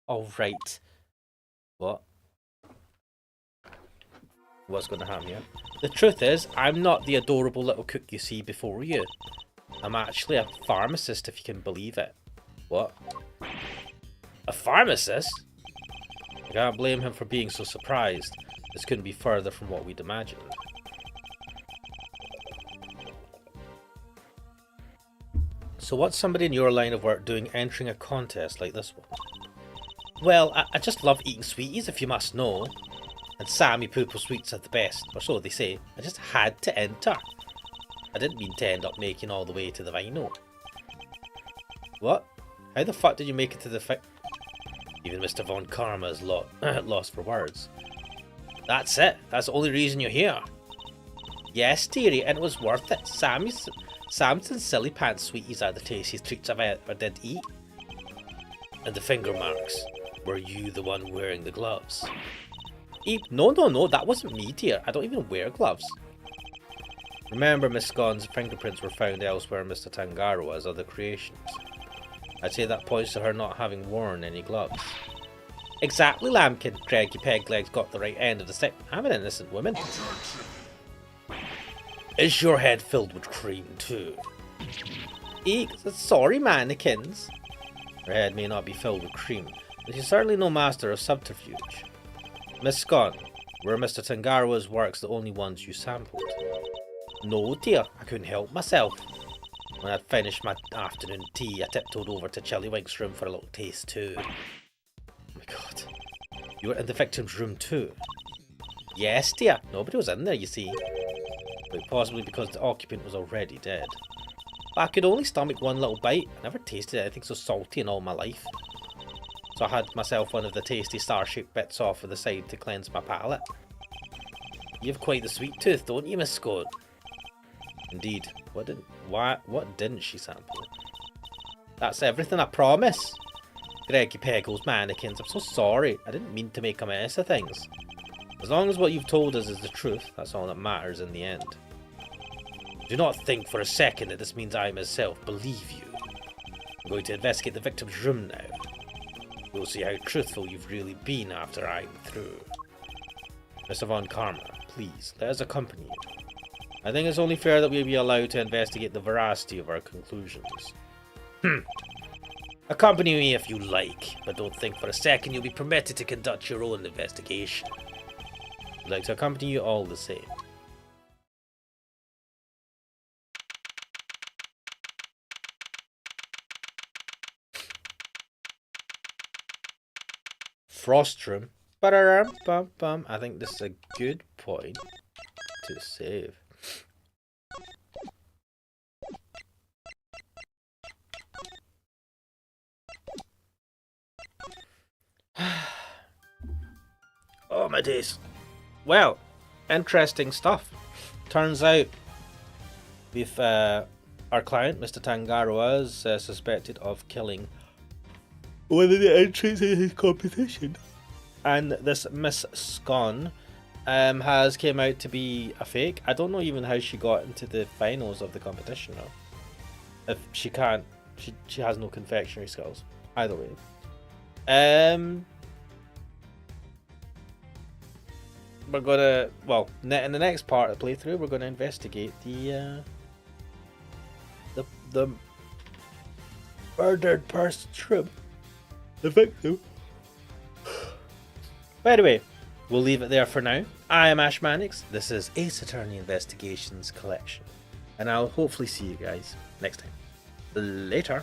Alright. What? What's going to happen here? The truth is, I'm not the adorable little cook you see before you. I'm actually a pharmacist, if you can believe it. What? A pharmacist? I can't blame him for being so surprised. This couldn't be further from what we'd imagined. So what's somebody in your line of work doing entering a contest like this one? Well, I just love eating sweeties, if you must know. And Sammy Poo-Poo sweets are the best, or so they say. I just had to enter. I didn't mean to end up making all the way to the vinyl. What? How the fuck did you make it to the Even Mr. Von Karma is lost for words. That's it. That's the only reason you're here. Yes, dearie, and it was worth it. Samson's silly pants sweeties are the tastiest treats I've ever did eat. And the finger marks. Were you the one wearing the gloves? No, that wasn't me, dear. I don't even wear gloves. Remember, Miss Scone's fingerprints were found elsewhere in Mr. Tangaroa's other creations. I'd say that points to her not having worn any gloves. Exactly, Lambkin. Craigie Peglegs got the right end of the stick. I'm an innocent woman. Is your head filled with cream too? Eek, sorry, mannequins. Her head may not be filled with cream, but she's certainly no master of subterfuge. Miss Scone, were Mr. Tangaroa's works the only ones you sampled? No, dear, I couldn't help myself. When I'd finished my afternoon tea, I tiptoed over to Chillywink's room for a little taste too. Oh my god. You were in the victim's room too? Yes, dear. Nobody was in there, you see. But possibly because the occupant was already dead. But I could only stomach one little bite. I never tasted anything so salty in all my life. So I had myself one of the tasty star-shaped bits off of the side to cleanse my palate. You have quite the sweet tooth, don't you, Miss Scone? Indeed. What didn't she sample? That's everything, I promise. Greggy Peggle's mannequins, I'm so sorry. I didn't mean to make a mess of things. As long as what you've told us is the truth, that's all that matters in the end. Do not think for a second that this means I myself believe you. I'm going to investigate the victim's room now. We'll see how truthful you've really been after I'm through. Mr. Von Karma, please, let us accompany you. I think it's only fair that we be allowed to investigate the veracity of our conclusions. Accompany me if you like, but don't think for a second you'll be permitted to conduct your own investigation. I'd like to accompany you all the same. Frostrum. I think this is a good point to save. Oh my days. Well, interesting stuff. Turns out we've our client, Mr. Tangaroa, is suspected of killing one of the entrants in his competition. And this Miss Scone has came out to be a fake. I don't know even how she got into the finals of the competition now. If she can't, she has no confectionery skills. Either way. We're gonna, well, in the next part of the playthrough, we're gonna investigate the murdered person's room. The victim. But anyway, we'll leave it there for now. I am Ash Mannix. This is Ace Attorney Investigations Collection. And I'll hopefully see you guys next time. Later.